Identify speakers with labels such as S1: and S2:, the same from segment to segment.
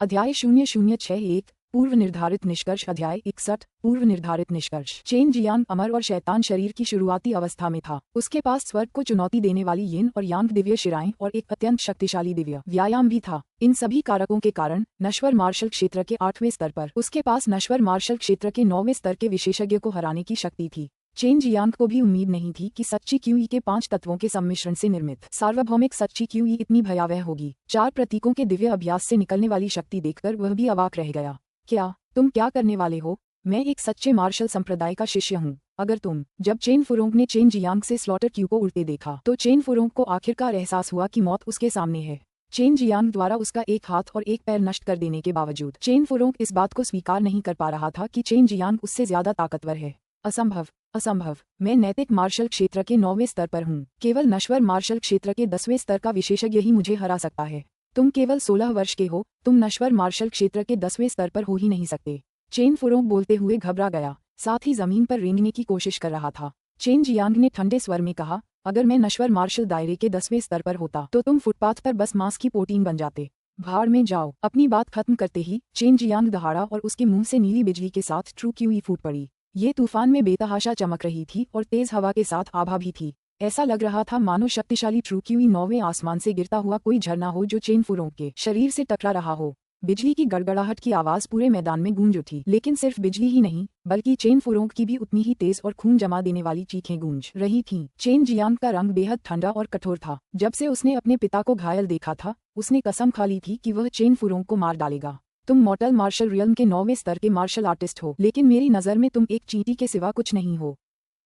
S1: अध्याय 0061 पूर्व निर्धारित निष्कर्ष। अध्याय 61 पूर्व निर्धारित निष्कर्ष। चेन जियांग अमर और शैतान शरीर की शुरुआती अवस्था में था। उसके पास स्वर्ग को चुनौती देने वाली यिन और यांग दिव्य शिराएं और एक अत्यंत शक्तिशाली दिव्य व्यायाम भी था। इन सभी कारकों के कारण नश्वर मार्शल क्षेत्र के 8वें स्तर पर उसके पास नश्वर मार्शल क्षेत्र के 9वें स्तर के विशेषज्ञ को हराने की शक्ति थी। चेन जियांग को भी उम्मीद नहीं थी कि सच्ची क्यूई के 5 तत्वों के सम्मिश्रण से निर्मित सार्वभौमिक सच्ची क्यूई इतनी भयावह होगी। 4 प्रतीकों के दिव्य अभ्यास से निकलने वाली शक्ति देखकर वह भी अवाक रह गया। क्या तुम क्या करने वाले हो? मैं एक सच्चे मार्शल संप्रदाय का शिष्य हूँ। अगर तुम जब चेन फुरोंग ने चेन जियांग से स्लॉटर क्यू को उल्टे देखा तो चेन फुरोंग को आखिरकार एहसास हुआ कि मौत उसके सामने है। चेन जियांग द्वारा उसका एक हाथ और एक पैर नष्ट कर देने के बावजूद चेन फुरोंग इस बात को स्वीकार नहीं कर पा रहा था कि चेन जियांग उससे ज्यादा ताकतवर है। असंभव, असंभव। मैं नैतिक मार्शल क्षेत्र के 9वें स्तर पर हूँ। केवल नश्वर मार्शल क्षेत्र के 10वें स्तर का विशेषज्ञ ही मुझे हरा सकता है। तुम केवल 16 वर्ष के हो, तुम नश्वर मार्शल क्षेत्र के 10वें स्तर पर हो ही नहीं सकते। चेन फुरोंग बोलते हुए घबरा गया, साथ ही जमीन पर रेंगने की कोशिश कर रहा था। चेन जियांग ने ठंडे स्वर में कहा, अगर मैं नश्वर मार्शल दायरे के 10वें स्तर पर होता तो तुम फुटपाथ पर बस मांस की प्रोटीन बन जाते। भाड़ में जाओ। अपनी बात खत्म करते ही चेन जियांग दहाड़ा और उसके मुंह से नीली बिजली के साथ ट्रू क्यूई फूट पड़ी। ये तूफान में बेतहाशा चमक रही थी और तेज हवा के साथ आभा भी थी। ऐसा लग रहा था मानो शक्तिशाली ट्रू क्यूई 9वें आसमान से गिरता हुआ कोई झरना हो जो चेन फुरोंग के शरीर से टकरा रहा हो। बिजली की गड़गड़ाहट की आवाज पूरे मैदान में गूंज उठी, लेकिन सिर्फ बिजली ही नहीं बल्कि चेन फुरोंग की भी उतनी ही तेज और खून जमा देने वाली चीखें गूंज रही थीं। चेन जियांग का रंग बेहद ठंडा और कठोर था। जब से उसने अपने पिता को घायल देखा था उसने कसम खा ली थी कि वह चेन फुरोंग को मार डालेगा। तुम मॉर्टल मार्शल रियल्म के 9वें स्तर के मार्शल आर्टिस्ट हो, लेकिन मेरी नज़र में तुम एक चींटी के सिवा कुछ नहीं हो।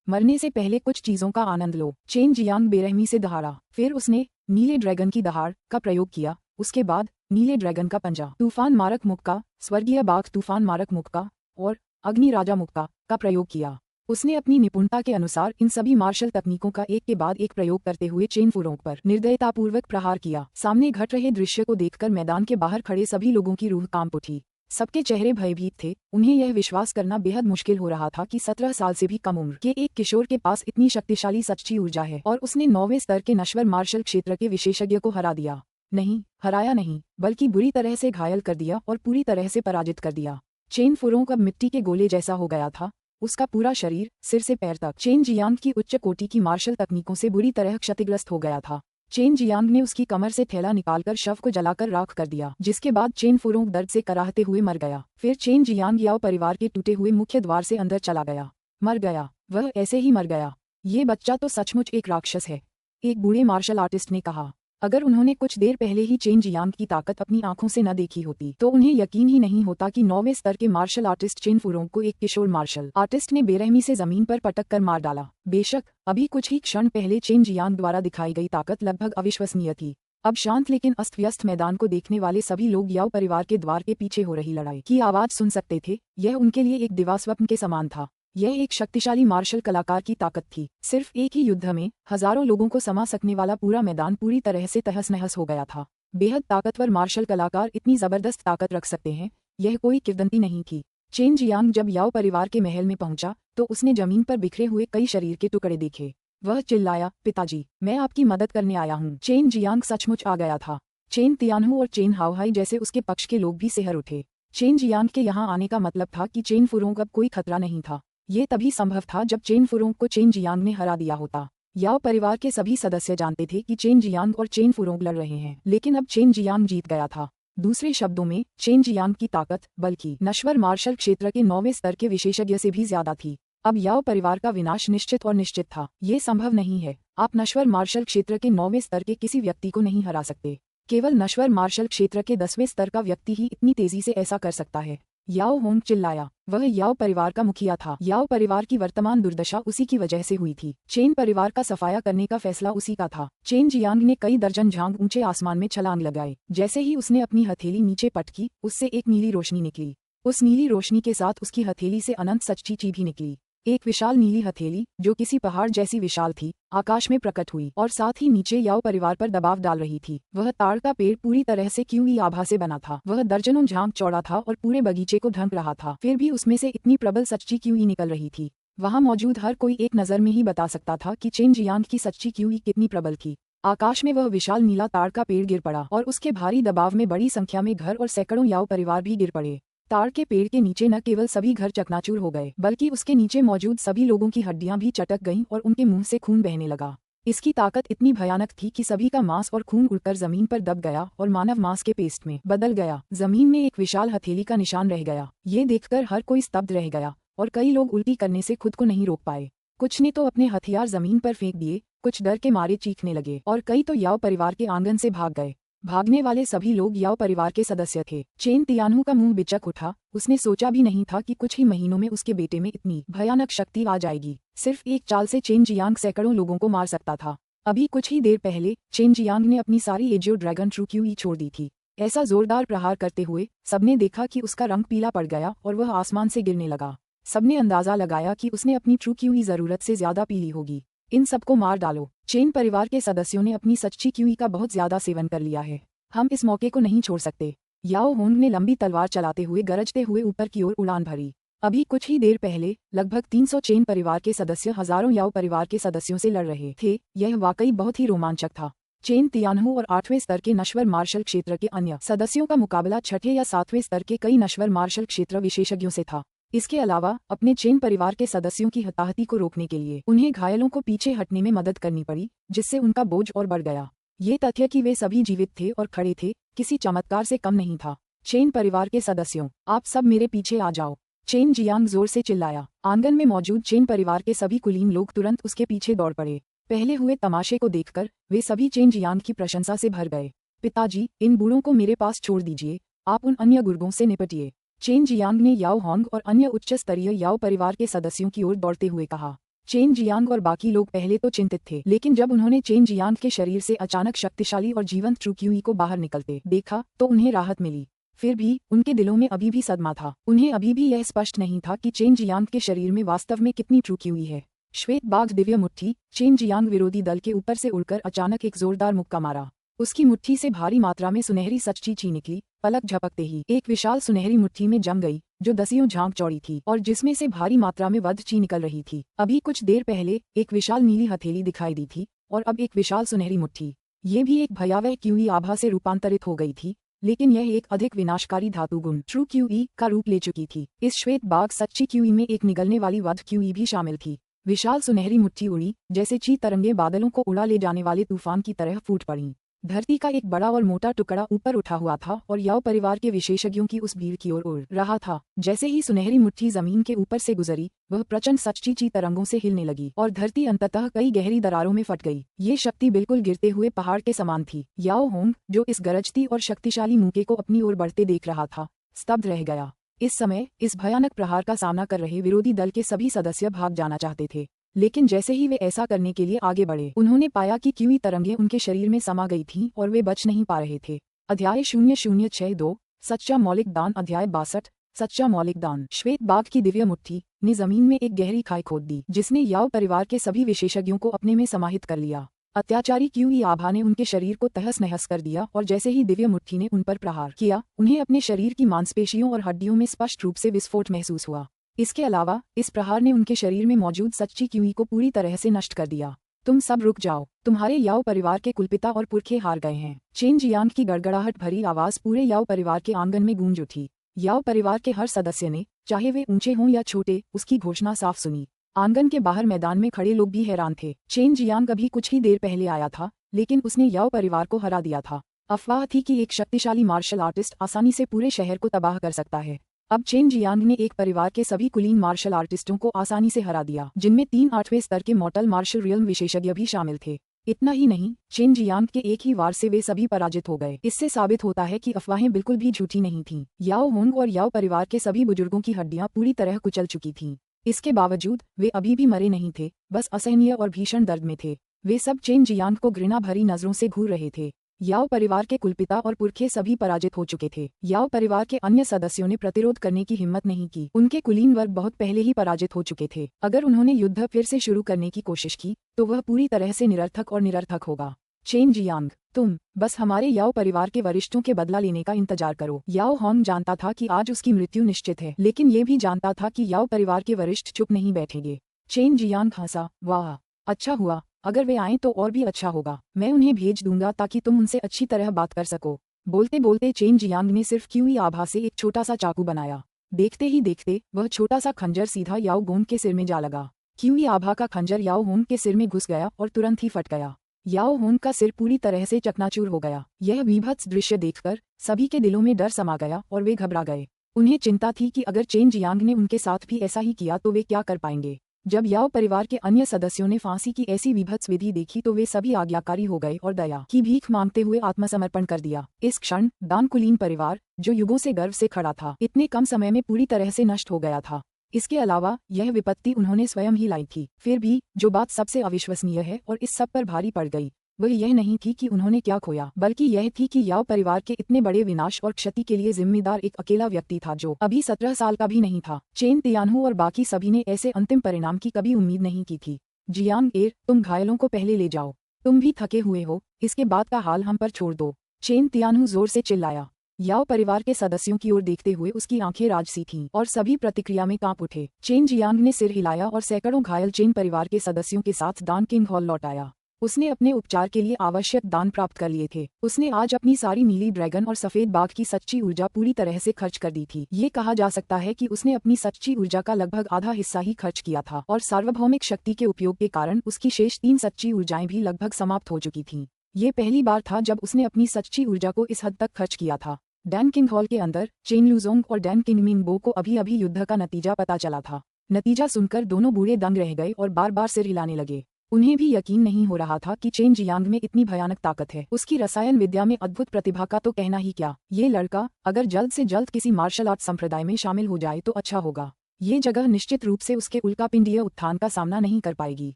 S1: मरने से पहले कुछ चीजों का आनंद लो। चेन जियांग बेरहमी से दहाड़ा। फिर उसने नीले ड्रैगन की दहाड़ का प्रयोग किया। उसके बाद नीले ड्रैगन का पंजा, तूफान मारक मुक्का, स्वर्गीय बाघ तूफान मारक मुक्का और अग्नि राजा मुक्का का प्रयोग किया। उसने अपनी निपुणता के अनुसार इन सभी मार्शल तकनीकों का एक के बाद एक प्रयोग करते हुए चेन फुरोंग पर निर्दयतापूर्वक प्रहार किया। सामने घट रहे दृश्य को देखकर मैदान के बाहर खड़े सभी लोगों की रूह कांप उठी। सबके चेहरे भयभीत थे। उन्हें यह विश्वास करना बेहद मुश्किल हो रहा था कि 17 साल से भी कम उम्र के एक किशोर के पास इतनी शक्तिशाली सच्ची ऊर्जा है और उसने 9वें स्तर के नश्वर मार्शल क्षेत्र के विशेषज्ञ को हरा दिया। नहीं, हराया नहीं, बल्कि बुरी तरह से घायल कर दिया और पूरी तरह से पराजित कर दिया। चेन फुरोंग अब मिट्टी के गोले जैसा हो गया था। उसका पूरा शरीर सिर से पैर तक चेन जियांग की उच्च कोटि की मार्शल तकनीकों से बुरी तरह क्षतिग्रस्त हो गया था। चेन जियांग ने उसकी कमर से थैला निकालकर शव को जलाकर राख कर दिया, जिसके बाद चेन फुरोंग दर्द से कराहते हुए मर गया। फिर चेन जियांग याओ परिवार के टूटे हुए मुख्य द्वार से अंदर चला गया। मर गया, वह ऐसे ही मर गया। ये बच्चा तो सचमुच एक राक्षस है, एक बूढ़े मार्शल आर्टिस्ट ने कहा। अगर उन्होंने कुछ देर पहले ही चेन जियांग की ताकत अपनी आंखों से न देखी होती तो उन्हें यकीन ही नहीं होता कि 9वें स्तर के मार्शल आर्टिस्ट चेन फुरोंग को एक किशोर मार्शल आर्टिस्ट ने बेरहमी से जमीन पर पटक कर मार डाला। बेशक अभी कुछ ही क्षण पहले चेन जियांग द्वारा दिखाई गई ताकत लगभग अविश्वसनीय थी। अब शांत लेकिन अस्त व्यस्त मैदान को देखने वाले सभी लोग याओ परिवार के द्वार के पीछे हो रही लड़ाई की आवाज सुन सकते थे। यह उनके लिए एक दिवास्वप्न के समान था। यह एक शक्तिशाली मार्शल कलाकार की ताकत थी। सिर्फ एक ही युद्ध में हजारों लोगों को समा सकने वाला पूरा मैदान पूरी तरह से तहस नहस हो गया था। बेहद ताकतवर मार्शल कलाकार इतनी जबरदस्त ताकत रख सकते हैं, यह कोई किंवदंती नहीं थी। चेन जियांग जब याओ परिवार के महल में पहुंचा तो उसने जमीन पर बिखरे हुए कई शरीर के टुकड़े देखे। वह चिल्लाया, पिताजी, मैं आपकी मदद करने आया हूँ। चेन जियांग सचमुच आ गया था। चेन तियानहू और चेन हाओहाई जैसे उसके पक्ष के लोग भी सिहर उठे। चेन जियांग के यहाँ आने का मतलब था कि चेन फुरोंग अब कोई खतरा नहीं था। ये तभी संभव था जब चेन फुरोंग को चेन जियांग ने हरा दिया होता। याओ परिवार के सभी सदस्य जानते थे कि चेन जियांग और चेन फुरोंग लड़ रहे हैं, लेकिन अब चेन जियांग जीत गया था। दूसरे शब्दों में चेन जियांग की ताकत बल्कि नश्वर मार्शल क्षेत्र के 9वें स्तर के विशेषज्ञ से भी ज्यादा थी। अब याओ परिवार का विनाश निश्चित और निश्चित था। ये संभव नहीं है। आप नश्वर मार्शल क्षेत्र के 9वें स्तर के किसी व्यक्ति को नहीं हरा सकते। केवल नश्वर मार्शल क्षेत्र के 10वें स्तर का व्यक्ति ही इतनी तेजी से ऐसा कर सकता है। याओ होंग चिल्लाया। वह याओ परिवार का मुखिया था। याओ परिवार की वर्तमान दुर्दशा उसी की वजह से हुई थी। चेन परिवार का सफाया करने का फैसला उसी का था। चेन जियांग ने कई दर्जन झांग ऊंचे आसमान में छलांग लगाए। जैसे ही उसने अपनी हथेली नीचे पटकी, उससे एक नीली रोशनी निकली। उस नीली रोशनी के साथ उसकी हथेली से अनंत सच्ची ची भी निकली। एक विशाल नीली हथेली जो किसी पहाड़ जैसी विशाल थी, आकाश में प्रकट हुई और साथ ही नीचे याओ परिवार पर दबाव डाल रही थी। वह ताड़ का पेड़ पूरी तरह से क्यूई आभा से बना था। वह दर्जनों झांग चौड़ा था और पूरे बगीचे को ढंक रहा था। फिर भी उसमें से इतनी प्रबल सच्ची क्यूई निकल रही थी। वहां मौजूद हर कोई एक नजर में ही बता सकता था कि चेन जियांग की सच्ची क्यूई कितनी प्रबल थी। आकाश में वह विशाल नीला ताड़ का पेड़ गिर पड़ा और उसके भारी दबाव में बड़ी संख्या में घर और सैकड़ों याओ परिवार भी गिर पड़े। ताड़ के पेड़ के नीचे न केवल सभी घर चकनाचूर हो गए, बल्कि उसके नीचे मौजूद सभी लोगों की हड्डियां भी चटक गईं और उनके मुंह से खून बहने लगा। इसकी ताकत इतनी भयानक थी कि सभी का मांस और खून उड़कर जमीन पर दब गया और मानव मांस के पेस्ट में बदल गया। जमीन में एक विशाल हथेली का निशान रह गया। ये देखकर हर कोई स्तब्ध रह गया और कई लोग उल्टी करने से खुद को नहीं रोक पाए। कुछ ने तो अपने हथियार जमीन पर फेंक दिए, कुछ डर के मारे चीखने लगे और कई तो याओ परिवार के आंगन से भाग गए। भागने वाले सभी लोग याओ परिवार के सदस्य थे। चेन तियानहू का मुंह बिचक उठा। उसने सोचा भी नहीं था कि कुछ ही महीनों में उसके बेटे में इतनी भयानक शक्ति आ जाएगी। सिर्फ एक चाल से चेन जियांग सैकड़ों लोगों को मार सकता था। अभी कुछ ही देर पहले चेन जियांग ने अपनी सारी एजियो ड्रैगन ट्रू क्यूई छोड़ दी थी। ऐसा जोरदार प्रहार करते हुए सबने देखा कि उसका रंग पीला पड़ गया और वह आसमान से गिरने लगा। सबने अंदाजा लगाया कि उसने अपनी ट्रू क्यूई जरूरत से ज्यादा पीली होगी। इन सबको मार डालो। चेन परिवार के सदस्यों ने अपनी सच्ची क्यूई का बहुत ज्यादा सेवन कर लिया है। हम इस मौके को नहीं छोड़ सकते। याओ होंग ने लंबी तलवार चलाते हुए गरजते हुए ऊपर की ओर उड़ान भरी। अभी कुछ ही देर पहले लगभग 300 चेन परिवार के सदस्य हजारों याओ परिवार के सदस्यों से लड़ रहे थे। यह वाकई बहुत ही रोमांचक था। चेन तियानहू और 8वें स्तर के नश्वर मार्शल क्षेत्र के अन्य सदस्यों का मुकाबला 6ठे या 7वें स्तर के कई नश्वर मार्शल क्षेत्र विशेषज्ञों से था। इसके अलावा अपने चेन परिवार के सदस्यों की हताहती को रोकने के लिए उन्हें घायलों को पीछे हटने में मदद करनी पड़ी, जिससे उनका बोझ और बढ़ गया। ये तथ्य कि वे सभी जीवित थे और खड़े थे किसी चमत्कार से कम नहीं था। चेन परिवार के सदस्यों, आप सब मेरे पीछे आ जाओ। चेन जियांग जोर से चिल्लाया। आंगन में मौजूद चेन परिवार के सभी कुलीन लोग तुरंत उसके पीछे दौड़ पड़े। पहले हुए तमाशे को देखकर वे सभी चेन जियांग की प्रशंसा से भर गए। पिताजी, इन बूढ़ों को मेरे पास छोड़ दीजिए, आप उन अन्य गुर्गों से निपटिए। चेन जियांग ने याओ होंग और अन्य उच्च स्तरीय याओ परिवार के सदस्यों की ओर दौड़ते हुए कहा। चेन जियांग और बाकी लोग पहले तो चिंतित थे, लेकिन जब उन्होंने चेन जियांग के शरीर से अचानक शक्तिशाली और जीवंत ट्रू क्यूई को बाहर निकलते देखा तो उन्हें राहत मिली। फिर भी उनके दिलों में अभी भी सदमा था। उन्हें अभी भी यह स्पष्ट नहीं था कि चेन जियांग के शरीर में वास्तव में कितनी ट्रू क्यूई है। श्वेत बाघ दिव्य मुट्ठी। चेन जियांग विरोधी दल के ऊपर से उड़कर अचानक एक जोरदार मुक्का मारा। उसकी मुट्ठी से भारी मात्रा में सुनहरी सच्ची ची निकली। पलक झपकते ही एक विशाल सुनहरी मुट्ठी में जम गई, जो दसियों झांक चौड़ी थी और जिसमें से भारी मात्रा में वध ची निकल रही थी। अभी कुछ देर पहले एक विशाल नीली हथेली दिखाई दी थी और अब एक विशाल सुनहरी मुट्ठी। ये भी एक भयावह क्यूई आभा से रूपांतरित हो गई थी, लेकिन यह एक अधिक विनाशकारी धातु गुण ट्रू क्यूई का रूप ले चुकी थी। इस श्वेत बाघ सच्ची क्यूई में एक निगलने वाली वध क्यूई भी शामिल थी। विशाल सुनहरी मुट्ठी उड़ी जैसे ची तरंगे बादलों को उड़ा ले जाने वाले तूफान की तरह फूट पड़ी। धरती का एक बड़ा और मोटा टुकड़ा ऊपर उठा हुआ था और याओ परिवार के विशेषज्ञों की उस भीड़ की ओर उड़ रहा था। जैसे ही सुनहरी मुट्ठी जमीन के ऊपर से गुजरी, वह प्रचंड सच्ची ची तरंगों से हिलने लगी और धरती अंततः कई गहरी दरारों में फट गई। ये शक्ति बिल्कुल गिरते हुए पहाड़ के समान थी। याओ होंग, जो इस गरजती और शक्तिशाली मूके को अपनी ओर बढ़ते देख रहा था, स्तब्ध रह गया। इस समय इस भयानक प्रहार का सामना कर रहे विरोधी दल के सभी सदस्य भाग जाना चाहते थे, लेकिन जैसे ही वे ऐसा करने के लिए आगे बढ़े, उन्होंने पाया कि क्यूई तरंगें उनके शरीर में समा गई थीं और वे बच नहीं पा रहे थे। अध्याय 0062 सच्चा मौलिक दान। अध्याय 62 सच्चा मौलिक दान। श्वेत बाघ की दिव्य मुट्ठी ने जमीन में एक गहरी खाई खोद दी, जिसने याओ परिवार के सभी विशेषज्ञों को अपने में समाहित कर लिया। अत्याचारी क्यूई आभा ने उनके शरीर को तहस नहस कर दिया और जैसे ही दिव्य मुट्ठी ने उन पर प्रहार किया, उन्हें अपने शरीर की मांसपेशियों और हड्डियों में स्पष्ट रूप से विस्फोट महसूस हुआ। इसके अलावा इस प्रहार ने उनके शरीर में मौजूद सच्ची क्यूई को पूरी तरह से नष्ट कर दिया। तुम सब रुक जाओ, तुम्हारे याओ परिवार के कुलपिता और पुरखे हार गए हैं। चेन जियांग की गड़गड़ाहट भरी आवाज पूरे याओ परिवार के आंगन में गूंज उठी। याओ परिवार के हर सदस्य ने, चाहे वे ऊंचे हों या छोटे, उसकी घोषणा साफ सुनी। आंगन के बाहर मैदान में खड़े लोग भी हैरान थे। चेन जियांग अभी कुछ ही देर पहले आया था, लेकिन उसने याओ परिवार को हरा दिया था। अफवाह थी कि एक शक्तिशाली मार्शल आर्टिस्ट आसानी से पूरे शहर को तबाह कर सकता है। अब चेन जियांग ने एक परिवार के सभी कुलीन मार्शल आर्टिस्टों को आसानी से हरा दिया, जिनमें 3 8वें स्तर के मॉर्टल मार्शल रियल्म विशेषज्ञ भी शामिल थे। इतना ही नहीं, चेन जियांग के एक ही वार से वे सभी पराजित हो गए। इससे साबित होता है कि अफवाहें बिल्कुल भी झूठी नहीं थीं। याओ होंग और याओ परिवार के सभी बुजुर्गों की हड्डियां पूरी तरह कुचल चुकी थीं। इसके बावजूद वे अभी भी मरे नहीं थे, बस असहनीय और भीषण दर्द में थे। वे सब चेन जियांग को घृणा भरी नजरों से घूर रहे थे। याओ परिवार के कुलपिता और पुरखे सभी पराजित हो चुके थे। याओ परिवार के अन्य सदस्यों ने प्रतिरोध करने की हिम्मत नहीं की। उनके कुलीन वर्ग बहुत पहले ही पराजित हो चुके थे। अगर उन्होंने युद्ध फिर से शुरू करने की कोशिश की तो वह पूरी तरह से निरर्थक होगा। चेन जियांग, तुम बस हमारे याओ परिवार के वरिष्ठों के बदला लेने का इंतजार करो। याओ होंग जानता था कि आज उसकी मृत्यु निश्चित है, लेकिन ये भी जानता था कि याओ परिवार के वरिष्ठ चुप नहीं बैठेंगे। चेन जियांग हंसा, वाह, अच्छा हुआ अगर वे आएं तो और भी अच्छा होगा, मैं उन्हें भेज दूंगा ताकि तुम उनसे अच्छी तरह बात कर सको। बोलते बोलते चेन जियांग ने सिर्फ क्यूई आभा से एक छोटा सा चाकू बनाया। देखते ही देखते वह छोटा सा खंजर सीधा याओ गोंग के सिर में जा लगा। क्यूई आभा का खंजर याओ होंग के सिर में घुस गया और तुरंत ही फट गया। याओ होंग का सिर पूरी तरह से चकनाचूर हो गया। यह बीभत्स दृश्य देखकर सभी के दिलों में डर समा गया और वे घबरा गए। उन्हें चिंता थी कि अगर चेन जियांग ने उनके साथ भी ऐसा ही किया तो वे क्या कर पाएंगे। जब याओ परिवार के अन्य सदस्यों ने फांसी की ऐसी विभत्स विधि देखी तो वे सभी आज्ञाकारी हो गए और दया की भीख मांगते हुए आत्मसमर्पण कर दिया। इस क्षण दान कुलीन परिवार, जो युगों से गर्व से खड़ा था, इतने कम समय में पूरी तरह से नष्ट हो गया था। इसके अलावा यह विपत्ति उन्होंने स्वयं ही लाई थी। फिर भी जो बात सबसे अविश्वसनीय है और इस सब पर भारी पड़ गई, वह यह नहीं थी कि उन्होंने क्या खोया, बल्कि यह थी कि याओ परिवार के इतने बड़े विनाश और क्षति के लिए जिम्मेदार एक अकेला व्यक्ति था जो अभी 17 साल का भी नहीं था। चेन तियानहू और बाकी सभी ने ऐसे अंतिम परिणाम की कभी उम्मीद नहीं की थी। जियांग एर, तुम घायलों को पहले ले जाओ, तुम भी थके हुए हो, इसके बाद का हाल हम पर छोड़ दो, चेन तियानहू जोर से चिल्लाया। याओ परिवार के सदस्यों की ओर देखते हुए उसकी आंखें राजसी थीं और सभी प्रतिक्रिया में कांप उठे। चेन जियांग ने सिर हिलाया और सैकड़ों घायल चेन परिवार के सदस्यों के साथ दान किंग हॉल लौट आया। उसने अपने उपचार के लिए आवश्यक दान प्राप्त कर लिए थे। उसने आज अपनी सारी नीली ड्रैगन और सफेद बाघ की सच्ची ऊर्जा पूरी तरह से खर्च कर दी थी। ये कहा जा सकता है कि उसने अपनी सच्ची ऊर्जा का लगभग आधा हिस्सा ही खर्च किया था और सार्वभौमिक शक्ति के उपयोग के कारण उसकी शेष 3 सच्ची ऊर्जाएं भी लगभग समाप्त हो चुकी थीं। ये पहली बार था जब उसने अपनी सच्ची ऊर्जा को इस हद तक खर्च किया था। डैन किंग हॉल के अंदर चेन लुजोंग और डैन किंग मिंगबो को अभी अभी युद्ध का नतीजा पता चला था। नतीजा सुनकर दोनों बूढ़े दंग रह गए और बार बार सिर हिलाने लगे। उन्हें भी यकीन नहीं हो रहा था कि चेन जियांग में इतनी भयानक ताकत है। उसकी रसायन विद्या में अद्भुत प्रतिभा का तो कहना ही क्या। ये लड़का अगर जल्द से जल्द किसी मार्शल आर्ट संप्रदाय में शामिल हो जाए तो अच्छा होगा। ये जगह निश्चित रूप से उसके उल्कापिंडीय उत्थान का सामना नहीं कर पाएगी।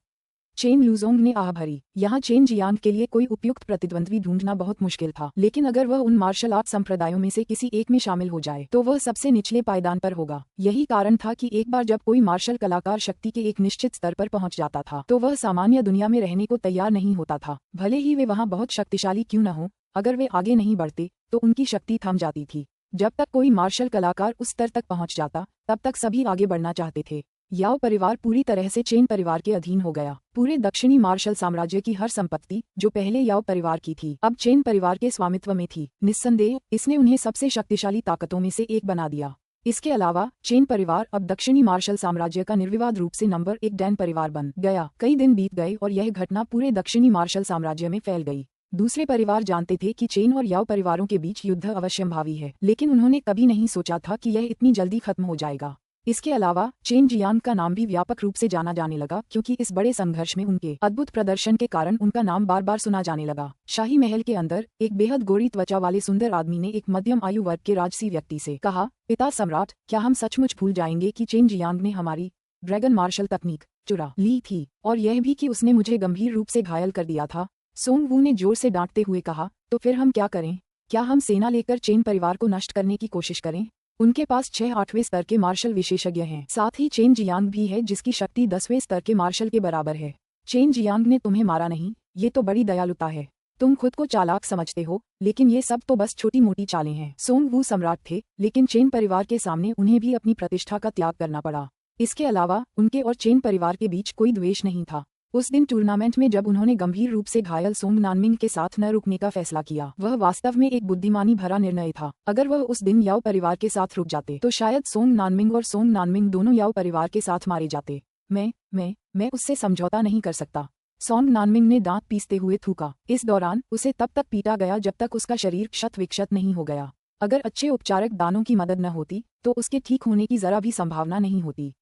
S1: चेन लुजोंग ने आह भरी। यहाँ चेन जियांग के लिए कोई उपयुक्त प्रतिद्वंद्वी ढूंढना बहुत मुश्किल था, लेकिन अगर वह उन मार्शल आर्ट संप्रदायों में से किसी एक में शामिल हो जाए तो वह सबसे निचले पायदान पर होगा। यही कारण था कि एक बार जब कोई मार्शल कलाकार शक्ति के एक निश्चित स्तर पर पहुंच जाता था तो वह सामान्य दुनिया में रहने को तैयार नहीं होता था, भले ही वे वहाँ बहुत शक्तिशाली क्यों न हो। अगर वे आगे नहीं बढ़ते तो उनकी शक्ति थम जाती थी। जब तक कोई मार्शल कलाकार उस स्तर तक पहुंच जाता तब तक सभी आगे बढ़ना चाहते थे। याओ परिवार पूरी तरह से चेन परिवार के अधीन हो गया। पूरे दक्षिणी मार्शल साम्राज्य की हर संपत्ति जो पहले याओ परिवार की थी अब चेन परिवार के स्वामित्व में थी। निस्संदेह इसने उन्हें सबसे शक्तिशाली ताकतों में से एक बना दिया। इसके अलावा चेन परिवार अब दक्षिणी मार्शल साम्राज्य का निर्विवाद रूप से नंबर 1 डैन परिवार बन गया। कई दिन बीत गए और यह घटना पूरे दक्षिणी मार्शल साम्राज्य में फैल गई। दूसरे परिवार जानते थे कि चेन और याओ परिवारों के बीच युद्ध अवश्यंभावी है, लेकिन उन्होंने कभी नहीं सोचा था कि यह इतनी जल्दी खत्म हो जाएगा। इसके अलावा चेन जियांग का नाम भी व्यापक रूप से जाना जाने लगा क्योंकि इस बड़े संघर्ष में उनके अद्भुत प्रदर्शन के कारण उनका नाम बार बार सुना जाने लगा। शाही महल के अंदर एक बेहद गोरी त्वचा वाले सुंदर आदमी ने एक मध्यम आयु वर्ग के राजसी व्यक्ति से कहा, पिता सम्राट, क्या हम सचमुच भूल जाएंगे कि चेन जियांग ने हमारी ड्रैगन मार्शल तकनीक चुरा ली थी, और यह भी कि उसने मुझे गंभीर रूप से घायल कर दिया था। सोंग वू ने जोर से डांटते हुए कहा, तो फिर हम क्या करें? क्या हम सेना लेकर चेन परिवार को नष्ट करने की कोशिश करें? उनके पास 6-8वें स्तर के मार्शल विशेषज्ञ हैं। साथ ही चेन जियांग भी है जिसकी शक्ति 10वें स्तर के मार्शल के बराबर है। चेन जियांग ने तुम्हें मारा नहीं, ये तो बड़ी दयालुता है। तुम खुद को चालाक समझते हो, लेकिन ये सब तो बस छोटी मोटी चालें हैं। सोंग वू सम्राट थे, लेकिन चेन परिवार के सामने उन्हें भी अपनी प्रतिष्ठा का त्याग करना पड़ा। इसके अलावा उनके और चेन परिवार के बीच कोई द्वेष नहीं था। उस दिन टूर्नामेंट में जब उन्होंने गंभीर रूप से घायल सोंग नानमिंग के साथ न रुकने का फैसला किया, वह वास्तव में एक बुद्धिमानी भरा निर्णय था। अगर वह उस दिन याओ परिवार के साथ रुक जाते तो शायद सोंग नानमिंग दोनों याओ परिवार के साथ मारे जाते। मैं उससे समझौता नहीं कर सकता, सोंग नानमिंग ने दांत पीसते हुए थूका। इस दौरान उसे तब तक पीटा गया जब तक उसका शरीर क्षत विक्षत नहीं हो गया। अगर अच्छे उपचारक दानों की मदद न होती तो उसके ठीक होने की जरा भी संभावना नहीं होती।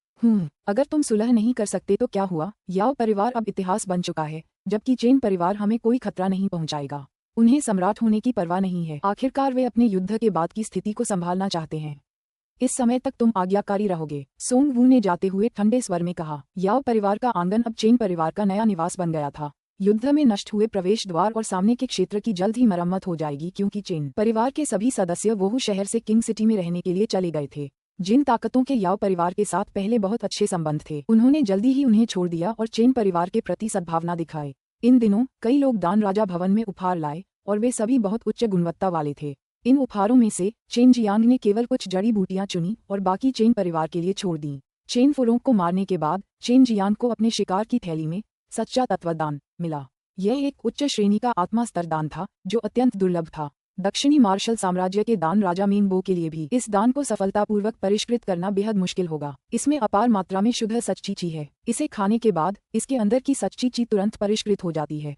S1: अगर तुम सुलह नहीं कर सकते तो क्या हुआ? याओ परिवार अब इतिहास बन चुका है, जबकि चेन परिवार हमें कोई खतरा नहीं पहुंचाएगा। उन्हें सम्राट होने की परवाह नहीं है। आखिरकार वे अपने युद्ध के बाद की स्थिति को संभालना चाहते हैं। इस समय तक तुम आज्ञाकारी रहोगे, सोंग वू ने जाते हुए ठंडे स्वर में कहा। याओ परिवार का आंगन अब चेन परिवार का नया निवास बन गया था। युद्ध में नष्ट हुए प्रवेश द्वार और सामने के क्षेत्र की जल्द ही मरम्मत हो जाएगी, क्योंकि चेन परिवार के सभी सदस्य वोहू शहर से किंग सिटी में रहने के लिए चले गए थे। जिन ताकतों के याओ परिवार के साथ पहले बहुत अच्छे संबंध थे, उन्होंने जल्दी ही उन्हें छोड़ दिया और चेन परिवार के प्रति सद्भावना दिखाई। इन दिनों कई लोग दान राजा भवन में उपहार लाए और वे सभी बहुत उच्च गुणवत्ता वाले थे। इन उपहारों में से चेन जियांग ने केवल कुछ जड़ी बूटियां चुनी और बाकी चेन परिवार के लिए छोड़ दी। चेन फुरोंग को मारने के बाद चेन जियांग को अपने शिकार की थैली में सच्चा तत्वदान मिला। यह एक उच्च श्रेणी का आत्मा स्तर दान था जो अत्यंत दुर्लभ था। दक्षिणी मार्शल साम्राज्य के दान राजा मेंगबो के लिए भी इस दान को सफलतापूर्वक परिष्कृत करना बेहद मुश्किल होगा। इसमें अपार मात्रा में शुद्ध सच्ची ची है। इसे खाने के बाद इसके अंदर की सच्ची ची तुरंत परिष्कृत हो जाती है।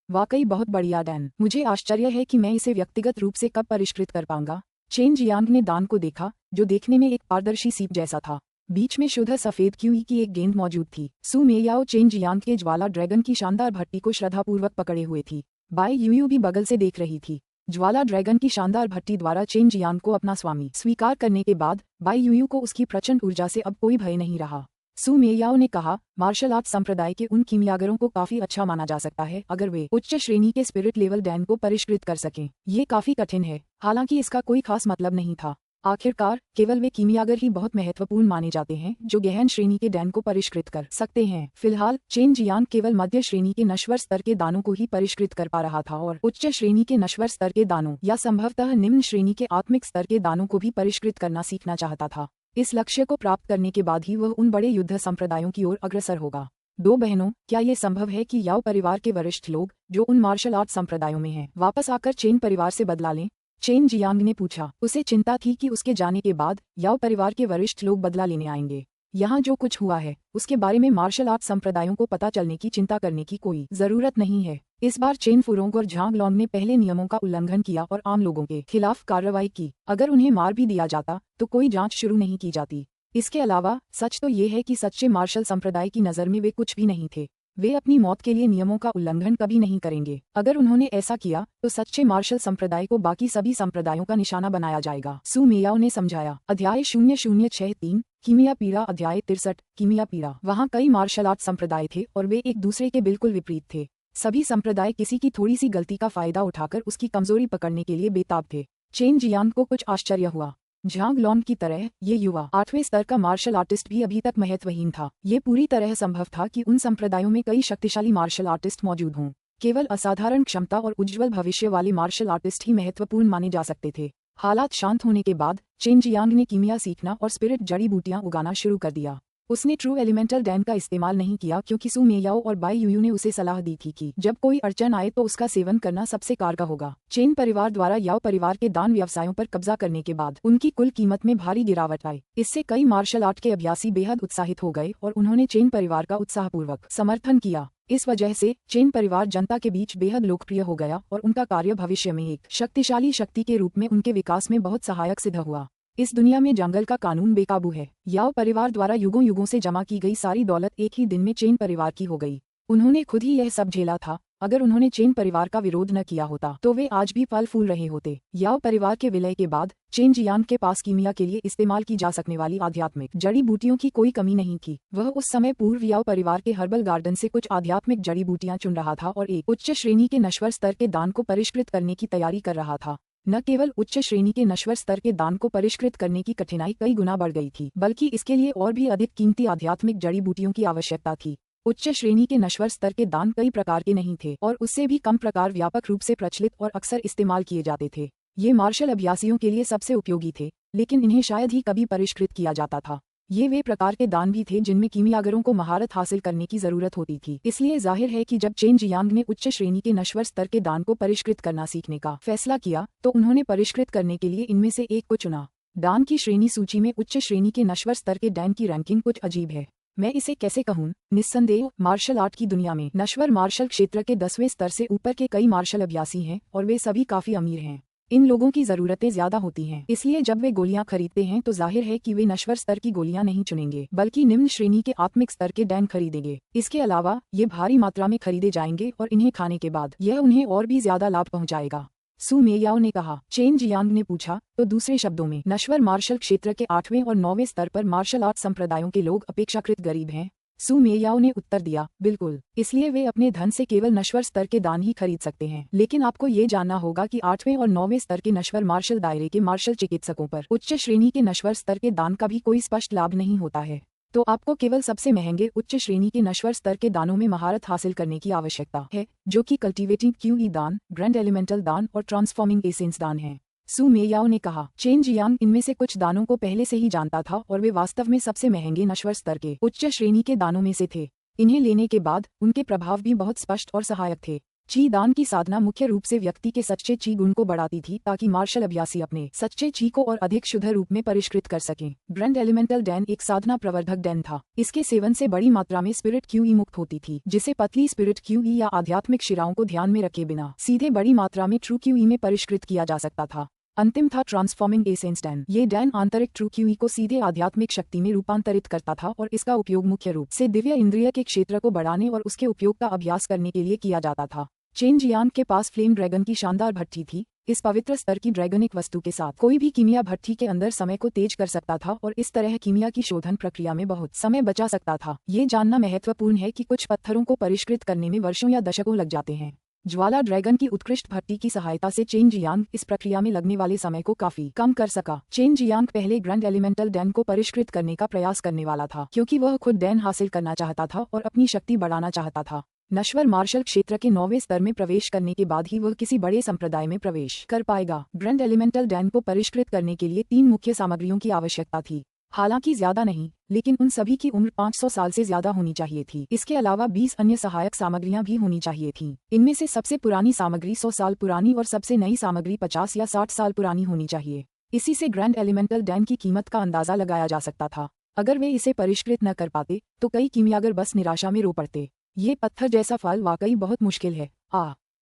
S1: वाकई बहुत बढ़िया डैन, मुझे आश्चर्य है कि मैं इसे व्यक्तिगत रूप से कब परिष्कृत कर पाऊंगा। चेन जियांग ने दान को देखा जो देखने में एक पारदर्शी सीप जैसा था। बीच में शुद्ध सफेद क्यूई की एक गेंद मौजूद थी। सू मेयाओ चेन जियांग के ज्वाला ड्रैगन की शानदार भट्टी को श्रद्धापूर्वक पकड़े हुए थी। बाई यूयू भी बगल से देख रही थी। ज्वाला ड्रैगन की शानदार भट्टी द्वारा चेन जियांग को अपना स्वामी स्वीकार करने के बाद बाई यूयू को उसकी प्रचंड ऊर्जा से अब कोई भय नहीं रहा। सू मेयाओ ने कहा, मार्शल आर्ट संप्रदाय के उन कीमियागरों को काफी अच्छा माना जा सकता है अगर वे उच्च श्रेणी के स्पिरिट लेवल डैन को परिष्कृत कर सकें। ये काफी कठिन है, हालांकि इसका कोई खास मतलब नहीं था। आखिरकार केवल वे कीमियागर ही बहुत महत्वपूर्ण माने जाते हैं जो गहन श्रेणी के डैन को परिष्कृत कर सकते हैं। फिलहाल चेन जियांग केवल मध्य श्रेणी के नश्वर स्तर के दानों को ही परिष्कृत कर पा रहा था और उच्च श्रेणी के नश्वर स्तर के दानों या संभवतः निम्न श्रेणी के आत्मिक स्तर के दानों को भी परिष्कृत करना सीखना चाहता था। इस लक्ष्य को प्राप्त करने के बाद ही वह उन बड़े युद्ध संप्रदायों की ओर अग्रसर होगा। दो बहनों, क्या ये संभव है कि याओ परिवार के वरिष्ठ लोग जो उन मार्शल आर्ट संप्रदायों में हैं, वापस आकर चेन परिवार से बदला लें? चेन जियांग ने पूछा। उसे चिंता थी कि उसके जाने के बाद याओ परिवार के वरिष्ठ लोग बदला लेने आएंगे। यहाँ जो कुछ हुआ है उसके बारे में मार्शल आर्ट संप्रदायों को पता चलने की चिंता करने की कोई जरूरत नहीं है। इस बार चेन फुरोंग और झांग लॉन्ग ने पहले नियमों का उल्लंघन किया और आम लोगों के खिलाफ कार्रवाई की। अगर उन्हें मार भी दिया जाता तो कोई जांच शुरू नहीं की जाती। इसके अलावा सच तो ये है कि सच्चे मार्शल संप्रदाय की नज़र में वे कुछ भी नहीं थे। वे अपनी मौत के लिए नियमों का उल्लंघन कभी नहीं करेंगे। अगर उन्होंने ऐसा किया तो सच्चे मार्शल संप्रदाय को बाकी सभी संप्रदायों का निशाना बनाया जाएगा। सू मेयाओ ने समझाया। अध्याय 0063 कीमिया पीड़ा। अध्याय 63 कीमिया पीड़ा। वहाँ कई मार्शल आर्ट संप्रदाय थे और वे एक दूसरे के बिल्कुल विपरीत थे। सभी संप्रदाय किसी की थोड़ी सी गलती का फायदा उठाकर उसकी कमजोरी पकड़ने के लिए बेताब थे। चेन जियांग को कुछ आश्चर्य हुआ। झांग लॉन्ग की तरह ये युवा 8वें स्तर का मार्शल आर्टिस्ट भी अभी तक महत्वहीन था। ये पूरी तरह संभव था कि उन संप्रदायों में कई शक्तिशाली मार्शल आर्टिस्ट मौजूद हों। केवल असाधारण क्षमता और उज्ज्वल भविष्य वाले मार्शल आर्टिस्ट ही महत्वपूर्ण माने जा सकते थे। हालात शांत होने के बाद चेन जियांग ने कीमिया सीखना और स्पिरिट जड़ी बूटियां उगाना शुरू कर दिया। उसने ट्रू एलिमेंटल डैन का इस्तेमाल नहीं किया क्योंकि सू मेयाओ और बाई यूयू ने उसे सलाह दी थी कि जब कोई अड़चन आए तो उसका सेवन करना सबसे कारगर होगा। चेन परिवार द्वारा याओ परिवार के दान व्यवसायों पर कब्जा करने के बाद उनकी कुल कीमत में भारी गिरावट आई। इससे कई मार्शल आर्ट के अभ्यासी बेहद उत्साहित हो गए और उन्होंने चेन परिवार का उत्साहपूर्वक समर्थन किया। इस वजह से चेन परिवार जनता के बीच बेहद लोकप्रिय हो गया और उनका कार्य भविष्य में एक शक्तिशाली शक्ति के रूप में उनके विकास में बहुत सहायक सिद्ध हुआ। इस दुनिया में जंगल का कानून बेकाबू है। याओ परिवार द्वारा युगों युगों से जमा की गई सारी दौलत एक ही दिन में चेन परिवार की हो गई। उन्होंने खुद ही यह सब झेला था। अगर उन्होंने चेन परिवार का विरोध न किया होता तो वे आज भी फल फूल रहे होते। याओ परिवार के विलय के बाद चेन जियांग के पास कीमिया के लिए इस्तेमाल की जा सकने वाली आध्यात्मिक जड़ी बूटियों की कोई कमी नहीं थी। वह उस समय पूर्व याओ परिवार के हर्बल गार्डन से कुछ आध्यात्मिक जड़ी बूटियां चुन रहा था और एक उच्च श्रेणी के नश्वर स्तर के दान को परिष्कृत करने की तैयारी कर रहा था। न केवल उच्च श्रेणी के नश्वर स्तर के दान को परिष्कृत करने की कठिनाई कई गुना बढ़ गई थी, बल्कि इसके लिए और भी अधिक कीमती आध्यात्मिक जड़ी बूटियों की आवश्यकता थी। उच्च श्रेणी के नश्वर स्तर के दान कई प्रकार के नहीं थे और उससे भी कम प्रकार व्यापक रूप से प्रचलित और अक्सर इस्तेमाल किए जाते थे। ये मार्शल अभ्यासियों के लिए सबसे उपयोगी थे, लेकिन इन्हें शायद ही कभी परिष्कृत किया जाता था। ये वे प्रकार के दान भी थे जिनमें कीमियागरों को महारत हासिल करने की जरूरत होती थी। इसलिए जाहिर है कि जब चेन जियांग ने उच्च श्रेणी के नश्वर स्तर के दान को परिष्कृत करना सीखने का फैसला किया तो उन्होंने परिष्कृत करने के लिए इनमें से एक को चुना। दान की श्रेणी सूची में उच्च श्रेणी के नश्वर स्तर के डैन की रैंकिंग कुछ अजीब है। मैं इसे कैसे कहूँ? निस्संदेह मार्शल आर्ट की दुनिया में नश्वर मार्शल क्षेत्र के 10वें स्तर से ऊपर के कई मार्शल अभ्यासी हैं और वे सभी काफी अमीर हैं। इन लोगों की जरूरतें ज्यादा होती हैं, इसलिए जब वे गोलियां खरीदते हैं तो जाहिर है कि वे नश्वर स्तर की गोलियां नहीं चुनेंगे बल्कि निम्न श्रेणी के आत्मिक स्तर के डैन खरीदेंगे। इसके अलावा ये भारी मात्रा में खरीदे जाएंगे और इन्हें खाने के बाद यह उन्हें और भी ज्यादा लाभ पहुंचाएगा। सू मेयाओ ने कहा। चेन जियांग ने पूछा, तो दूसरे शब्दों में नश्वर मार्शल क्षेत्र के 8वें और 9वें स्तर पर मार्शल आर्ट संप्रदायों के लोग अपेक्षाकृत गरीब हैं? सू मेयाओ ने उत्तर दिया, बिल्कुल। इसलिए वे अपने धन से केवल नश्वर स्तर के दान ही खरीद सकते हैं। लेकिन आपको ये जानना होगा कि 8वें और 9वें स्तर के नश्वर मार्शल दायरे के मार्शल चिकित्सकों पर उच्च श्रेणी के नश्वर स्तर के दान का भी कोई स्पष्ट लाभ नहीं होता है। तो आपको केवल सबसे महंगे उच्च श्रेणी के नश्वर स्तर के दानों में महारत हासिल करने की आवश्यकता है, जो कि कल्टीवेटिंग क्यूई दान, ग्रैंड एलिमेंटल दान और ट्रांसफॉर्मिंग एसेंस दान है। सू मेयाओ ने कहा। चेन जियांग इनमें से कुछ दानों को पहले से ही जानता था और वे वास्तव में सबसे महंगे नश्वर स्तर के उच्च श्रेणी के दानों में से थे। इन्हें लेने के बाद उनके प्रभाव भी बहुत स्पष्ट और सहायक थे। ची दान की साधना मुख्य रूप से व्यक्ति के सच्चे ची गुण को बढ़ाती थी ताकि मार्शल अभ्यासी अपने सच्चे ची को और अधिक शुद्ध रूप में परिष्कृत कर सकें। ब्रेंड एलिमेंटल डैन एक साधना प्रवर्धक डैन था। इसके सेवन से बड़ी मात्रा में स्पिरिट क्यूई मुक्त होती थी, जिसे पतली स्पिरिट क्यूई या आध्यात्मिक शिराओं को ध्यान में रखे बिना सीधे बड़ी मात्रा में ट्रू क्यूई में परिष्कृत किया जा सकता था। अंतिम था ट्रांसफॉर्मिंग एसेंस डैन। ये डैन आंतरिक ट्रू क्यूई को सीधे आध्यात्मिक शक्ति में रूपांतरित करता था और इसका उपयोग मुख्य रूप से दिव्य इंद्रिय के क्षेत्र को बढ़ाने और उसके उपयोग का अभ्यास करने के लिए किया जाता था। चेन जियांग के पास फ्लेम ड्रैगन की शानदार भट्ठी थी। इस पवित्र स्तर की ड्रैगनिक वस्तु के साथ कोई भी कीमिया भट्ठी के अंदर समय को तेज कर सकता था और इस तरह कीमिया की शोधन प्रक्रिया में बहुत समय बचा सकता था। ये जानना महत्वपूर्ण है कि कुछ पत्थरों को परिष्कृत करने में वर्षों या दशकों लग जाते हैं। ज्वाला ड्रैगन की उत्कृष्ट भट्टी की सहायता से चेन जियांग इस प्रक्रिया में लगने वाले समय को काफी कम कर सका। चेन जियांग पहले ग्रैंड एलिमेंटल डैन को परिष्कृत करने का प्रयास करने वाला था, क्योंकि वह खुद डैन हासिल करना चाहता था और अपनी शक्ति बढ़ाना चाहता था। नश्वर मार्शल क्षेत्र के 9वें स्तर में प्रवेश करने के बाद ही वह किसी बड़े संप्रदाय में प्रवेश कर पाएगा। ग्रैंड एलिमेंटल डैन को परिष्कृत करने के लिए 3 मुख्य सामग्रियों की आवश्यकता थी। हालांकि ज्यादा नहीं, लेकिन उन सभी की उम्र 500 साल से ज्यादा होनी चाहिए थी। इसके अलावा 20 अन्य सहायक सामग्रियां भी होनी चाहिए थीं। इनमें से सबसे पुरानी सामग्री 100 साल पुरानी और सबसे नई सामग्री 50 या 60 साल पुरानी होनी चाहिए। इसी से ग्रैंड एलिमेंटल डैन की कीमत का अंदाजा लगाया जा सकता था। अगर वे इसे परिष्कृत न कर पाते तो कई कीमियागर बस निराशा में रो पड़ते। ये पत्थर जैसा फल वाकई बहुत मुश्किल है।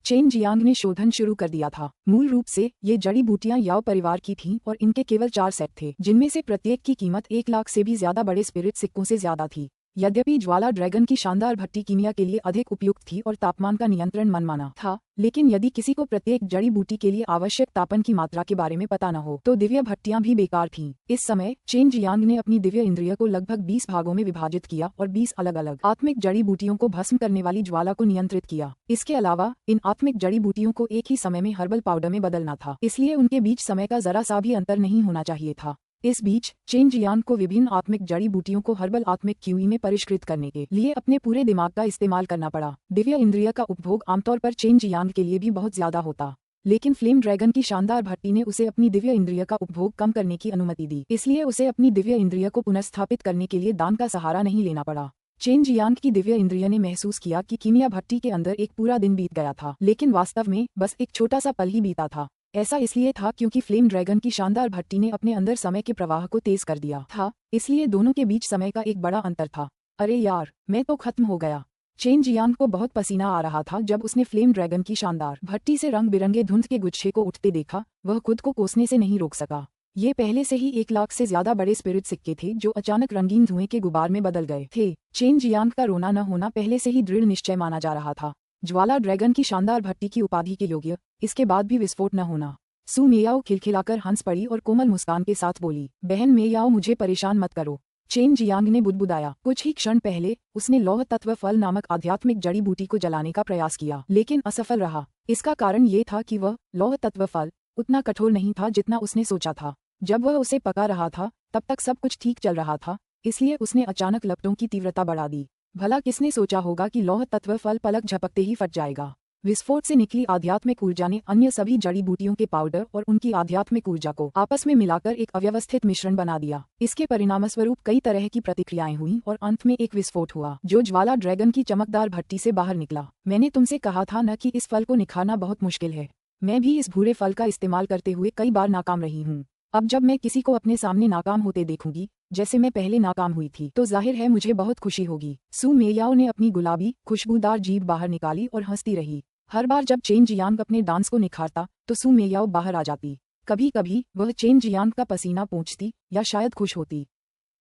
S1: चेन जियांग ने शोधन शुरू कर दिया था। मूल रूप से ये जड़ी बूटियां याओ परिवार की थीं और इनके केवल 4 सेट थे, जिनमें से प्रत्येक की कीमत 1 लाख से भी ज्यादा बड़े स्पिरिट सिक्कों से ज्यादा थी। यद्यपि ज्वाला ड्रैगन की शानदार भट्टी कीमिया के लिए अधिक उपयुक्त थी और तापमान का नियंत्रण मनमाना था, लेकिन यदि किसी को प्रत्येक जड़ी बूटी के लिए आवश्यक तापन की मात्रा के बारे में पता न हो तो दिव्य भट्टियां भी बेकार थीं। इस समय चेन जियांग ने अपनी दिव्य इंद्रिय को लगभग 20 भागों में विभाजित किया और 20 अलग अलग आत्मिक जड़ी बूटियों को भस्म करने वाली ज्वाला को नियंत्रित किया। इसके अलावा इन आत्मिक जड़ी बूटियों को एक ही समय में हर्बल पाउडर में बदलना था, इसलिए उनके बीच समय का जरा सा भी अंतर नहीं होना चाहिए था। इस बीच चेन जियांग को विभिन्न आत्मिक जड़ी बूटियों को हर्बल आत्मिक क्यूई में परिष्कृत करने के लिए अपने पूरे दिमाग का इस्तेमाल करना पड़ा। दिव्य इंद्रिय का उपभोग आमतौर पर चेन जियांग के लिए भी बहुत ज्यादा होता, लेकिन फ्लेम ड्रैगन की शानदार भट्टी ने उसे अपनी दिव्य इंद्रिय का उपभोग कम करने की अनुमति दी, इसलिए उसे अपनी दिव्य इंद्रिय को पुनर्स्थापित करने के लिए दान का सहारा नहीं लेना पड़ा। चेन जियांग की दिव्य इंद्रिय ने महसूस किया कि कीमिया भट्टी के अंदर एक पूरा दिन बीत गया था, लेकिन वास्तव में बस एक छोटा सा पल ही बीता था। ऐसा इसलिए था क्योंकि फ्लेम ड्रैगन की शानदार भट्टी ने अपने अंदर समय के प्रवाह को तेज कर दिया था, इसलिए दोनों के बीच समय का एक बड़ा अंतर था। अरे यार, मैं तो खत्म हो गया। चेन जियांग को बहुत पसीना आ रहा था जब उसने फ्लेम ड्रैगन की शानदार भट्टी से रंग बिरंगे धुंध के गुच्छे को उठते देखा। वह खुद को कोसने से नहीं रोक सका। ये पहले से ही 1 लाख से ज्यादा बड़े स्पिरिट सिक्के थे जो अचानक रंगीन धुएं के गुबार में बदल गए थे। चेन जियांग का रोना न होना पहले से ही दृढ़ निश्चय माना जा रहा था। ज्वाला ड्रैगन की शानदार भट्टी की उपाधि के योग्य, इसके बाद भी विस्फोट न होना। सू मेयाओ खिलखिलाकर हंस पड़ी और कोमल मुस्कान के साथ बोली, बहन मेयाओ, मुझे परेशान मत करो। चेन जियांग ने बुदबुदाया। कुछ ही क्षण पहले उसने लौह तत्व फल नामक आध्यात्मिक जड़ी बूटी को जलाने का प्रयास किया, लेकिन असफल रहा। इसका कारण ये था कि वह लौह तत्व फल उतना कठोर नहीं था जितना उसने सोचा था। जब वह उसे पका रहा था तब तक सब कुछ ठीक चल रहा था, इसलिए उसने अचानक लपटों की तीव्रता बढ़ा दी। भला किसने सोचा होगा कि लौह तत्व फल पलक झपकते ही फट जाएगा। विस्फोट से निकली आध्यात्मिक ऊर्जा ने अन्य सभी जड़ी बूटियों के पाउडर और उनकी आध्यात्मिक ऊर्जा को आपस में मिलाकर एक अव्यवस्थित मिश्रण बना दिया। इसके परिणामस्वरूप कई तरह की प्रतिक्रियाएं हुईं और अंत में एक विस्फोट हुआ जो ज्वाला ड्रैगन की चमकदार भट्टी से बाहर निकला। मैंने तुमसे कहा था न कि इस फल को निखारना बहुत मुश्किल है। मैं भी इस भूरे फल का इस्तेमाल करते हुए कई बार नाकाम रही हूँ। अब जब मैं किसी को अपने सामने नाकाम होते देखूंगी, जैसे मैं पहले नाकाम हुई थी, तो जाहिर है मुझे बहुत खुशी होगी। सू मेयाओ ने अपनी गुलाबी खुशबूदार जीभ बाहर निकाली और हंसती रही। हर बार जब चेन जियांग अपने डांस को निखारता तो सू मेयाओ बाहर आ जाती। कभी कभी वह चेन जियांग का पसीना पोंछती या शायद खुश होती।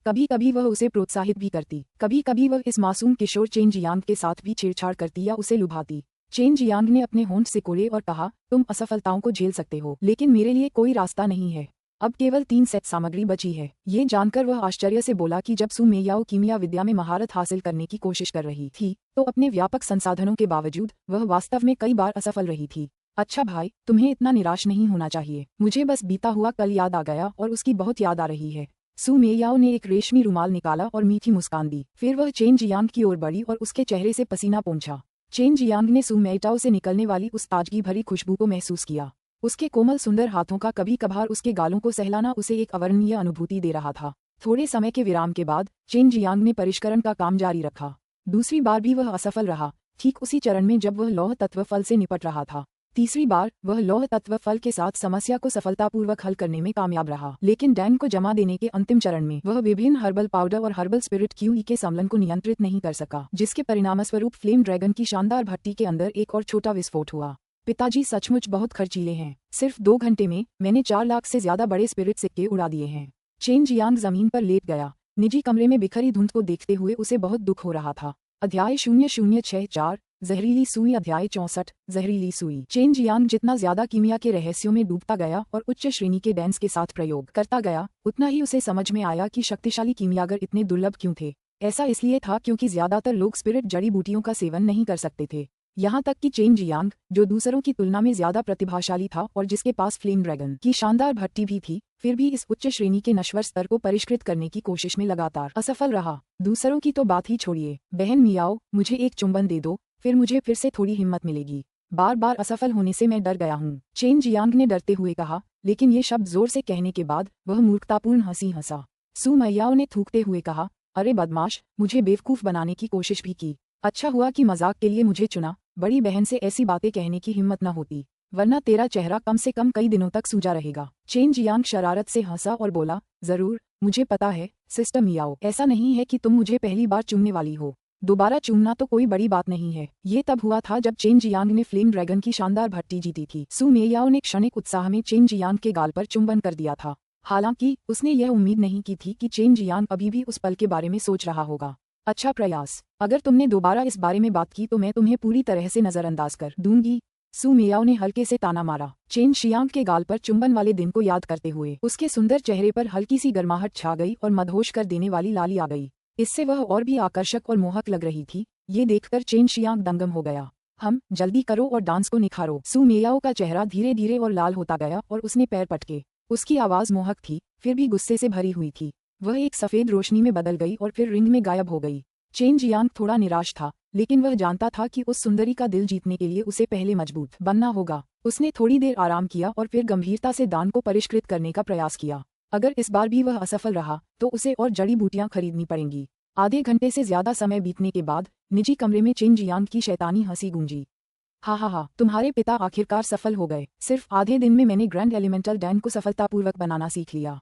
S1: कभी कभी वह उसे प्रोत्साहित भी करती। कभी कभी वह इस मासूम किशोर चेन जियांग के साथ भी छेड़छाड़ करती या उसे लुभाती। चेन जियांग ने अपने होंठ सिकोड़े और कहा, तुम असफलताओं को झेल सकते हो, लेकिन मेरे लिए कोई रास्ता नहीं है। अब केवल 3 सेट सामग्री बची है। ये जानकर वह आश्चर्य से बोला कि जब सू मेयाओ कीमिया विद्या में महारत हासिल करने की कोशिश कर रही थी तो अपने व्यापक संसाधनों के बावजूद वह वास्तव में कई बार असफल रही थी। अच्छा भाई, तुम्हें इतना निराश नहीं होना चाहिए। मुझे बस बीता हुआ कल याद आ गया और उसकी बहुत याद आ रही है। सू मेयाओ ने एक रेशमी रुमाल निकाला और मीठी मुस्कान दी। फिर वह चेन जियांग की ओर बढ़ी और उसके चेहरे से पसीना पोंछा। चेन जियांग ने सू मेयाओ से निकलने वाली उस ताजगी भरी खुशबू को महसूस किया। उसके कोमल सुंदर हाथों का कभी कभार उसके गालों को सहलाना उसे एक अवर्णनीय अनुभूति दे रहा था। थोड़े समय के विराम के बाद चेन जियांग ने परिष्करण का काम जारी रखा। दूसरी बार भी वह असफल रहा, ठीक उसी चरण में जब वह लौह तत्व फल से निपट रहा था। तीसरी बार वह लौह तत्व फल के साथ समस्या को सफलतापूर्वक हल करने में कामयाब रहा, लेकिन डैन को जमा देने के अंतिम चरण में वह विभिन्न हर्बल पाउडर और हर्बल स्पिरिट क्यूई के सम्मिलन को नियंत्रित नहीं कर सका, जिसके परिणामस्वरूप फ्लेम ड्रैगन की शानदार भट्टी के अंदर एक और छोटा विस्फोट हुआ। पिताजी सचमुच बहुत खर्चीले हैं। सिर्फ 2 घंटे में मैंने 4 लाख से ज्यादा बड़े स्पिरिट सिक्के उड़ा दिए हैं। चेन जियांग जमीन पर लेट गया। निजी कमरे में बिखरी धुंध को देखते हुए उसे बहुत दुख हो रहा था। अध्याय 0064 जहरीली सुई। अध्याय 64 जहरीली सुई। चेन जियांग जितना ज्यादा कीमिया के रहस्यों में डूबता गया और उच्च श्रेणी के डैंस के साथ प्रयोग करता गया, उतना ही उसे समझ में आया कि शक्तिशाली कीमियागर इतने दुर्लभ क्यों थे। ऐसा इसलिए था क्योंकि ज्यादातर लोग स्पिरिट जड़ी बूटियों का सेवन नहीं कर सकते थे। यहाँ तक कि चेन जियांग, जो दूसरों की तुलना में ज्यादा प्रतिभाशाली था और जिसके पास फ्लेम ड्रैगन की शानदार भट्टी भी थी, फिर भी इस उच्च श्रेणी के नश्वर स्तर को परिष्कृत करने की कोशिश में लगातार असफल रहा। दूसरों की तो बात ही छोड़िए। बहन मियाओ, मुझे एक चुंबन दे दो, फिर मुझे फिर से थोड़ी हिम्मत मिलेगी। बार बार असफल होने से मैं डर गया हूँ, चेन जियांग ने डरते हुए कहा, लेकिन ये शब्द जोर से कहने के बाद वह मूर्खतापूर्ण हंसी हंसा। सू मैयाओ ने थूकते हुए कहा, अरे बदमाश, मुझे बेवकूफ बनाने की कोशिश भी की। अच्छा हुआ कि मजाक के लिए मुझे चुना। बड़ी बहन से ऐसी बातें कहने की हिम्मत न होती, वरना तेरा चेहरा कम से कम कई दिनों तक सूजा रहेगा। चेन जियांग शरारत से हंसा और बोला, जरूर, मुझे पता है सिस्टर मियाओ, ऐसा नहीं है कि तुम मुझे पहली बार चूमने वाली हो। दोबारा चूमना तो कोई बड़ी बात नहीं है। ये तब हुआ था जब चेन जियांग ने फ्लेम ड्रैगन की शानदार भट्टी जीती थी। सू मेयाओ ने क्षणिक उत्साह में चेन जियांग के गाल पर चुंबन कर दिया था। हालांकि उसने यह उम्मीद नहीं की थी कि चेन जियांग अभी भी उस पल के बारे में सोच रहा होगा। अच्छा प्रयास। अगर तुमने दोबारा इस बारे में बात की तो मैं तुम्हें पूरी तरह से नजरअंदाज कर दूंगी। सू मेयाओ ने हल्के से ताना मारा। चेन जियांग के गाल पर चुंबन वाले दिन को याद करते हुए उसके सुंदर चेहरे पर हल्की सी गर्माहट छा गई और मदहोश कर देने वाली लाली आ गई। इससे वह और भी आकर्षक और मोहक लग रही थी। ये देखकर चेन जियांग दंगम हो गया। जल्दी करो और डांस को निखारो। सू मेयाओ का चेहरा धीरे धीरे और लाल होता गया और उसने पैर पटके। उसकी आवाज मोहक थी, फिर भी गुस्से से भरी हुई थी। वह एक सफेद रोशनी में बदल गई और फिर रिंग में गायब हो गई। चेन जियांग थोड़ा निराश था, लेकिन वह जानता था कि उस सुंदरी का दिल जीतने के लिए उसे पहले मजबूत बनना होगा। उसने थोड़ी देर आराम किया और फिर गंभीरता से दान को परिष्कृत करने का प्रयास किया। अगर इस बार भी वह असफल रहा तो उसे और जड़ी बूटियां खरीदनी पड़ेंगी। आधे घंटे से ज्यादा समय बीतने के बाद निजी कमरे में चेन जियांग की शैतानी हंसी गूंजी। हा, तुम्हारे पिता आखिरकार सफल हो गए। सिर्फ आधे दिन में मैंने ग्रैंड एलिमेंटल डैन को सफलतापूर्वक बनाना सीख लिया।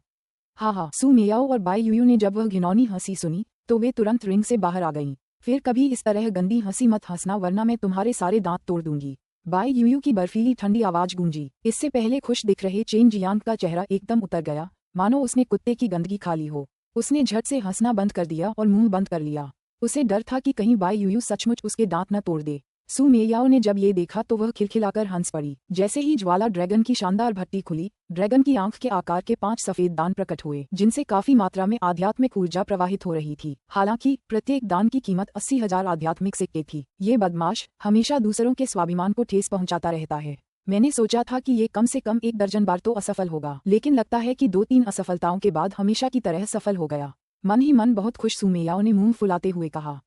S1: हा। सू मेयाओ और बाई यूयू ने जब वह घिनौनी हंसी सुनी तो वे तुरंत रिंग से बाहर आ गईं। फिर कभी इस तरह गंदी हंसी मत हंसना, वरना मैं तुम्हारे सारे दांत तोड़ दूंगी। बाई यूयू की बर्फीली ठंडी आवाज गूंजी। इससे पहले खुश दिख रहे चेन जियांग का चेहरा एकदम उतर गया, मानो उसने कुत्ते की गंदगी खा ली हो। उसने झट से हंसना बंद कर दिया और मुंह बंद कर लिया। उसे डर था कि कहीं बाई यूयू सचमुच उसके दांत न तोड़ दे। सू मेयाओ ने जब ये देखा तो वह खिलखिलाकर हंस पड़ी। जैसे ही ज्वाला ड्रैगन की शानदार भट्टी खुली, ड्रैगन की आंख के आकार के 5 सफेद दान प्रकट हुए, जिनसे काफी मात्रा में आध्यात्मिक ऊर्जा प्रवाहित हो रही थी। हालांकि प्रत्येक दान की कीमत 80,000 आध्यात्मिक सिक्के थी। ये बदमाश हमेशा दूसरों के स्वाभिमान को ठेस पहुंचाता रहता है। मैंने सोचा था कि ये कम से कम 1 दर्जन बार तो असफल होगा, लेकिन लगता है कि 2-3 असफलताओं के बाद हमेशा की तरह सफल हो गया। मन ही मन बहुत खुश सू मेयाओ ने मुंह फुलाते हुए कहा।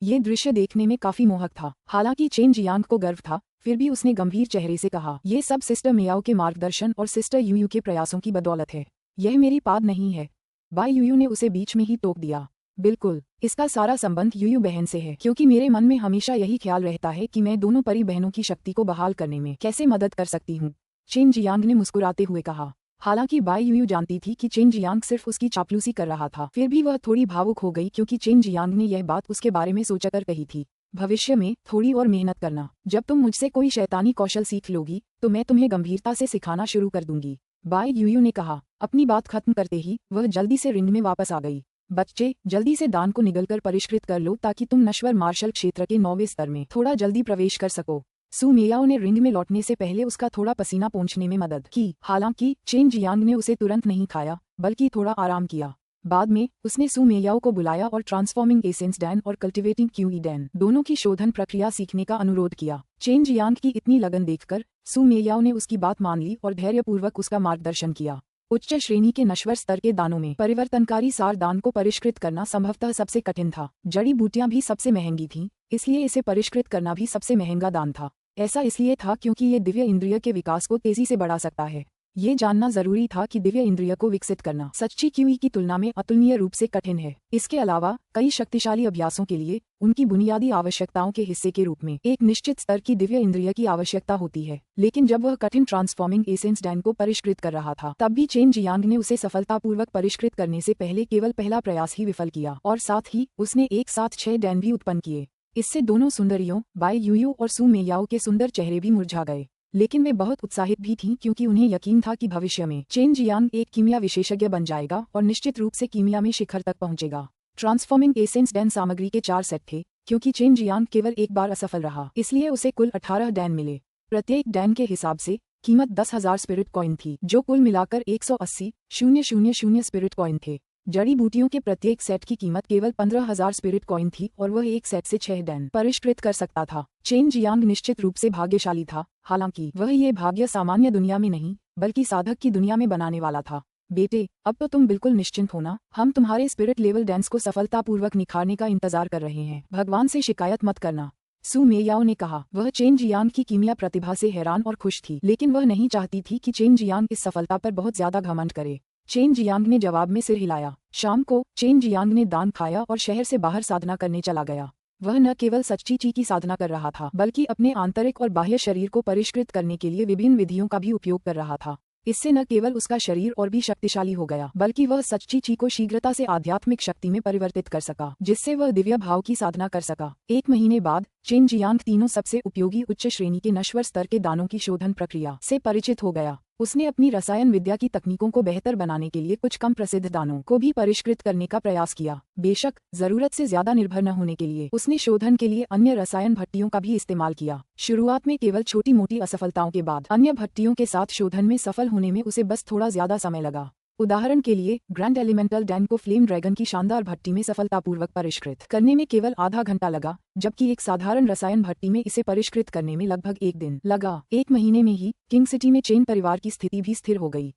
S1: ये दृश्य देखने में काफी मोहक था। हालांकि चेन जियांग को गर्व था, फिर भी उसने गंभीर चेहरे से कहा, ये सब सिस्टर मियाओ के मार्गदर्शन और सिस्टर यूयू के प्रयासों की बदौलत है। यह मेरी पाद नहीं है। बाई यूयू ने उसे बीच में ही टोक दिया। बिल्कुल, इसका सारा संबंध यूयू बहन से है, क्योंकि मेरे मन में हमेशा यही ख्याल रहता है कि मैं दोनों परी बहनों की शक्ति को बहाल करने में कैसे मदद कर सकती हूँ। चेन जियांग ने मुस्कुराते हुए कहा। हालांकि बाई यूयू जानती थी कि चेन जियांग सिर्फ उसकी चापलूसी कर रहा था, फिर भी वह थोड़ी भावुक हो गई क्योंकि चेन जियांग ने यह बात उसके बारे में सोचकर कही थी। भविष्य में थोड़ी और मेहनत करना। जब तुम मुझसे कोई शैतानी कौशल सीख लोगी तो मैं तुम्हें गंभीरता से सिखाना शुरू कर दूंगी, बाई यूयू ने कहा। अपनी बात खत्म करते ही वह जल्दी से रिंग में वापस आ गई। बच्चे, जल्दी से दान को निगलकर परिष्कृत कर लो ताकि तुम नश्वर मार्शल क्षेत्र के 9वें स्तर में थोड़ा जल्दी प्रवेश कर सको। सू मेयाओ ने रिंग में लौटने से पहले उसका थोड़ा पसीना पोंछने में मदद की। हालांकि चेन जियांग ने उसे तुरंत नहीं खाया, बल्कि थोड़ा आराम किया। बाद में उसने सू मेयाओ को बुलाया और ट्रांसफॉर्मिंग एसेंस डैन और कल्टिवेटिंग क्यूई डैन दोनों की शोधन प्रक्रिया सीखने का अनुरोध किया। चेन जियांग की इतनी लगन देखकर सू मेयाओ ने उसकी बात मान ली और धैर्यपूर्वक उसका मार्गदर्शन किया। उच्च श्रेणी के नश्वर स्तर के दानों में परिवर्तनकारी सार दान को परिष्कृत करना संभवतः सबसे कठिन था। जड़ी बूटियां भी सबसे महंगी थीं, इसलिए इसे परिष्कृत करना भी सबसे महंगा दान था। ऐसा इसलिए था क्योंकि ये दिव्य इंद्रिय के विकास को तेजी से बढ़ा सकता है। ये जानना जरूरी था कि दिव्य इंद्रिय को विकसित करना सच्ची क्यूई की तुलना में अतुलनीय रूप से कठिन है। इसके अलावा कई शक्तिशाली अभ्यासों के लिए उनकी बुनियादी आवश्यकताओं के हिस्से के रूप में एक निश्चित स्तर की दिव्य इंद्रिय की आवश्यकता होती है। लेकिन जब वह कठिन ट्रांसफॉर्मिंग एसेंस डैन को परिष्कृत कर रहा था, तब भी चेन जियांग ने उसे सफलतापूर्वक परिष्कृत करने से पहले केवल पहला प्रयास ही विफल किया, और साथ ही उसने एक साथ 6 डैन भी उत्पन्न किए। इससे दोनों सुंदरियों बाई यूयू और सू मेयाओ के सुंदर चेहरे भी मुरझा गए। लेकिन वे बहुत उत्साहित भी थीं, क्योंकि उन्हें यकीन था कि भविष्य में चेन जियांग एक कीमिया विशेषज्ञ बन जाएगा और निश्चित रूप से कीमिया में शिखर तक पहुंचेगा। ट्रांसफॉर्मिंग एसेंस डैन सामग्री के 4 सेट थे। क्योंकि चेन जियांग केवल एक बार असफल रहा, इसलिए उसे कुल 18 डैन मिले। प्रत्येक डैन के हिसाब से कीमत 10,000 स्पिरिट कॉइन थी, जो कुल मिलाकर 180,000 स्पिरिट कॉइन थे। जड़ी बूटियों के प्रत्येक सेट की कीमत केवल 15,000 स्पिरिट कॉइन थी, और वह एक सेट से 6 डैन परिष्कृत कर सकता था। चेन जियांग निश्चित रूप से भाग्यशाली था, हालांकि वह ये भाग्य सामान्य दुनिया में नहीं बल्कि साधक की दुनिया में बनाने वाला था। बेटे, अब तो तुम बिल्कुल निश्चिंत होना, हम तुम्हारे स्पिरिट लेवल डैंस को सफलतापूर्वक निखारने का इंतजार कर रहे हैं। भगवान से शिकायत मत करना, सू मेयाओ ने कहा। वह चेन जियांग की कीमिया प्रतिभा से हैरान और खुश थी, लेकिन वह नहीं चाहती थी कि चेन जियांग इस सफलता पर बहुत ज्यादा घमंड करे। चेन जियांग ने जवाब में सिर हिलाया। शाम को चेन जियांग ने दान खाया और शहर से बाहर साधना करने चला गया। वह न केवल सच्ची ची की साधना कर रहा था, बल्कि अपने आंतरिक और बाह्य शरीर को परिष्कृत करने के लिए विभिन्न विधियों का भी उपयोग कर रहा था। इससे न केवल उसका शरीर और भी शक्तिशाली हो गया, बल्कि वह सच्ची ची को शीघ्रता से आध्यात्मिक शक्ति में परिवर्तित कर सका, जिससे वह दिव्य भाव की साधना कर सका। 1 महीने बाद चेन जियांग तीनों सबसे उपयोगी उच्च श्रेणी के नश्वर स्तर के दानों की शोधन प्रक्रिया से परिचित हो गया। उसने अपनी रसायन विद्या की तकनीकों को बेहतर बनाने के लिए कुछ कम प्रसिद्ध दानों को भी परिष्कृत करने का प्रयास किया। बेशक जरूरत से ज्यादा निर्भर न होने के लिए उसने शोधन के लिए अन्य रसायन भट्टियों का भी इस्तेमाल किया। शुरुआत में केवल छोटी मोटी असफलताओं के बाद अन्य भट्टियों के साथ शोधन में सफल होने में उसे बस थोड़ा ज्यादा समय लगा। उदाहरण के लिए ग्रैंड एलिमेंटल डैन को फ्लेम ड्रैगन की शानदार भट्टी में सफलतापूर्वक परिष्कृत करने में केवल आधा घंटा लगा, जबकि एक साधारण रसायन भट्टी में इसे परिष्कृत करने में लगभग 1 दिन लगा। 1 महीने में ही किंग सिटी में चेन परिवार की स्थिति भी स्थिर हो गई।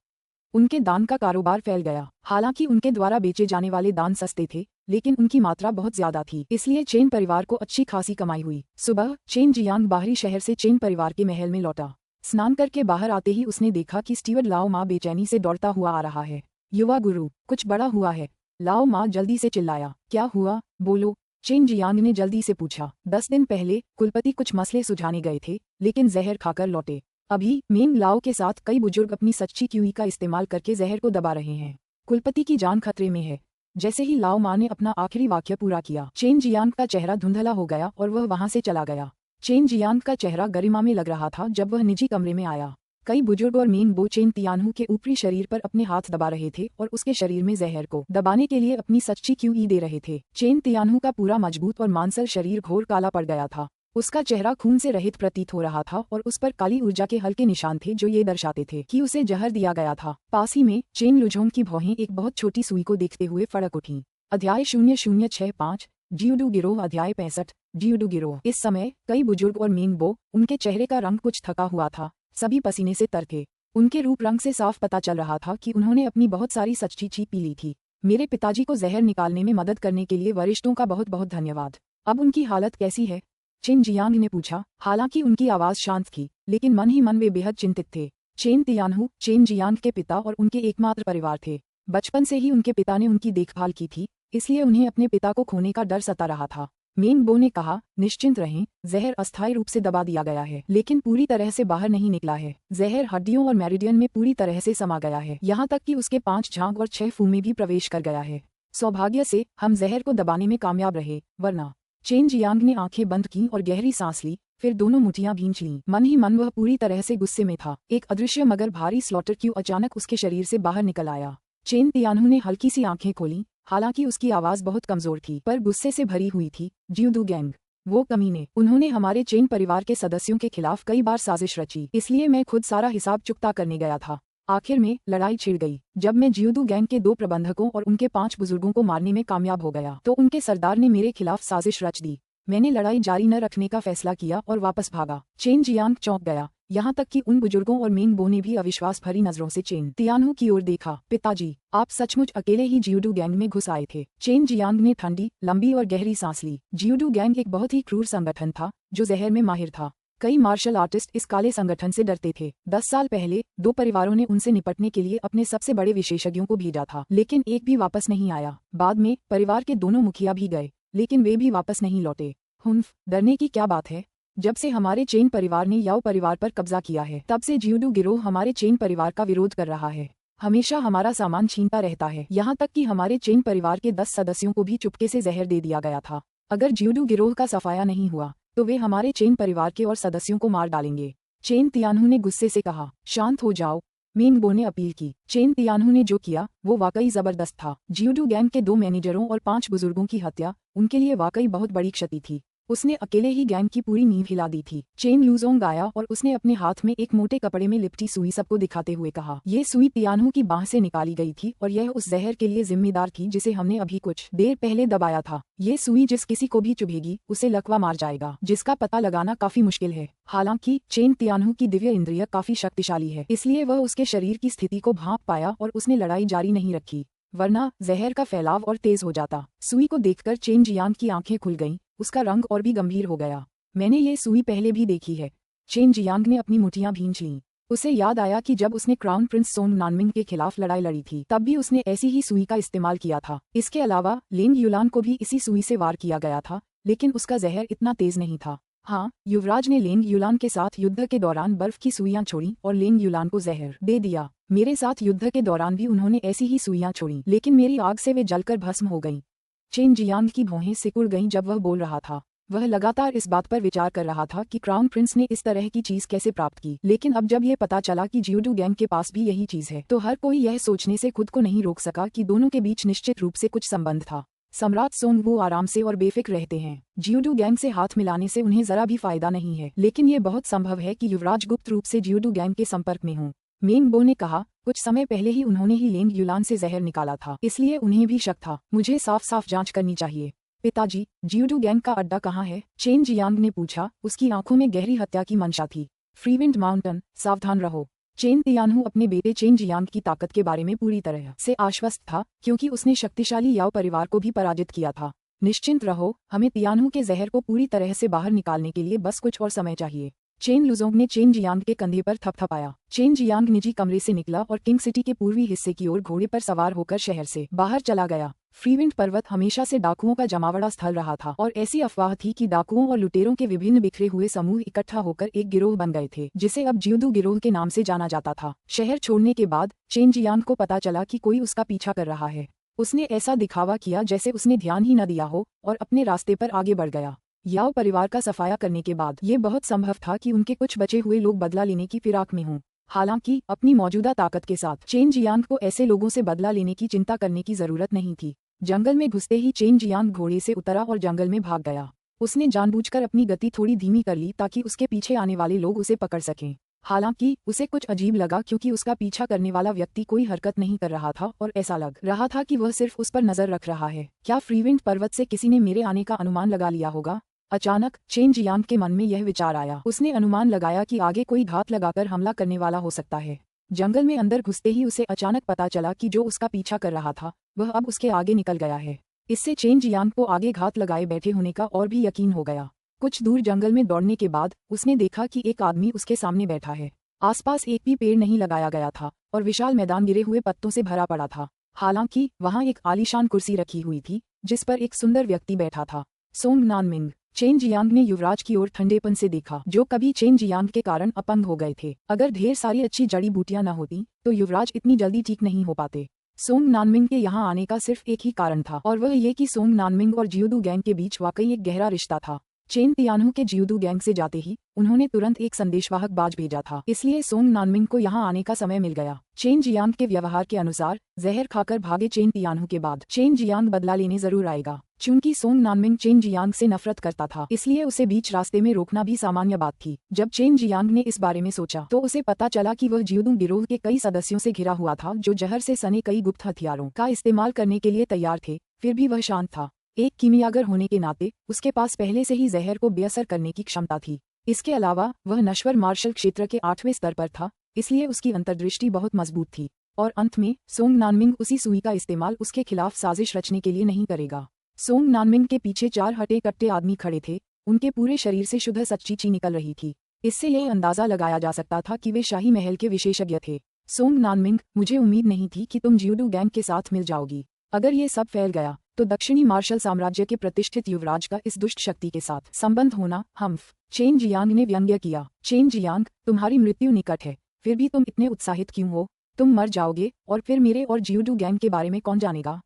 S1: उनके दान का कारोबार फैल गया। हालांकि उनके द्वारा बेचे जाने वाले दान सस्ते थे, लेकिन उनकी मात्रा बहुत ज्यादा थी, इसलिए चेन परिवार को अच्छी खासी कमाई हुई। सुबह चेन जियांग बाहरी शहर से चेन परिवार के महल में लौटा। स्नान करके बाहर आते ही उसने देखा कि स्टीवर्ड लाओ मा बेचैनी से दौड़ता हुआ आ रहा है। युवा गुरु, कुछ बड़ा हुआ है, लाओ मा जल्दी से चिल्लाया। क्या हुआ, बोलो, चेन जियांग ने जल्दी से पूछा। 10 दिन पहले कुलपति कुछ मसले सुलझाने गए थे, लेकिन जहर खाकर लौटे। अभी मेंग लाओ के साथ कई बुजुर्ग अपनी सच्ची क्यूई का इस्तेमाल करके जहर को दबा रहे हैं। कुलपति की जान खतरे में है। जैसे ही लाओ मा ने अपना आखिरी वाक्य पूरा किया, चेन जियांग का चेहरा धुंधला हो गया और वह वहां से चला गया। चेन जियांग का चेहरा गरिमा में लग रहा था जब वह निजी कमरे में आया। कई बुजुर्ग और मेन बो चेन तियानहू के ऊपरी शरीर पर अपने हाथ दबा रहे थे और उसके शरीर में जहर को दबाने के लिए अपनी सच्ची क्यूई दे रहे थे। चेन तियानहू का पूरा मजबूत और मांसल शरीर घोर काला पड़ गया था। उसका चेहरा खून से रहित प्रतीत हो रहा था और उस पर काली ऊर्जा के हल्के निशान थे जो ये दर्शाते थे कि उसे जहर दिया गया था। पास ही में चेन लुझोंग की भौहें एक बहुत छोटी सुई को देखते हुए फड़क उठीं। अध्याय 0065 जियोडू गिरोह। अध्याय 65 जियोडू गिरोह। इस समय कई बुजुर्ग और मेन बो, उनके चेहरे का रंग कुछ थका हुआ था, सभी पसीने से तर थे। उनके रूप रंग से साफ पता चल रहा था कि उन्होंने अपनी बहुत सारी सच्ची ची पी ली थी। मेरे पिताजी को जहर निकालने में मदद करने के लिए वरिष्ठों का बहुत बहुत धन्यवाद। अब उनकी हालत कैसी है, चेन जियांग ने पूछा। हालांकि उनकी आवाज शांत थी, लेकिन मन ही मन वे बेहद चिंतित थे। चेन तियानहू चेन जियांग के पिता और उनके एकमात्र परिवार थे। बचपन से ही उनके पिता ने उनकी देखभाल की थी, इसलिए उन्हें अपने पिता को खोने का डर सता रहा था। मेन बो ने कहा, निश्चिंत रहें, जहर अस्थायी रूप से दबा दिया गया है, लेकिन पूरी तरह से बाहर नहीं निकला है। जहर हड्डियों और मेरिडियन में पूरी तरह से समा गया है, यहाँ तक कि उसके 5 झाग और 6 फू में भी प्रवेश कर गया है। सौभाग्य से हम जहर को दबाने में कामयाब रहे, वरना। चेन जियांग ने आंखें बंद की और गहरी सांस ली, फिर दोनों मुठियां भींच लीं। मन ही मन वह पूरी तरह से गुस्से में था। एक अदृश्य मगर भारी स्लॉटर क्यू अचानक उसके शरीर से बाहर निकल आया। चेन तियानहू ने हल्की सी आंखें खोली, हालांकि उसकी आवाज बहुत कमजोर थी, पर गुस्से से भरी हुई थी। जियोडू गैंग, वो कमीने, उन्होंने हमारे चेन परिवार के सदस्यों के खिलाफ कई बार साजिश रची, इसलिए मैं खुद सारा हिसाब चुकता करने गया था। आखिर में लड़ाई छिड़ गई। जब मैं जियोडू गैंग के 2 प्रबंधकों और उनके 5 बुजुर्गों को मारने में कामयाब हो गया, तो उनके सरदार ने मेरे खिलाफ साजिश रच दी। मैंने लड़ाई जारी न रखने का फैसला किया और वापस भागा। चेन जियांग चौंक गया, यहाँ तक कि उन बुजुर्गों और मेन बो ने भी अविश्वास भरी नजरों से चेन तियानहू की ओर देखा। पिताजी, आप सचमुच अकेले ही जियोडू गैंग में घुस आए थे? चेन जियांग ने ठंडी, लंबी और गहरी सांस ली। जियोडू गैंग एक बहुत ही क्रूर संगठन था, जो जहर में माहिर था। कई मार्शल आर्टिस्ट इस काले संगठन से डरते थे। 10 साल पहले 2 परिवारों ने उनसे निपटने के लिए अपने सबसे बड़े विशेषज्ञों को भेजा था, लेकिन एक भी वापस नहीं आया। बाद में परिवार के दोनों मुखिया भी गए, लेकिन वे भी वापस नहीं लौटे। डरने की क्या बात है? जब से हमारे चेन परिवार ने याओ परिवार पर कब्जा किया है, तब से जियोडू गिरोह हमारे चेन परिवार का विरोध कर रहा है। हमेशा हमारा सामान छीनता रहता है, यहाँ तक कि हमारे चेन परिवार के 10 सदस्यों को भी चुपके से जहर दे दिया गया था। अगर जियोडू गिरोह का सफाया नहीं हुआ तो वे हमारे चेन परिवार के और सदस्यों को मार डालेंगे। चेन तियानहू ने गुस्से से कहा। शांत हो जाओ, मेंगबो ने अपील की। चेन तियानहू ने जो किया वो वाकई जबरदस्त था। जियोडू गैंग के 2 मैनेजरों और 5 बुजुर्गों की हत्या उनके लिए वाकई बहुत बड़ी क्षति थी। उसने अकेले ही गैंग की पूरी नींव हिला दी थी। चेन लूजोंग आया और उसने अपने हाथ में एक मोटे कपड़े में लिपटी सुई सबको दिखाते हुए कहा, ये सुई तियानहू की बाह से निकाली गई थी और यह उस जहर के लिए जिम्मेदार थी जिसे हमने अभी कुछ देर पहले दबाया था। ये सुई जिस किसी को भी चुभेगी उसे लकवा मार जाएगा, जिसका पता लगाना काफी मुश्किल है। हालांकि चेन तियानहू की दिव्य इंद्रिय काफी शक्तिशाली है, इसलिए वह उसके शरीर की स्थिति को भांप पाया और उसने लड़ाई जारी नहीं रखी, वरना जहर का फैलाव और तेज हो जाता। सुई को देखकर चेन जियांग की आंखें खुल गईं, उसका रंग और भी गंभीर हो गया। मैंने ये सुई पहले भी देखी है। चेन जियांग ने अपनी मुठियां भींच लीं। उसे याद आया कि जब उसने क्राउन प्रिंस सोंग नानमिंग के खिलाफ लड़ाई लड़ी थी, तब भी उसने ऐसी ही सुई का इस्तेमाल किया था। इसके अलावा लेंग युलान को भी इसी सुई से वार किया गया था, लेकिन उसका जहर इतना तेज नहीं था। हाँ, युवराज ने लेंग युलान के साथ युद्ध के दौरान बर्फ की सुइयां छोड़ी और लेंग युलान को जहर दे दिया। मेरे साथ युद्ध के दौरान भी उन्होंने ऐसी ही सुइयां छोड़ी, लेकिन मेरी आग से वे जलकर भस्म हो गईं। चेन जियांग की भौहें सिकुड़ गईं जब वह बोल रहा था। वह लगातार इस बात पर विचार कर रहा था कि क्राउन प्रिंस ने इस तरह की चीज कैसे प्राप्त की, लेकिन अब जब ये पता चला कि जियोडू गैंग के पास भी यही चीज है, तो हर कोई यह सोचने से खुद को नहीं रोक सका कि दोनों के बीच निश्चित रूप से कुछ संबंध था। सम्राट सोंग वो आराम से और बेफिक्र रहते हैं। जियोडू गैंग से हाथ मिलाने से उन्हें जरा भी फायदा नहीं है, लेकिन ये बहुत संभव है कि युवराज गुप्त रूप से जियोडू गैंग के संपर्क में हों। मेंगबो ने कहा, कुछ समय पहले ही उन्होंने ही लेंग युलान से जहर निकाला था, इसलिए उन्हें भी शक था। मुझे साफ साफ जांच करनी चाहिए। पिताजी, जियोडू गैंग का अड्डा कहाँ है? चेन जियांग ने पूछा। उसकी आंखों में गहरी हत्या की मंशा थी। फ्रीविंड माउंटेन, सावधान रहो। चेन तियानहू अपने बेटे चेन जियांग की ताकत के बारे में पूरी तरह से आश्वस्त था, क्योंकि उसने शक्तिशाली याओ परिवार को भी पराजित किया था। निश्चिंत रहो, हमें तियानहू के जहर को पूरी तरह से बाहर निकालने के लिए बस कुछ और समय चाहिए। चेन लुजोंग ने चेन जियांग के कंधे पर थपथपाया। चेन जियांग निजी कमरे से निकला और किंग सिटी के पूर्वी हिस्से की ओर घोड़े पर सवार होकर शहर से बाहर चला गया। फ्रीविंड पर्वत हमेशा से डाकुओं का जमावड़ा स्थल रहा था और ऐसी अफवाह थी कि डाकुओं और लुटेरों के विभिन्न बिखरे हुए समूह इकट्ठा होकर एक गिरोह बन गए थे, जिसे अब जियोडू गिरोह के नाम से जाना जाता था। शहर छोड़ने के बाद चेन जियांग को पता चला कि कोई उसका पीछा कर रहा है। उसने ऐसा दिखावा किया जैसे उसने ध्यान ही न दिया हो और अपने रास्ते पर आगे बढ़ गया। याओ परिवार का सफाया करने के बाद ये बहुत संभव था कि उनके कुछ बचे हुए लोग बदला लेने की फिराक में हों। हालांकि अपनी मौजूदा ताकत के साथ चेन जियांग को ऐसे लोगों से बदला लेने की चिंता करने की जरूरत नहीं थी। जंगल में घुसते ही चेन जियांग घोड़े से उतरा और जंगल में भाग गया। उसने जानबूझकर अपनी गति थोड़ी धीमी कर ली ताकि उसके पीछे आने वाले लोग उसे पकड़ सकें। हालांकि उसे कुछ अजीब लगा, क्योंकि उसका पीछा करने वाला व्यक्ति कोई हरकत नहीं कर रहा था और ऐसा लग रहा था कि वह सिर्फ उस पर नजर रख रहा है। क्या फ्रीविंड पर्वत से किसी ने मेरे आने का अनुमान लगा लिया होगा? अचानक चेन जियांग के मन में यह विचार आया। उसने अनुमान लगाया कि आगे कोई घात लगाकर हमला करने वाला हो सकता है। जंगल में अंदर घुसते ही उसे अचानक पता चला कि जो उसका पीछा कर रहा था वह अब उसके आगे निकल गया है। इससे चेन जियांग को आगे घात लगाए बैठे होने का और भी यकीन हो गया। कुछ दूर जंगल में दौड़ने के बाद उसने देखा कि एक आदमी उसके सामने बैठा है। आसपास एक भी पेड़ नहीं लगाया गया था और विशाल मैदान गिरे हुए पत्तों से भरा पड़ा था। हालांकि वहां एक आलीशान कुर्सी रखी हुई थी जिस पर एक सुंदर व्यक्ति बैठा था। सोंग नानमिंग। चेन जियांग ने युवराज की ओर ठंडेपन से देखा, जो कभी चेन जियांग के कारण अपंग हो गए थे। अगर ढेर सारी अच्छी जड़ी बूटियां न होती तो युवराज इतनी जल्दी ठीक नहीं हो पाते। सोंग नानमिंग के यहाँ आने का सिर्फ एक ही कारण था, और वह ये कि सोंग नानमिंग और जियोडू गैंग के बीच वाकई एक गहरा रिश्ता था। चेन तियानहू के जियोडू गैंग से जाते ही उन्होंने तुरंत एक संदेशवाहक बाज भेजा था, इसलिए सोंग नानमिंग को यहाँ आने का समय मिल गया। चेन जियांग के व्यवहार के अनुसार जहर खाकर भागे चेन तियानहू के बाद चेन जियांग बदला लेने जरूर आएगा। चूंकि सोंग नानमिंग चेन जियांग से नफरत करता था, इसलिए उसे बीच रास्ते में रोकना भी सामान्य बात थी। जब चेन जियांग ने इस बारे में सोचा तो उसे पता चला कि वह जियोडू गिरोह के कई सदस्यों से घिरा हुआ था, जो जहर से सने कई गुप्त हथियारों का इस्तेमाल करने के लिए तैयार थे। फिर भी वह शांत था। एक कीमियागर होने के नाते उसके पास पहले से ही जहर को बेअसर करने की क्षमता थी। इसके अलावा वह नश्वर मार्शल क्षेत्र के 8वें स्तर पर था, इसलिए उसकी अंतर्दृष्टि बहुत मजबूत थी। और अंत में सोंग नानमिंग उसी सुई का इस्तेमाल उसके खिलाफ साजिश रचने के लिए नहीं करेगा। सोंग नानमिंग के पीछे 4 हटे कट्टे आदमी खड़े थे। उनके पूरे शरीर से शुद्ध सच्ची ची निकल रही थी। इससे यह अंदाजा लगाया जा सकता था कि वे शाही महल के विशेषज्ञ थे। सोंग नानमिंग, मुझे उम्मीद नहीं थी कि तुम जियोडू गैंग के साथ मिल जाओगी। अगर ये सब फैल गया तो दक्षिणी मार्शल साम्राज्य के प्रतिष्ठित युवराज का इस दुष्ट शक्ति के साथ संबंध होना हम्फ। चेन जियांग ने व्यंग्य किया। चेन जियांग, तुम्हारी मृत्यु निकट है, फिर भी तुम इतने उत्साहित क्यों हो? तुम मर जाओगे और फिर मेरे और जियोडू गैंग के बारे में कौन जानेगा?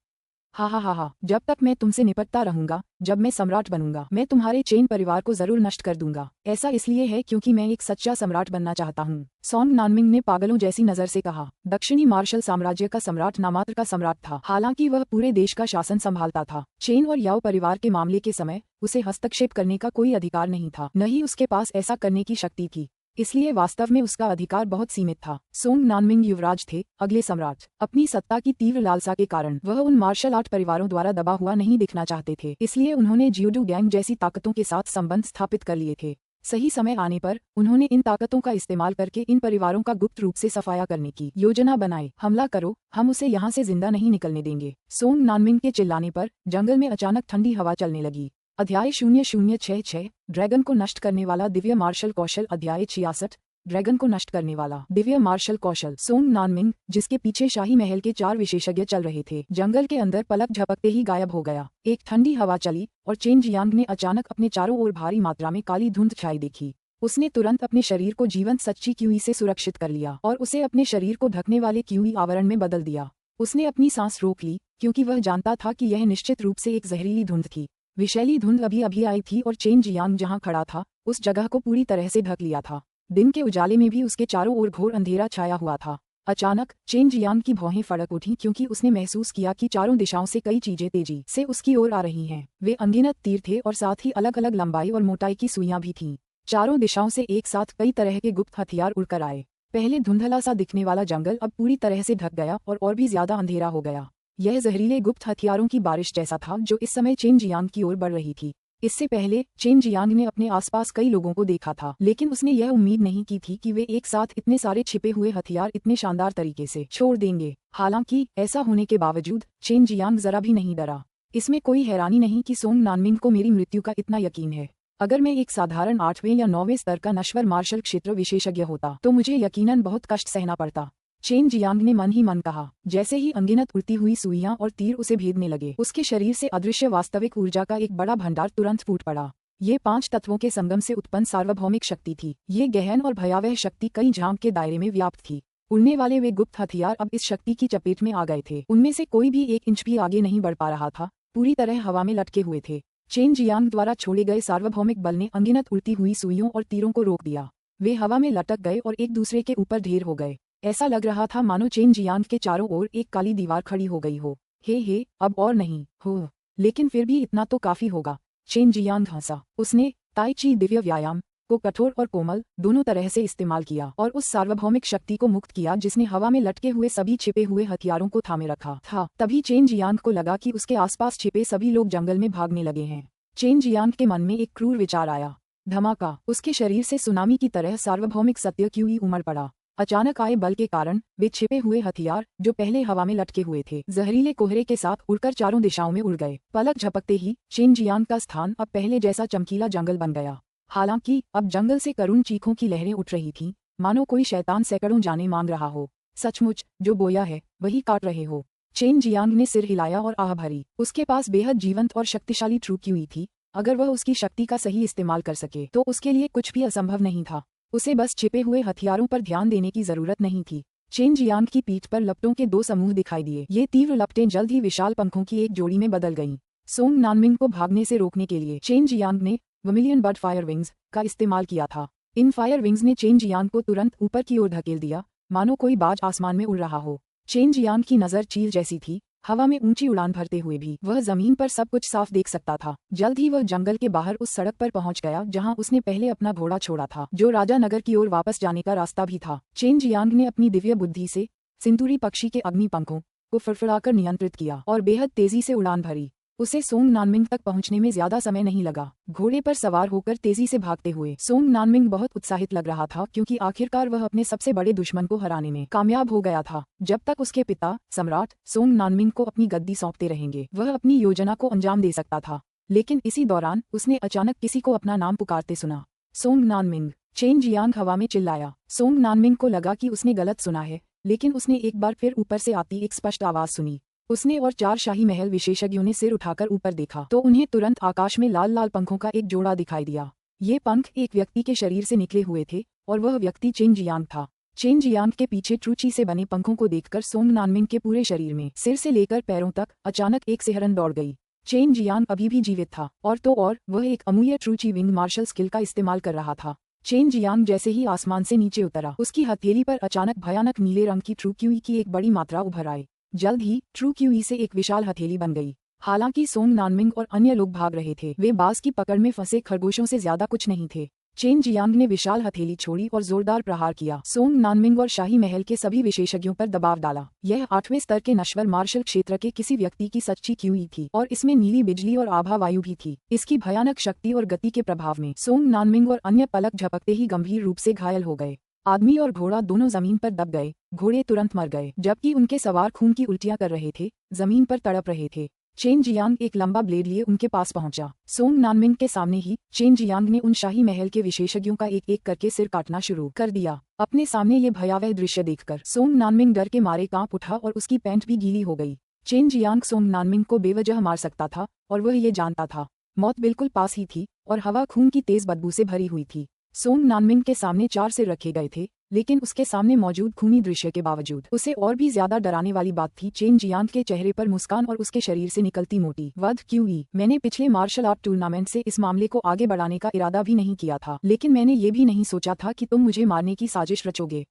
S1: हा हा हा हा, जब तक मैं तुमसे निपटता रहूंगा, जब मैं सम्राट बनूंगा, मैं तुम्हारे चेन परिवार को जरूर नष्ट कर दूंगा। ऐसा इसलिए है क्योंकि मैं एक सच्चा सम्राट बनना चाहता हूँ। सोंग नानमिंग ने पागलों जैसी नजर से कहा। दक्षिणी मार्शल साम्राज्य का सम्राट नामात्र का सम्राट था, हालांकि वह पूरे देश का शासन संभालता था। चेन और याओ परिवार के मामले के समय उसे हस्तक्षेप करने का कोई अधिकार नहीं था, न ही उसके पास ऐसा करने की शक्ति थी, इसलिए वास्तव में उसका अधिकार बहुत सीमित था। सोंग नानमिंग युवराज थे, अगले सम्राट। अपनी सत्ता की तीव्र लालसा के कारण वह उन मार्शल आर्ट परिवारों द्वारा दबा हुआ नहीं दिखना चाहते थे, इसलिए उन्होंने जियोडू गैंग जैसी ताकतों के साथ संबंध स्थापित कर लिए थे। सही समय आने पर उन्होंने इन ताकतों का इस्तेमाल करके इन परिवारों का गुप्त रूप से सफाया करने की योजना बनाई। हमला करो, हम उसे यहाँ से जिंदा नहीं निकलने देंगे। सोंग नानमिंग के चिल्लाने पर जंगल में अचानक ठंडी हवा चलने लगी। अध्याय 0066 ड्रैगन को नष्ट करने वाला दिव्य मार्शल कौशल। अध्याय 66 ड्रैगन को नष्ट करने वाला दिव्य मार्शल कौशल। सोंग नानमिंग, जिसके पीछे शाही महल के 4 विशेषज्ञ चल रहे थे, जंगल के अंदर पलक झपकते ही गायब हो गया। एक ठंडी हवा चली और चेन जियांग ने अचानक अपने चारों ओर भारी मात्रा में काली धुंध छाई देखी। उसने तुरंत अपने शरीर को जीवंत सच्ची क्यूई से सुरक्षित कर लिया और उसे अपने शरीर को ढकने वाले क्यूई आवरण में बदल दिया। उसने अपनी सांस रोक ली क्योंकि वह जानता था कि यह निश्चित रूप से एक जहरीली धुंध थी। विषैली धुंध अभी अभी आई थी और चेन जियांग जहां खड़ा था उस जगह को पूरी तरह से ढक लिया था। दिन के उजाले में भी उसके चारों ओर घोर अंधेरा छाया हुआ था। अचानक चेन जियांग की भौहें फड़क उठी क्योंकि उसने महसूस किया कि चारों दिशाओं से कई चीजें तेजी से उसकी ओर आ रही हैं। वे अनगिनत तीर थे और साथ ही अलग अलग लंबाई और मोटाई की सुइयां भी थीं। चारों दिशाओं से एक साथ कई तरह के गुप्त हथियार उड़कर आए। पहले धुंधला सा दिखने वाला जंगल अब पूरी तरह से ढक गया और भी ज्यादा अंधेरा हो गया। यह जहरीले गुप्त हथियारों की बारिश जैसा था जो इस समय चेन जियांग की ओर बढ़ रही थी। इससे पहले चेन जियांग ने अपने आसपास कई लोगों को देखा था, लेकिन उसने यह उम्मीद नहीं की थी कि वे एक साथ इतने सारे छिपे हुए हथियार इतने शानदार तरीके से छोड़ देंगे। हालांकि ऐसा होने के बावजूद चेन जियांग जरा भी नहीं डरा। इसमें कोई हैरानी नहीं कि सोंग नानमिंग को मेरी मृत्यु का इतना यकीन है। अगर मैं एक साधारण 8वें या 9वें स्तर का नश्वर मार्शल क्षेत्र विशेषज्ञ होता तो मुझे यकीनन बहुत कष्ट सहना पड़ता। चेन जियांग ने मन ही मन कहा। जैसे ही अनगिनत उड़ती हुई सुइयां और तीर उसे भेदने लगे, उसके शरीर से अदृश्य वास्तविक ऊर्जा का एक बड़ा भंडार तुरंत फूट पड़ा। ये 5 तत्वों के संगम से उत्पन्न सार्वभौमिक शक्ति थी। ये गहन और भयावह शक्ति कई झांक के दायरे में व्याप्त थी। उड़ने वाले वे गुप्त हथियार अब इस शक्ति की चपेट में आ गए थे। उनमें से कोई भी 1 इंच भी आगे नहीं बढ़ पा रहा था, पूरी तरह हवा में लटके हुए थे। चेन जियांग द्वारा छोड़े गए सार्वभौमिक बल ने अनगिनत उड़ती हुई सुइयों और तीरों को रोक दिया। वे हवा में लटक गए और एक दूसरे के ऊपर ढेर हो गए। ऐसा लग रहा था मानो चेन जियांग के चारों ओर एक काली दीवार खड़ी हो गई हो। हे, अब और नहीं हो, लेकिन फिर भी इतना तो काफी होगा। चेन जियांग हंसा। उसने ताई ची दिव्य व्यायाम को कठोर और कोमल दोनों तरह से इस्तेमाल किया और उस सार्वभौमिक शक्ति को मुक्त किया जिसने हवा में लटके हुए सभी छिपे हुए हथियारों को थामे रखा था। तभी चेन जियांग को लगा कि उसके आसपास छिपे सभी लोग जंगल में भागने लगे हैं। चेन जियांग के मन में एक क्रूर विचार आया। धमाका! उसके शरीर से सुनामी की तरह सार्वभौमिक सत्य क्यों उमड़ पड़ा। अचानक आए बल के कारण वे छिपे हुए हथियार जो पहले हवा में लटके हुए थे, जहरीले कोहरे के साथ उड़कर चारों दिशाओं में उड़ गए। पलक झपकते ही चेन जियांग का स्थान अब पहले जैसा चमकीला जंगल बन गया। हालांकि अब जंगल से करुण चीखों की लहरें उठ रही थीं, मानो कोई शैतान सैकड़ों जाने मांग रहा हो। सचमुच जो बोया है वही काट रहे हो। चेन जियांग ने सिर हिलाया और आह भरी। उसके पास बेहद जीवंत और शक्तिशाली ट्रू क्यूई थी। अगर वह उसकी शक्ति का सही इस्तेमाल कर सके तो उसके लिए कुछ भी असंभव नहीं था। उसे बस छिपे हुए हथियारों पर ध्यान देने की जरूरत नहीं थी। चेन जियांग की पीठ पर लपटों के 2 समूह दिखाई दिए। ये तीव्र लपटें जल्द ही विशाल पंखों की एक जोड़ी में बदल गईं। सोंग नानमिंग को भागने से रोकने के लिए चेन जियांग ने वर्मिलियन बर्ड फायर विंग्स का इस्तेमाल किया था। इन फायर विंग्स ने चेन जियांग को तुरंत ऊपर की ओर धकेल दिया, मानो कोई बाज आसमान में उड़ रहा हो। चेन जियांग की नजर चील जैसी थी। हवा में ऊंची उड़ान भरते हुए भी वह जमीन पर सब कुछ साफ देख सकता था। जल्द ही वह जंगल के बाहर उस सड़क पर पहुंच गया जहां उसने पहले अपना घोड़ा छोड़ा था, जो राजा नगर की ओर वापस जाने का रास्ता भी था। चेन जियांग ने अपनी दिव्य बुद्धि से सिंदूरी पक्षी के अग्नि पंखों को फड़फड़ाकर नियंत्रित किया और बेहद तेजी से उड़ान भरी। उसे सोंग नानमिंग तक पहुंचने में ज्यादा समय नहीं लगा। घोड़े पर सवार होकर तेजी से भागते हुए सोंग नानमिंग बहुत उत्साहित लग रहा था, क्योंकि आखिरकार वह अपने सबसे बड़े दुश्मन को हराने में कामयाब हो गया था। जब तक उसके पिता सम्राट सोंग नानमिंग को अपनी गद्दी सौंपते रहेंगे, वह अपनी योजना को अंजाम दे सकता था। लेकिन इसी दौरान उसने अचानक किसी को अपना नाम पुकारते सुना। सोंग नानमिंग। चेन जियांग हवा में चिल्लाया। सोंग नानमिंग को लगा कि उसने गलत सुना है, लेकिन उसने एक बार फिर ऊपर से आती एक स्पष्ट आवाज सुनी। उसने और 4 शाही महल विशेषज्ञों ने सिर उठाकर ऊपर देखा तो उन्हें तुरंत आकाश में लाल लाल पंखों का एक जोड़ा दिखाई दिया। ये पंख एक व्यक्ति के शरीर से निकले हुए थे और वह व्यक्ति चेन जियांग था। चेन जियांग के पीछे ट्रूची से बने पंखों को देखकर सोंग नानमिंग के पूरे शरीर में सिर से लेकर पैरों तक अचानक एक सिहरन दौड़ गई। चेन जियांग अभी भी जीवित था और तो और वह एक अमूल्य ट्रूची विंग मार्शल स्किल का इस्तेमाल कर रहा था। चेन जियांग जैसे ही आसमान से नीचे उतरा, उसकी हथेली पर अचानक भयानक नीले रंग की ट्रू क्यूई की एक बड़ी मात्रा उभर आई। जल्द ही ट्रू क्यूई से एक विशाल हथेली बन गई। हालांकि सोंग नानमिंग और अन्य लोग भाग रहे थे, वे बाज की पकड़ में फंसे खरगोशों से ज्यादा कुछ नहीं थे। चेन जियांग ने विशाल हथेली छोड़ी और जोरदार प्रहार किया। सोंग नानमिंग और शाही महल के सभी विशेषज्ञों पर दबाव डाला। यह 8वें स्तर के नश्वर मार्शल क्षेत्र के किसी व्यक्ति की सच्ची क्यूई थी और इसमें नीली बिजली और आभा वायु भी थी। इसकी भयानक शक्ति और गति के प्रभाव में सोंग नानमिंग और अन्य पलक झपकते ही गंभीर रूप से घायल हो गए। आदमी और घोड़ा दोनों जमीन पर दब गए। घोड़े तुरंत मर गए, जबकि उनके सवार खून की उल्टियां कर रहे थे, जमीन पर तड़प रहे थे। चेन जियांग एक लंबा ब्लेड लिए उनके पास पहुंचा। सोंग नानमिंग के सामने ही चेन जियांग ने उन शाही महल के विशेषज्ञों का एक एक करके सिर काटना शुरू कर दिया। अपने सामने ये भयावह दृश्य देखकर सोंग नानमिंग डर के मारे कांप उठा और उसकी पैंट भी गीली हो गई। चेन जियांग सोंग नानमिंग को बेवजह मार सकता था और वह ये जानता था। मौत बिल्कुल पास ही थी और हवा खून की तेज बदबू से भरी हुई थी। सोंग नानमिंग के सामने 4 सिर रखे गए थे, लेकिन उसके सामने मौजूद खूनी दृश्य के बावजूद उसे और भी ज्यादा डराने वाली बात थी चेन जियांग के चेहरे पर मुस्कान और उसके शरीर से निकलती मोटी वध क्यूई। मैंने पिछले मार्शल आर्ट टूर्नामेंट से इस मामले को आगे बढ़ाने का इरादा भी नहीं किया था, लेकिन मैंने ये भी नहीं सोचा था कि तुम मुझे मारने की साजिश रचोगे।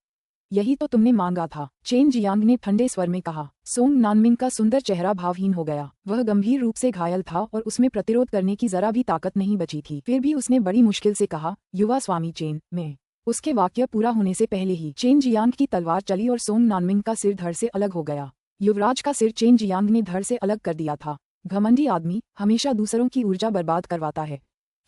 S1: यही तो तुमने मांगा था, चेन जियांग ने ठंडे स्वर में कहा। सोंग नानमिंग का सुंदर चेहरा भावहीन हो गया। वह गंभीर रूप से घायल था और उसमें प्रतिरोध करने की जरा भी ताकत नहीं बची थी। फिर भी उसने बड़ी मुश्किल से कहा, युवा स्वामी चेन, मैं। उसके वाक्य पूरा होने से पहले ही चेन जियांग की तलवार चली और सोंग नानमिंग का सिर धड़ से अलग हो गया। युवराज का सिर चेन जियांग ने धड़ से अलग कर दिया था। घमंडी आदमी हमेशा दूसरों की ऊर्जा बर्बाद करवाता है,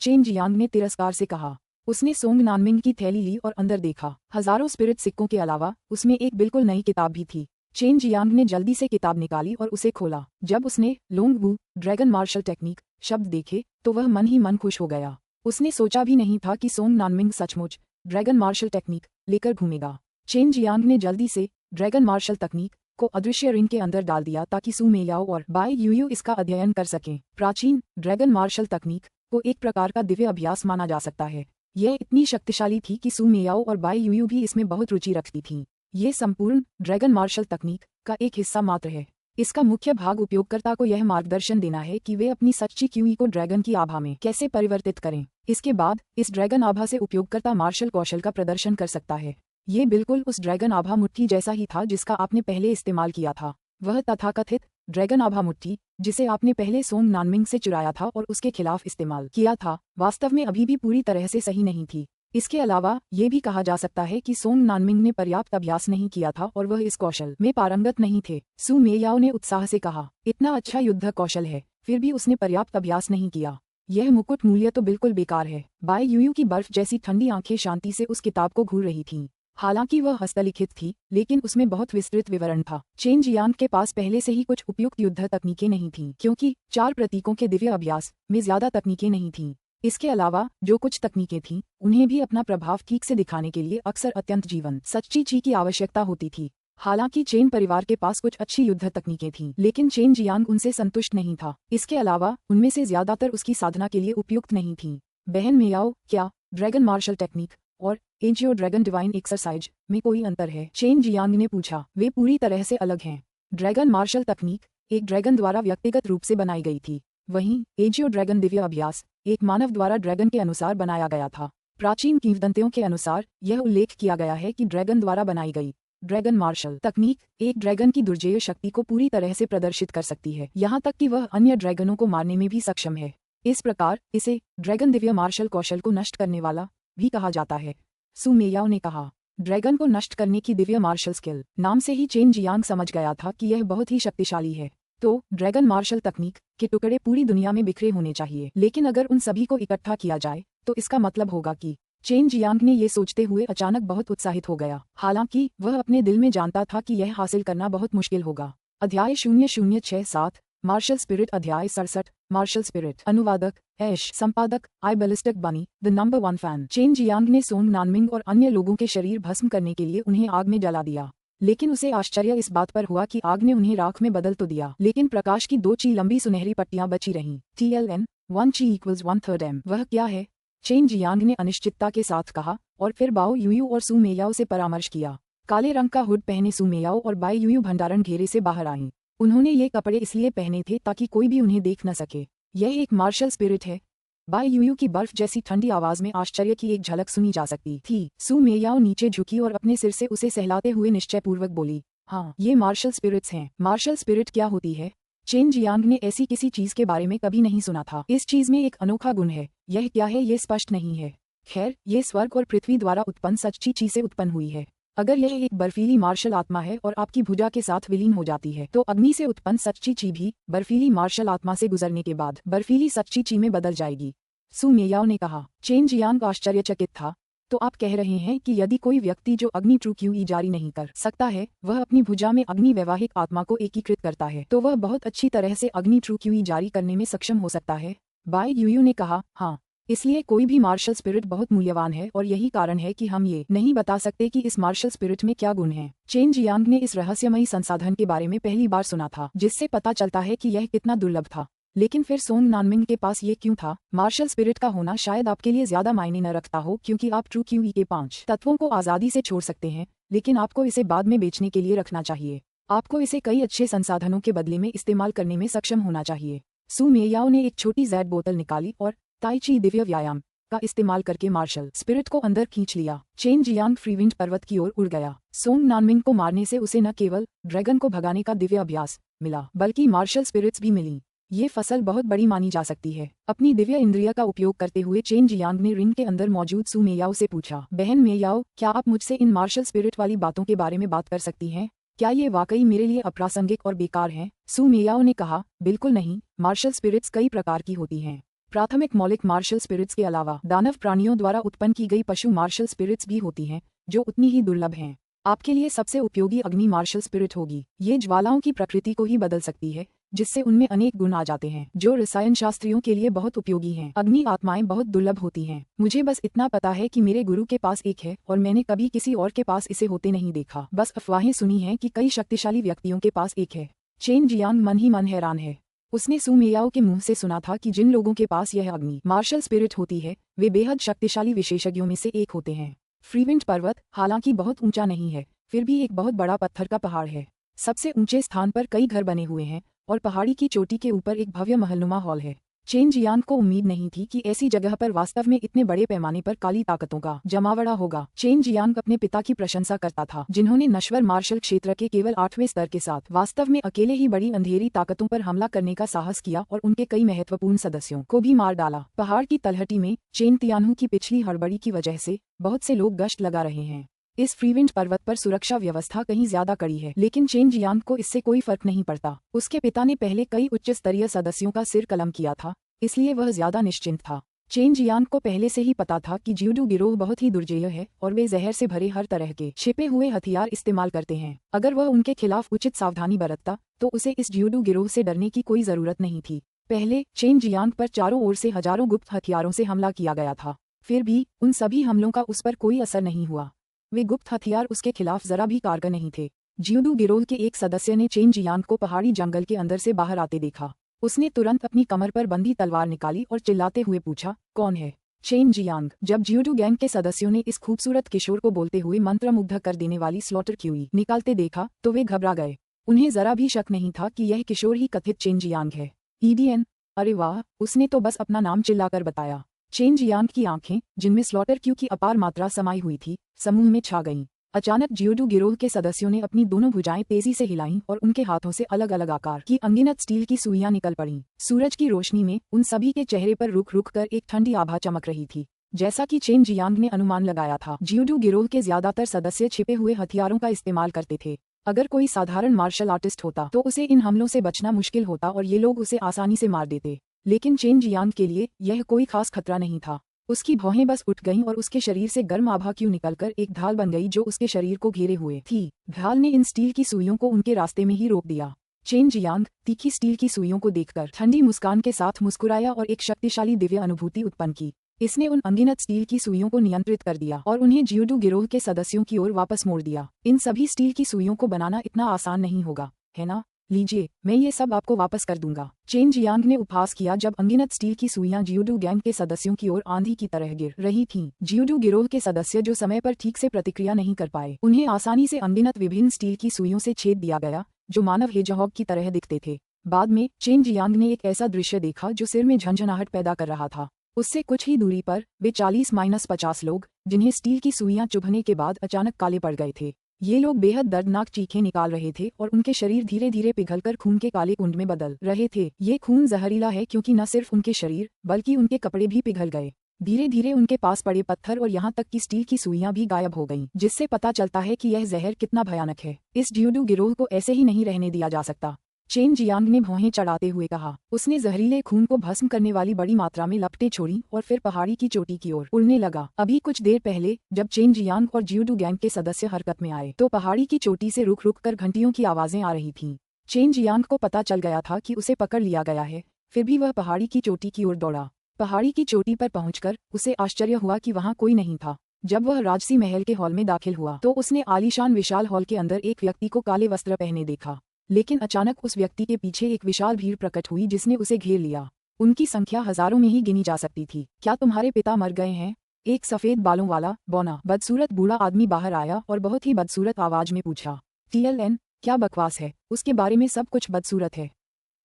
S1: चेन जियांग ने तिरस्कार से कहा। उसने सोंग नानमिंग की थैली ली और अंदर देखा। हजारों स्पिरिट सिक्कों के अलावा उसमें एक बिल्कुल नई किताब भी थी। चेन जियांग ने जल्दी से किताब निकाली और उसे खोला। जब उसने लोंग वू ड्रैगन मार्शल टेक्निक शब्द देखे तो वह मन ही मन खुश हो गया। उसने सोचा भी नहीं था कि सोंग नानमिंग सचमुच ड्रैगन मार्शल टेक्निक लेकर घूमेगा। चेन जियांग ने जल्दी से ड्रैगन मार्शल तकनीक को अदृश्य रिंग के अंदर डाल दिया ताकि सू मेयाओ और बाई यूयू इसका अध्ययन कर सकें। प्राचीन ड्रैगन मार्शल तकनीक को एक प्रकार का दिव्य अभ्यास माना जा सकता है। यह इतनी शक्तिशाली थी कि सू मेयाओ और बाई यूयू भी इसमें बहुत रुचि रखती थीं। ये संपूर्ण ड्रैगन मार्शल तकनीक का एक हिस्सा मात्र है। इसका मुख्य भाग उपयोगकर्ता को यह मार्गदर्शन देना है कि वे अपनी सच्ची क्यूई को ड्रैगन की आभा में कैसे परिवर्तित करें। इसके बाद इस ड्रैगन आभा से उपयोगकर्ता मार्शल कौशल का प्रदर्शन कर सकता है। ये बिल्कुल उस ड्रैगन आभा मुट्ठी जैसा ही था जिसका आपने पहले इस्तेमाल किया था। वह तथाकथित ड्रैगन आभा मुट्ठी जिसे आपने पहले सोंग नानमिंग से चुराया था और उसके खिलाफ इस्तेमाल किया था, वास्तव में अभी भी पूरी तरह से सही नहीं थी। इसके अलावा ये भी कहा जा सकता है कि सोंग नानमिंग ने पर्याप्त अभ्यास नहीं किया था और वह इस कौशल में पारंगत नहीं थे। सू मेयाओ ने उत्साह से कहा, इतना अच्छा युद्ध कौशल है, फिर भी उसने पर्याप्त अभ्यास नहीं किया। यह मुकुट मूल्य तो बिल्कुल बेकार है। बाई यूयू की बर्फ जैसी ठंडी आंखें शांति से उस किताब को घूर रही थीं। हालांकि वह हस्तलिखित थी, लेकिन उसमें बहुत विस्तृत विवरण था। चेन जियांग के पास पहले से ही कुछ उपयुक्त युद्ध तकनीकें नहीं थीं, क्योंकि 4 प्रतीकों के दिव्य अभ्यास में ज्यादा तकनीकें नहीं थीं। इसके अलावा जो कुछ तकनीकें थीं, उन्हें भी अपना प्रभाव ठीक से दिखाने के लिए अक्सर अत्यंत जीवंत सच्ची ची की आवश्यकता होती थी। हालांकि चेन परिवार के पास कुछ अच्छी युद्ध तकनीकें थीं, लेकिन चेन जियांग उनसे संतुष्ट नहीं था। इसके अलावा उनमें से ज्यादातर उसकी साधना के लिए उपयुक्त नहीं थीं। बहन मेयाओ, क्या ड्रैगन मार्शल टेक्निक और एंजियो ड्रैगन डिवाइन एक्सरसाइज में कोई अंतर है? चेन जियांग ने पूछा। वे पूरी तरह से अलग हैं। ड्रैगन मार्शल तकनीक एक ड्रैगन द्वारा व्यक्तिगत रूप से बनाई गई थी, वहीं एंजियो ड्रैगन दिव्य अभ्यास एक मानव द्वारा ड्रैगन के अनुसार बनाया गया था। प्राचीन किंवदंतियों के अनुसार यह उल्लेख किया गया है कि ड्रैगन द्वारा बनाई गई ड्रैगन मार्शल तकनीक एक ड्रैगन की दुर्जेय शक्ति को पूरी तरह से प्रदर्शित कर सकती है, यहाँ तक कि वह अन्य ड्रैगनों को मारने में भी सक्षम है। इस प्रकार इसे ड्रैगन दिव्य मार्शल कौशल को नष्ट करने वाला भी कहा जाता है। सू मेयाओ ने कहा, ड्रैगन को नष्ट करने की दिव्य मार्शल स्किल नाम से ही चेन जियांग समझ गया था कि यह बहुत ही शक्तिशाली है। तो ड्रैगन मार्शल तकनीक के टुकड़े पूरी दुनिया में बिखरे होने चाहिए, लेकिन अगर उन सभी को इकट्ठा किया जाए तो इसका मतलब होगा कि चेन जियांग ने ये सोचते हुए अचानक बहुत उत्साहित हो गया। हालांकि वह अपने दिल में जानता था कि यह हासिल करना बहुत मुश्किल होगा। अध्याय 0067 मार्शल स्पिरिट अध्याय 67। Martial spirit. अनुवादक ऐश। संपादक I Ballistic Bunny the number 1 fan. Chen Jiang ने सोंग नानमिंग और अन्य लोगों के शरीर भस्म करने के लिए उन्हें आग में जला दिया, लेकिन उसे आश्चर्य इस बात पर हुआ कि आग ने उन्हें राख में बदल तो दिया, लेकिन प्रकाश की 2 ची लंबी सुनहरी पट्टियां बची रहीं। TLN 1 ची = 1/3 m। वह क्या है? चेन जियांग ने अनिश्चितता के साथ कहा, और फिर बाओ यूयू और सू मेयाओ से परामर्श किया। काले रंग का हुड पहने सू मेयाओ और बाई यूयू भंडारण घेरे से बाहर आईं। उन्होंने ये कपड़े इसलिए पहने थे ताकि कोई भी उन्हें देख न सके। यह एक मार्शल स्पिरिट है। बाई यूयू की बर्फ जैसी ठंडी आवाज में आश्चर्य की एक झलक सुनी जा सकती थी। सू मेयाओ नीचे झुकी और अपने सिर से उसे सहलाते हुए निश्चयपूर्वक बोली, हाँ, ये मार्शल स्पिरिट्स हैं। मार्शल स्पिरिट क्या होती है? चेन जियांग ने ऐसी किसी चीज के बारे में कभी नहीं सुना था। इस चीज में एक अनोखा गुण है। यह क्या है ये स्पष्ट नहीं है। खैर, ये स्वर्ग और पृथ्वी द्वारा उत्पन्न सच्ची चीज से उत्पन्न हुई है। अगर यह एक बर्फीली मार्शल आत्मा है और आपकी भुजा के साथ विलीन हो जाती है, तो अग्नि से उत्पन्न सच्ची ची भी बर्फीली मार्शल आत्मा से गुजरने के बाद बर्फीली सच्ची ची में बदल जाएगी। सू मेयाओ ने कहा। चेन जियांग आश्चर्यचकित था। तो आप कह रहे हैं कि यदि कोई व्यक्ति जो अग्नि ट्रू क्यू जारी नहीं कर सकता है, वह अपनी भुजा में अग्नि वैवाहिक आत्मा को एकीकृत करता है, तो वह बहुत अच्छी तरह से अग्नि ट्रू क्यू जारी करने में सक्षम हो सकता है? बाई यूयू ने कहा, हाँ। इसलिए कोई भी मार्शल स्पिरिट बहुत मूल्यवान है और यही कारण है कि हम ये नहीं बता सकते कि इस मार्शल स्पिरिट में क्या गुण है। चेन जियांग ने इस रहस्यमयी संसाधन के बारे में पहली बार सुना था, जिससे पता चलता है कि यह कितना दुर्लभ था। लेकिन फिर सोंग नानमिंग के पास ये क्यों था? मार्शल स्पिरिट का होना शायद आपके लिए ज्यादा मायने न रखता हो, क्योंकि आप ट्रू क्यू के 5 तत्वों को आजादी से छोड़ सकते हैं, लेकिन आपको इसे बाद में बेचने के लिए रखना चाहिए। आपको इसे कई अच्छे संसाधनों के बदले में इस्तेमाल करने में सक्षम होना चाहिए। सू मेयाओ ने एक छोटी जैड बोतल निकाली और ताई ची दिव्य व्यायाम का इस्तेमाल करके मार्शल स्पिरिट को अंदर खींच लिया। चेन जियांग फ्रीविंड पर्वत की ओर उड़ गया। सोंग नानमिंग को मारने से उसे न केवल ड्रैगन को भगाने का दिव्य अभ्यास मिला, बल्कि मार्शल स्पिरिट्स भी मिली। ये फसल बहुत बड़ी मानी जा सकती है। अपनी दिव्य इंद्रिया का उपयोग करते हुए चेन जियांग ने रिंग के अंदर मौजूद सू मेयाओ से पूछा, बहन मेयाओ, क्या आप मुझसे इन मार्शल स्पिरिट वाली बातों के बारे में बात कर सकती हैं? क्या ये वाकई मेरे लिए अप्रासंगिक और बेकार हैं? सू मेयाओ ने कहा, बिल्कुल नहीं। मार्शल स्पिरिट्स कई प्रकार की होती हैं। प्राथमिक मौलिक मार्शल स्पिरिट्स के अलावा दानव प्राणियों द्वारा उत्पन्न की गई पशु मार्शल स्पिरिट्स भी होती हैं, जो उतनी ही दुर्लभ हैं। आपके लिए सबसे उपयोगी अग्नि मार्शल स्पिरिट होगी। ये ज्वालाओं की प्रकृति को ही बदल सकती है, जिससे उनमें अनेक गुण आ जाते हैं, जो रसायन शास्त्रियों के लिए बहुत उपयोगी हैं। अग्नि आत्माएं बहुत दुर्लभ होती हैं। मुझे बस इतना पता है कि मेरे गुरु के पास एक है, और मैंने कभी किसी और के पास इसे होते नहीं देखा। बस अफवाहें सुनी हैं कि कई शक्तिशाली व्यक्तियों के पास एक है। चेन जियांग मन ही मन हैरान है। उसने सू मेयाओ के मुंह से सुना था कि जिन लोगों के पास यह अग्नि मार्शल स्पिरिट होती है, वे बेहद शक्तिशाली विशेषज्ञों में से एक होते हैं। फ्रीविंड पर्वत हालांकि बहुत ऊंचा नहीं है, फिर भी एक बहुत बड़ा पत्थर का पहाड़ है। सबसे ऊंचे स्थान पर कई घर बने हुए हैं, और पहाड़ी की चोटी के ऊपर एक भव्य महलनुमा हॉल है। चेन जियांग को उम्मीद नहीं थी कि ऐसी जगह पर वास्तव में इतने बड़े पैमाने पर काली ताकतों का जमावड़ा होगा। चेन जियांग अपने पिता की प्रशंसा करता था, जिन्होंने नश्वर मार्शल क्षेत्र के केवल 8वें स्तर के साथ वास्तव में अकेले ही बड़ी अंधेरी ताकतों पर हमला करने का साहस किया और उनके कई महत्वपूर्ण सदस्यों को भी मार डाला। पहाड़ की तलहटी में चेन तियानहू की पिछली हड़बड़ी की वजह से बहुत से लोग गश्त लगा रहे हैं। इस फ्रीविंड पर्वत पर सुरक्षा व्यवस्था कहीं ज्यादा कड़ी है, लेकिन चेन जियांग को इससे कोई फर्क नहीं पड़ता। उसके पिता ने पहले कई उच्च स्तरीय सदस्यों का सिर कलम किया था, इसलिए वह ज्यादा निश्चिंत था। चेन जियांग को पहले से ही पता था कि ज्यूडू गिरोह बहुत ही दुर्जेय है और वे जहर से भरे हर तरह के छिपे हुए हथियार इस्तेमाल करते हैं। अगर वह उनके खिलाफ उचित सावधानी बरतता, तो उसे इस ज्यूडू गिरोह से डरने की कोई जरूरत नहीं थी। पहले चेन जियांग पर चारों ओर से हजारों गुप्त हथियारों से हमला किया गया था, फिर भी उन सभी हमलों का उस पर कोई असर नहीं हुआ। वे गुप्त हथियार उसके खिलाफ जरा भी कारगर नहीं थे। ज्यूडू गिरोह के एक सदस्य ने चेन जियांग को पहाड़ी जंगल के अंदर से बाहर आते देखा। उसने तुरंत अपनी कमर पर बंधी तलवार निकाली और चिल्लाते हुए पूछा, कौन है? Chain Jiang. जब ज्यूडू गैंग के सदस्यों ने इस खूबसूरत किशोर को बोलते हुए मंत्रमुग्ध कर देने वाली स्लॉटर क्यूई निकालते देखा, तो वे घबरा गए। उन्हें जरा भी शक नहीं था कि यह किशोर ही कथित चेन जियांग है। ईडीएन, अरे वाह, उसने तो बस अपना नाम चिल्लाकर बताया। चेन जियांग की आंखें, जिनमें स्लॉटर क्यू की अपार मात्रा समाई हुई थी, समूह में छा गईं। अचानक ज्यूडू गिरोह के सदस्यों ने अपनी दोनों भुजाएं तेजी से हिलाईं और उनके हाथों से अलग अलग आकार की अनगिनत स्टील की सुइयां निकल पड़ीं। सूरज की रोशनी में उन सभी के चेहरे पर रुक रुक कर एक ठंडी आभा चमक रही थी। जैसा कि चेन जियांग ने अनुमान लगाया था, ज्यूडू गिरोह के ज्यादातर सदस्य छिपे हुए हथियारों का इस्तेमाल करते थे। अगर कोई साधारण मार्शल आर्टिस्ट होता तो उसे इन हमलों से बचना मुश्किल होता और ये लोग उसे आसानी से मार देते, लेकिन चेन जियांग के लिए यह कोई खास खतरा नहीं था। उसकी भौहें बस उठ गईं और उसके शरीर से गर्म आभा क्यों निकलकर एक ढाल बन गई जो उसके शरीर को घेरे हुए थी। ढाल ने इन स्टील की सुइयों को उनके रास्ते में ही रोक दिया। चेन जियांग तीखी स्टील की सुइयों को देखकर ठंडी मुस्कान के साथ मुस्कुराया और एक शक्तिशाली दिव्य अनुभूति उत्पन्न की। इसने उन अनगिनत स्टील की सुइयों को नियंत्रित कर दिया और उन्हें जियोडू गिरोह के सदस्यों की ओर वापस मोड़ दिया। इन सभी स्टील की सुइयों को बनाना इतना आसान नहीं होगा, है ना? लीजिए, मैं ये सब आपको वापस कर दूंगा। चेन जियांग ने उपहास किया जब अनगिनत स्टील की सुइयां जियोडू गैंग के सदस्यों की ओर आंधी की तरह गिर रही थीं। जियोडू गिरोह के सदस्य जो समय पर ठीक से प्रतिक्रिया नहीं कर पाए, उन्हें आसानी से अनगिनत विभिन्न स्टील की सुइयों से छेद दिया गया जो मानव हेजहॉग की तरह दिखते थे। बाद में चेन जियांग ने एक ऐसा दृश्य देखा जो सिर में झंझनाहट पैदा कर रहा था। उससे कुछ ही दूरी पर वे 40-50 लोग, जिन्हें स्टील की सुइयां चुभने के बाद अचानक काले पड़ गए थे। ये लोग बेहद दर्दनाक चीखें निकाल रहे थे और उनके शरीर धीरे धीरे पिघलकर खून के काले कुंड में बदल रहे थे। ये खून जहरीला है क्योंकि न सिर्फ उनके शरीर बल्कि उनके कपड़े भी पिघल गए। धीरे धीरे उनके पास पड़े पत्थर और यहाँ तक कि स्टील की सुइयां भी गायब हो गईं, जिससे पता चलता है कि यह जहर कितना भयानक है। इस जियोडू गिरोह को ऐसे ही नहीं रहने दिया जा सकता, चेन जियांग ने भौहें चढ़ाते हुए कहा। उसने जहरीले खून को भस्म करने वाली बड़ी मात्रा में लपटें छोड़ी और फिर पहाड़ी की चोटी की ओर उड़ने लगा। अभी कुछ देर पहले जब चेन जियांग और जियोडू गैंग के सदस्य हरकत में आए तो पहाड़ी की चोटी से रुक रुक कर घंटियों की आवाजें आ रही थीं। चेन जियांग को पता चल गया था कि उसे पकड़ लिया गया है, फिर भी वह पहाड़ी की चोटी की ओर दौड़ा। पहाड़ी की चोटी पर पहुंचकर उसे आश्चर्य हुआ कि वहां कोई नहीं था। जब वह राजसी महल के हॉल में दाखिल हुआ तो उसने आलीशान विशाल हॉल के अंदर एक व्यक्ति को काले वस्त्र पहने देखा, लेकिन अचानक उस व्यक्ति के पीछे एक विशाल भीड़ प्रकट हुई जिसने उसे घेर लिया। उनकी संख्या हजारों में ही गिनी जा सकती थी। क्या तुम्हारे पिता मर गए हैं? एक सफेद बालों वाला बौना बदसूरत बूढ़ा आदमी बाहर आया और बहुत ही बदसूरत आवाज में पूछा। TLN, क्या बकवास है? उसके बारे में सब कुछ बदसूरत है।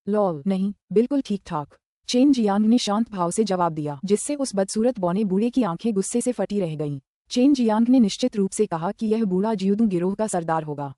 S1: लॉल नहीं, बिल्कुल ठीक ठाक, चेन जियांग ने शांत भाव से जवाब दिया, जिससे उस बदसूरत बौने बूढ़े की आंखें गुस्से से फटी रह गईं। चेन जियांग ने निश्चित रूप से कहा कि यह बूढ़ा जियोडू गिरोह का सरदार होगा।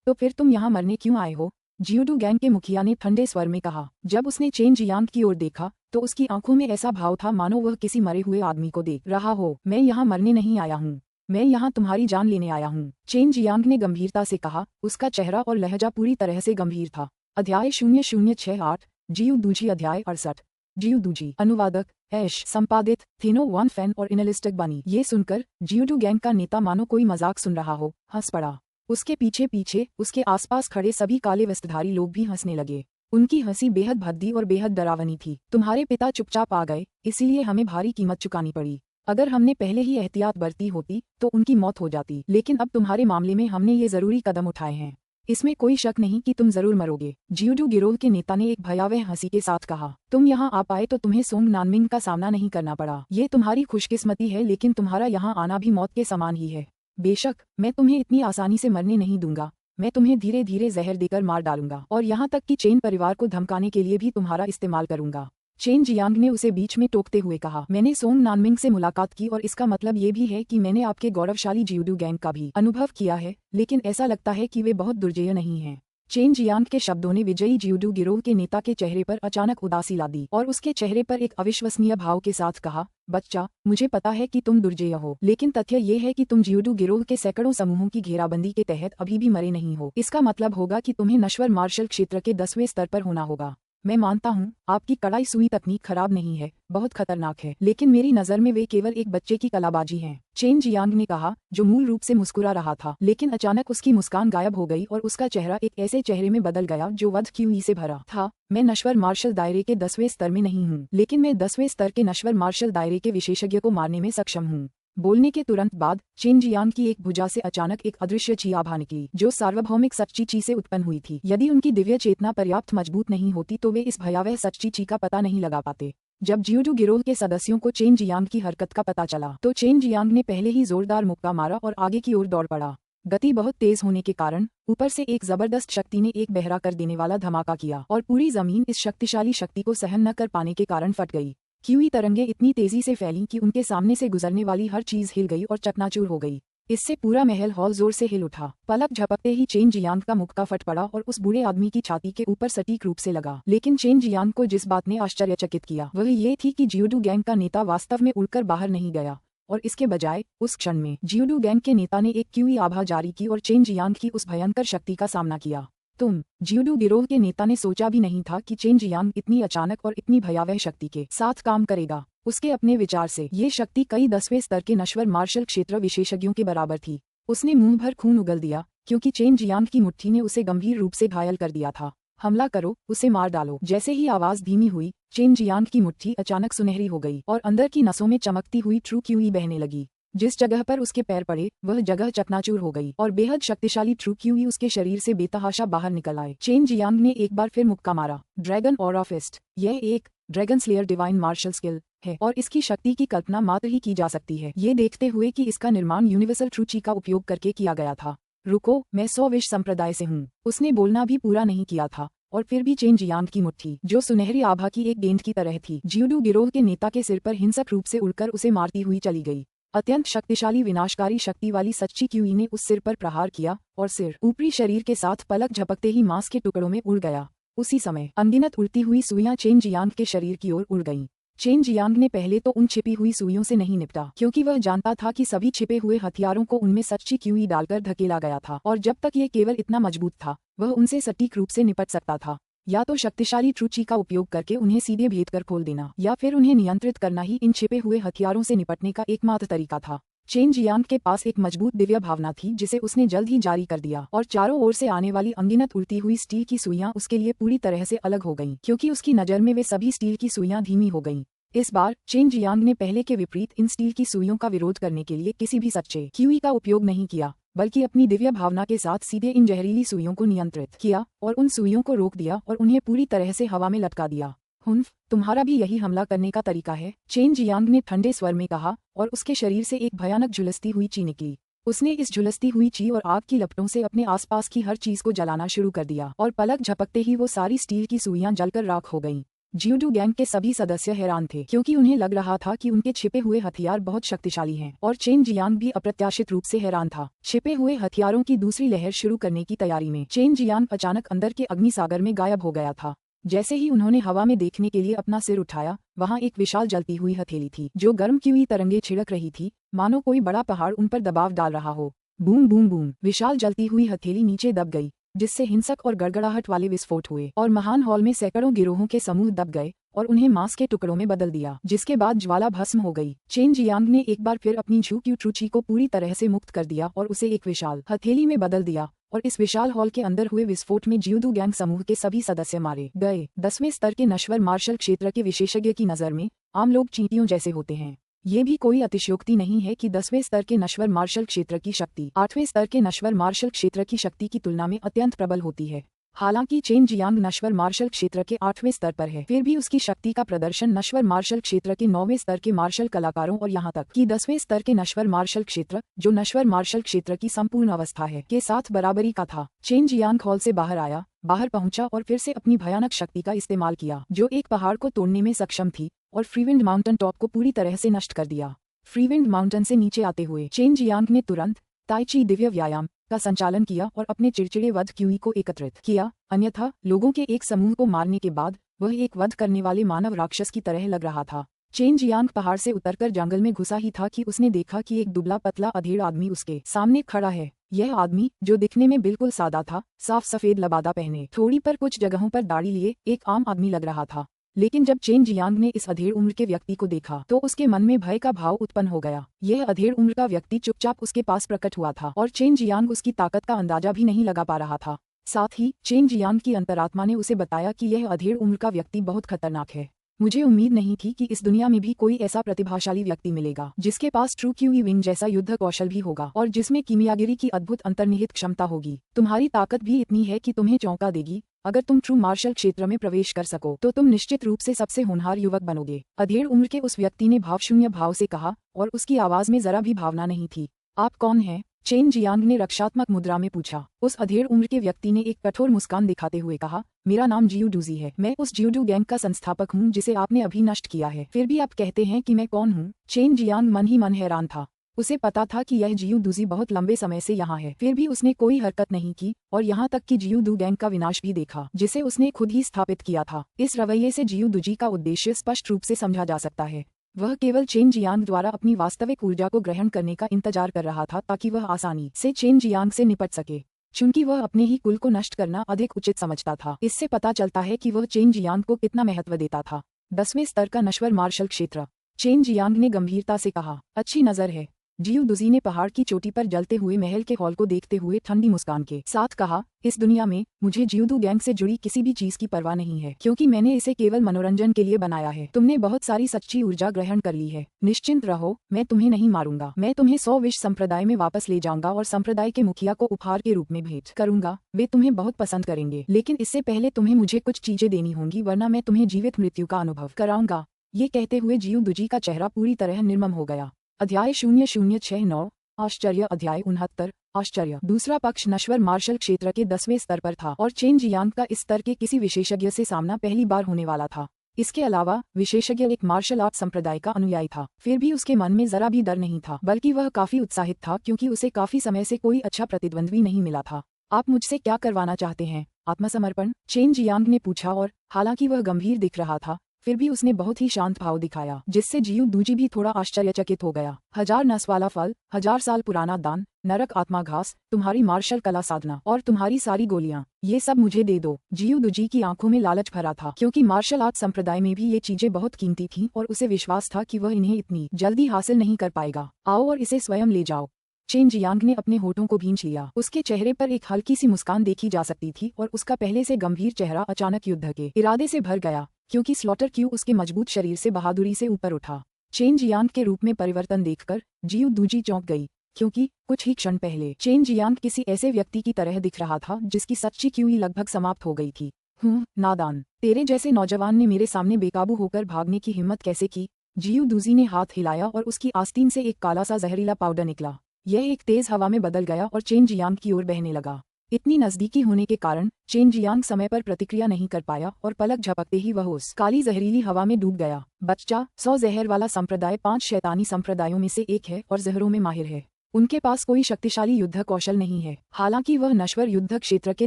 S1: तो फिर तुम यहाँ मरने क्यों आए हो? जियोडू गैंग के मुखिया ने ठंडे स्वर में कहा। जब उसने चेन जियांग की ओर देखा तो उसकी आंखों में ऐसा भाव था मानो वह किसी मरे हुए आदमी को देख रहा हो। मैं यहाँ मरने नहीं आया हूँ, मैं यहाँ तुम्हारी जान लेने आया हूँ, चेन जियांग ने गंभीरता से कहा। उसका चेहरा और लहजा पूरी तरह से गंभीर था। अध्याय 0068 जियोडूजी अध्याय 68 जियोडूजी अनुवादक ऐश संपादित थेनो वन फैन और इनलिस्टिक बनी। ये सुनकर जियोडू गैंग का नेता मानो कोई मजाक सुन रहा हो हंस पड़ा। उसके पीछे पीछे उसके आसपास खड़े सभी काले वस्त्रधारी लोग भी हंसने लगे। उनकी हंसी बेहद भद्दी और बेहद डरावनी थी। तुम्हारे पिता चुपचाप आ गए, इसीलिए हमें भारी कीमत चुकानी पड़ी। अगर हमने पहले ही एहतियात बरती होती तो उनकी मौत हो जाती, लेकिन अब तुम्हारे मामले में हमने ये जरूरी कदम उठाए हैं। इसमें कोई शक नहीं कि तुम जरूर मरोगे, जियोडू गिरोह के नेता ने एक भयावह हंसी के साथ कहा। तुम यहाँ आ पाए तो तुम्हें सोंग नानमिंग का सामना नहीं करना पड़ा। ये तुम्हारी खुशकिस्मती है, लेकिन तुम्हारा यहाँ आना भी मौत के समान ही है। बेशक मैं तुम्हें इतनी आसानी से मरने नहीं दूंगा, मैं तुम्हें धीरे धीरे जहर देकर मार डालूंगा और यहाँ तक कि चेन परिवार को धमकाने के लिए भी तुम्हारा इस्तेमाल करूंगा। चेन जियांग ने उसे बीच में टोकते हुए कहा। मैंने सोंग नानमिंग से मुलाकात की और इसका मतलब ये भी है कि मैंने आपके गौरवशाली जियोडू गैंग का भी अनुभव किया है, लेकिन ऐसा लगता है कि वे बहुत दुर्जय नहीं हैं। चेन जियांग के शब्दों ने विजयी जियोडू गिरोह के नेता के चेहरे पर अचानक उदासी ला दी और उसके चेहरे पर एक अविश्वसनीय भाव के साथ कहा, बच्चा, मुझे पता है कि तुम दुर्जय हो, लेकिन तथ्य ये है कि तुम जियोडू गिरोह के सैकड़ों समूहों की घेराबंदी के तहत अभी भी मरे नहीं हो। इसका मतलब होगा कि तुम्हें नश्वर मार्शल क्षेत्र के 10वें स्तर पर होना होगा। मैं मानता हूँ आपकी कड़ाई सुई तकनीक खराब नहीं है, बहुत खतरनाक है, लेकिन मेरी नजर में वे केवल एक बच्चे की कलाबाजी हैं, चेन जियांग ने कहा, जो मूल रूप से मुस्कुरा रहा था। लेकिन अचानक उसकी मुस्कान गायब हो गई और उसका चेहरा एक ऐसे चेहरे में बदल गया जो वध क्यूई से भरा था। मैं नश्वर मार्शल दायरे के 10वें स्तर में नहीं हूँ, लेकिन मैं 10वें स्तर के नश्वर मार्शल दायरे के विशेषज्ञ को मारने में सक्षम हूँ। बोलने के तुरंत बाद चेन जियांग की एक भुजा से अचानक एक अदृश्य ची आभा निकली, जो सार्वभौमिक सच्ची ची से उत्पन्न हुई थी। यदि उनकी दिव्य चेतना पर्याप्त मजबूत नहीं होती तो वे इस भयावह सच्ची ची का पता नहीं लगा पाते। जब जियोडू गिरोह के सदस्यों को चेन जियांग की हरकत का पता चला तो चेन जियांग ने पहले ही जोरदार मुक्का मारा और आगे की ओर दौड़ पड़ा। गति बहुत तेज होने के कारण ऊपर से एक जबरदस्त शक्ति ने एक बहरा कर देने वाला धमाका किया और पूरी जमीन इस शक्तिशाली शक्ति को सहन न कर पाने के कारण फट गई। क्यूई तरंगे इतनी तेजी से फैलीं कि उनके सामने से गुजरने वाली हर चीज हिल गई और चकनाचूर हो गई। इससे पूरा महल हॉल जोर से हिल उठा। पलक झपकते ही चेन जियांग का मुक्का फट पड़ा और उस बूढ़े आदमी की छाती के ऊपर सटीक रूप से लगा। लेकिन चेन जियांग को जिस बात ने आश्चर्यचकित किया वह ये थी कि जियोडू गैंग का नेता वास्तव में उड़कर बाहर नहीं गया और इसके बजाय उस क्षण में जियोडू गैंग के नेता ने एक क्यूई आभा जारी की और चेन जियांग की उस भयंकर शक्ति का सामना किया। जियोडू गिरोह के नेता ने सोचा भी नहीं था कि चेन जियांग इतनी अचानक और इतनी भयावह शक्ति के साथ काम करेगा। उसके अपने विचार से ये शक्ति कई 10वें स्तर के नश्वर मार्शल क्षेत्र विशेषज्ञों के बराबर थी। उसने मुंह भर खून उगल दिया क्योंकि चेन जियांग की मुट्ठी ने उसे गंभीर रूप से घायल कर दिया था। हमला करो, उसे मार डालो। जैसे ही आवाज धीमी हुई, चेन जियांग की मुट्ठी अचानक सुनहरी हो गई और अंदर की नसों में चमकती हुई ट्रू क्यूई बहने लगी। जिस जगह पर उसके पैर पड़े वह जगह चकनाचूर हो गई और बेहद शक्तिशाली ट्रू क्यूई उसके शरीर से बेतहाशा बाहर निकल आए। चेन जियांग ने एक बार फिर मुक्का मारा। ड्रैगन ऑरा फिस्ट, यह एक dragon slayer divine martial skill है और इसकी शक्ति की कल्पना मात्र ही की जा सकती है, ये देखते हुए कि इसका निर्माण यूनिवर्सल ट्रू ची का उपयोग करके किया गया था। रुको, मैं 100 विश संप्रदाय से हूँ। उसने बोलना भी पूरा नहीं किया था और फिर भी चेन जियांग की मुट्ठी, जो सुनहरी आभा की एक गेंद की तरह थी, जियूडू गिरोह के नेता के सिर पर हिंसक रूप से उड़कर उसे मारती हुई चली गई। अत्यंत शक्तिशाली विनाशकारी शक्ति वाली सच्ची क्यूई ने उस सिर पर प्रहार किया और सिर ऊपरी शरीर के साथ पलक झपकते ही मांस के टुकड़ों में उड़ गया। उसी समय अनगिनत उड़ती हुई सुइयां चेन जियांग के शरीर की ओर उड़ गईं। चेन जियांग ने पहले तो उन छिपी हुई सुइयों से नहीं निपटा, क्योंकि वह जानता था कि सभी छिपे हुए हथियारों को उनमें सच्ची क्यूई डालकर धकेला गया था और जब तक ये केवल इतना मजबूत था वह उनसे सटीक रूप से निपट सकता था। या तो शक्तिशाली ट्रू ची का उपयोग करके उन्हें सीधे भेद कर खोल देना या फिर उन्हें नियंत्रित करना ही इन छिपे हुए हथियारों से निपटने का एकमात्र तरीका था। चेन जियांग के पास एक मजबूत दिव्य भावना थी जिसे उसने जल्द ही जारी कर दिया और चारों ओर से आने वाली अनगिनत उड़ती हुई स्टील की सुइयां उसके लिए पूरी तरह से अलग हो गईं, क्योंकि उसकी नज़र में वे सभी स्टील की सुइयां धीमी हो गईं। इस बार चेन जियांग ने पहले के विपरीत इन स्टील की सुइयों का विरोध करने के लिए किसी भी सच्चे क्यूई का उपयोग नहीं किया, बल्कि अपनी दिव्य भावना के साथ सीधे इन जहरीली सुइयों को नियंत्रित किया और उन सुइयों को रोक दिया और उन्हें पूरी तरह से हवा में लटका दिया। हुन्फ, तुम्हारा भी यही हमला करने का तरीका है? चेन जियांग ने ठंडे स्वर में कहा और उसके शरीर से एक भयानक झुलसती हुई ची निकली। उसने इस झुलसती हुई ची और आग की लपटों से अपने आसपास की हर चीज को जलाना शुरू कर दिया और पलक झपकते ही वो सारी स्टील की सुइयां जलकर राख हो गईं। जियूडू गैंग के सभी सदस्य हैरान थे, क्योंकि उन्हें लग रहा था कि उनके छिपे हुए हथियार बहुत शक्तिशाली हैं और चेन जियांग भी अप्रत्याशित रूप से हैरान था। छिपे हुए हथियारों की दूसरी लहर शुरू करने की तैयारी में चेन जियांग अचानक अंदर के अग्नि सागर में गायब हो गया था। जैसे ही उन्होंने हवा में देखने के लिए अपना सिर उठाया, वहाँ एक विशाल जलती हुई हथेली थी जो गर्म क्यूई तरंगे छिड़क रही थी, मानो कोई बड़ा पहाड़ उन पर दबाव डाल रहा हो। बूम बूम बूम, विशाल जलती हुई हथेली नीचे दब गई, जिससे हिंसक और गड़गड़ाहट वाले विस्फोट हुए और महान हॉल में सैकड़ों गिरोहों के समूह दब गए और उन्हें मांस के टुकड़ों में बदल दिया, जिसके बाद ज्वाला भस्म हो गई। चेन जियांग ने एक बार फिर अपनी झूक्यू ट्रू ची को पूरी तरह से मुक्त कर दिया और उसे एक विशाल हथेली में बदल दिया और इस विशाल हॉल के अंदर हुए विस्फोट में जियूडू गैंग समूह के सभी सदस्य मारे गए। 10वें स्तर के नश्वर मार्शल क्षेत्र के विशेषज्ञ की नजर में आम लोग चींटियों जैसे होते हैं। ये भी कोई अतिशयोक्ति नहीं है कि 10वें स्तर के नश्वर मार्शल क्षेत्र की शक्ति 8वें स्तर के नश्वर मार्शल क्षेत्र की शक्ति की तुलना में अत्यंत प्रबल होती है। हालांकि चेन जियांग नश्वर मार्शल क्षेत्र के 8वें स्तर पर है, फिर भी उसकी शक्ति का प्रदर्शन नश्वर मार्शल क्षेत्र के 9वें स्तर के मार्शल कलाकारों और यहाँ तक कि 10वें स्तर के नश्वर मार्शल क्षेत्र, जो नश्वर मार्शल क्षेत्र की संपूर्ण अवस्था है, के साथ बराबरी का था। चेन जियांग हॉल से बाहर पहुंचा और फिर से अपनी भयानक शक्ति का इस्तेमाल किया, जो एक पहाड़ को तोड़ने में सक्षम थी, और फ्रीविंड माउंटेन टॉप को पूरी तरह से नष्ट कर दिया। फ्रीविंड माउंटेन से नीचे आते हुए चेन जियांग ने तुरंत ताई ची दिव्य व्यायाम का संचालन किया और अपने चिड़चिड़े वध क्यूई को एकत्रित किया, अन्यथा लोगों के एक समूह को मारने के बाद वह एक वध करने वाले मानव राक्षस की तरह लग रहा था। चेन जियांग पहाड़ से उतरकर जंगल में घुसा ही था कि उसने देखा कि एक दुबला पतला अधेड़ आदमी उसके सामने खड़ा है। यह आदमी, जो दिखने में बिल्कुल सादा था, साफ सफेद लबादा पहने, थोड़ी पर कुछ जगहों पर दाढ़ी लिए एक आम आदमी लग रहा था। लेकिन जब चेन जियांग ने इस अधेड़ उम्र के व्यक्ति को देखा तो उसके मन में भय का भाव उत्पन्न हो गया। यह अधेड़ उम्र का व्यक्ति चुपचाप उसके पास प्रकट हुआ था और चेन जियांग उसकी ताकत का अंदाजा भी नहीं लगा पा रहा था। साथ ही चेन जियांग की अंतरात्मा ने उसे बताया कि यह अधेड़ उम्र का व्यक्ति बहुत खतरनाक है। मुझे उम्मीद नहीं थी कि इस दुनिया में भी कोई ऐसा प्रतिभाशाली व्यक्ति मिलेगा जिसके पास ट्रू क्यूई विंग जैसा युद्ध कौशल भी होगा और जिसमें कीमियागिरी की अद्भुत अंतर्निहित क्षमता होगी। तुम्हारी ताकत भी इतनी है कि तुम्हें चौंका देगी। अगर तुम ट्रू मार्शल क्षेत्र में प्रवेश कर सको तो तुम निश्चित रूप से सबसे होनहार युवक बनोगे। अधेड़ उम्र के उस व्यक्ति ने भावशून्य भाव से कहा और उसकी आवाज में जरा भी भावना नहीं थी। आप कौन हैं? चेन जियांग ने रक्षात्मक मुद्रा में पूछा। उस अधेड़ उम्र के व्यक्ति ने एक कठोर मुस्कान दिखाते हुए कहा, मेरा नाम जियूडूजी है। मैं उस जियूडू गैंग का संस्थापक हूँ जिसे आपने अभी नष्ट किया है। फिर भी आप कहते हैं कि मैं कौन हूँ? चेन जियांग मन ही मन हैरान था। उसे पता था कि यह जियूडूजी बहुत लंबे समय से यहाँ है, फिर भी उसने कोई हरकत नहीं की और यहाँ तक कि जियूडू गैंग का विनाश भी देखा जिसे उसने खुद ही स्थापित किया था। इस रवैये से जियूडूजी का उद्देश्य स्पष्ट रूप से समझा जा सकता है। वह केवल चेन जियांग द्वारा अपनी वास्तविक ऊर्जा को ग्रहण करने का इंतजार कर रहा था ताकि वह आसानी से चेन जियांग से निपट सके। चूंकि वह अपने ही कुल को नष्ट करना अधिक उचित समझता था, इससे पता चलता है कि वह चेन जियांग को कितना महत्व देता था। 10वें स्तर का नश्वर मार्शल क्षेत्र। चेन जियांग ने गंभीरता से कहा, अच्छी नजर है। जियू दुजी ने पहाड़ की चोटी पर जलते हुए महल के हॉल को देखते हुए ठंडी मुस्कान के साथ कहा, इस दुनिया में मुझे जियूदू गैंग से जुड़ी किसी भी चीज की परवाह नहीं है, क्योंकि मैंने इसे केवल मनोरंजन के लिए बनाया है। तुमने बहुत सारी सच्ची ऊर्जा ग्रहण कर ली है। निश्चिंत रहो, मैं तुम्हें नहीं मारूंगा। मैं तुम्हें 100 विश्व संप्रदाय में वापस ले जाऊंगा और संप्रदाय के मुखिया को उपहार के रूप में भेंट करूंगा। वे तुम्हें बहुत पसंद करेंगे, लेकिन इससे पहले तुम्हें मुझे कुछ चीजें देनी होंगी, वरना मैं तुम्हें जीवित मृत्यु का अनुभव कराऊंगा। ये कहते हुए जियू दुजी का चेहरा पूरी तरह निर्मम हो गया। अध्याय 0069 आश्चर्य। अध्याय 69 आश्चर्य। दूसरा पक्ष नश्वर मार्शल क्षेत्र के 10वें स्तर पर था और चेन जियांग का इस स्तर के किसी विशेषज्ञ से सामना पहली बार होने वाला था। इसके अलावा विशेषज्ञ एक मार्शल आर्ट संप्रदाय का अनुयायी था। फिर भी उसके मन में जरा भी डर नहीं था, बल्कि वह काफी उत्साहित था, क्योंकि उसे काफी समय से कोई अच्छा प्रतिद्वंद्वी नहीं मिला था। आप मुझसे क्या करवाना चाहते हैं? आत्मसमर्पण? चेन जियांग ने पूछा, और हालांकि वह गंभीर दिख रहा था, फिर भी उसने बहुत ही शांत भाव दिखाया, जिससे जियू दुजी भी थोड़ा आश्चर्यचकित हो गया। 1000 नस वाला फल, 1000 साल पुराना दान, नरक आत्मा घास, तुम्हारी मार्शल कला साधना और तुम्हारी सारी गोलियां, ये सब मुझे दे दो। जियू दुजी की आंखों में लालच भरा था, क्योंकि मार्शल आर्ट संप्रदाय में भी ये चीजें बहुत कीमती थीं और उसे विश्वास था कि वह इन्हें इतनी जल्दी हासिल नहीं कर पाएगा। आओ और इसे स्वयं ले जाओ। चेन जियांग ने अपने होठों को भींच लिया। उसके चेहरे पर एक हल्की सी मुस्कान देखी जा सकती थी और उसका पहले से गंभीर चेहरा अचानक युद्ध के इरादे से भर गया, क्योंकि स्लॉटर क्यू उसके मजबूत शरीर से बहादुरी से ऊपर उठा। चेन जियांग के रूप में परिवर्तन देखकर जियू दुजी चौंक गई, क्योंकि कुछ ही क्षण पहले चेन जियांग किसी ऐसे व्यक्ति की तरह दिख रहा था जिसकी सच्ची क्यूई लगभग समाप्त हो गई थी। नादान, तेरे जैसे नौजवान ने मेरे सामने बेकाबू होकर भागने की हिम्मत कैसे की? जियू दुजी ने हाथ हिलाया और उसकी आस्तीन से एक काला सा जहरीला पाउडर निकला। यह एक तेज हवा में बदल गया और चेन जियांग की ओर बहने लगा। इतनी नजदीकी होने के कारण चेन जियांग समय पर प्रतिक्रिया नहीं कर पाया और पलक झपकते ही वह उस काली जहरीली हवा में डूब गया। बच्चा, 100 जहर वाला संप्रदाय 5 शैतानी संप्रदायों में से एक है और जहरों में माहिर है। उनके पास कोई शक्तिशाली युद्ध कौशल नहीं है। हालांकि वह नश्वर युद्ध क्षेत्र के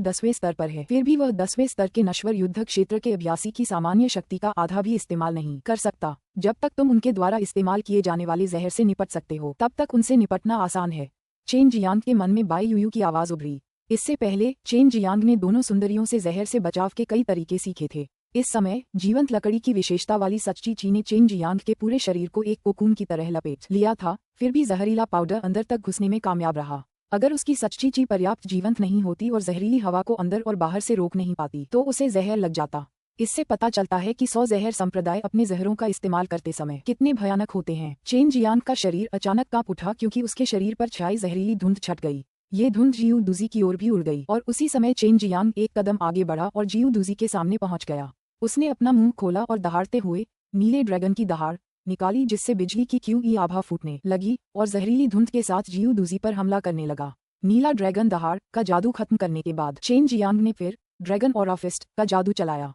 S1: 10वें स्तर पर है, फिर भी वह 10वें स्तर के नश्वर युद्ध क्षेत्र के अभ्यासी की सामान्य शक्ति का आधा भी इस्तेमाल नहीं कर सकता। जब तक तुम उनके द्वारा इस्तेमाल किए जाने वाले जहर से निपट सकते हो, तब तक उनसे निपटना आसान है। चेन जियांग के मन में बाई यूयू की आवाज उभरी। इससे पहले चेन जियांग ने दोनों सुंदरियों से जहर से बचाव के कई तरीके सीखे थे। इस समय जीवंत लकड़ी की विशेषता वाली सच्ची ची ने चेन जियांग के पूरे शरीर को एक कोकून की तरह लपेट लिया था, फिर भी जहरीला पाउडर अंदर तक घुसने में कामयाब रहा। अगर उसकी सच्ची ची पर्याप्त जीवंत नहीं होती और जहरीली हवा को अंदर और बाहर से रोक नहीं पाती, तो उसे जहर लग जाता। इससे पता चलता है कि 100 जहर संप्रदाय अपने जहरों का इस्तेमाल करते समय कितने भयानक होते हैं। चेन जियांग का शरीर अचानक कांप उठा, क्योंकि उसके शरीर पर छाई जहरीली धुंध छट गई। ये धुंध जियू दुजी की ओर भी उड़ गई और उसी समय चेन जियांग एक कदम आगे बढ़ा और जियू दुजी के सामने पहुंच गया। उसने अपना मुंह खोला और दहाड़ते हुए नीले ड्रैगन की दहाड़ निकाली, जिससे बिजली की क्यूई आभा फूटने लगी और जहरीली धुंध के साथ जियू दुजी पर हमला करने लगा। नीला ड्रैगन दहाड़ का जादू खत्म करने के बाद चेन जियांग ने फिर ड्रैगन ऑरा फिस्ट का जादू चलाया।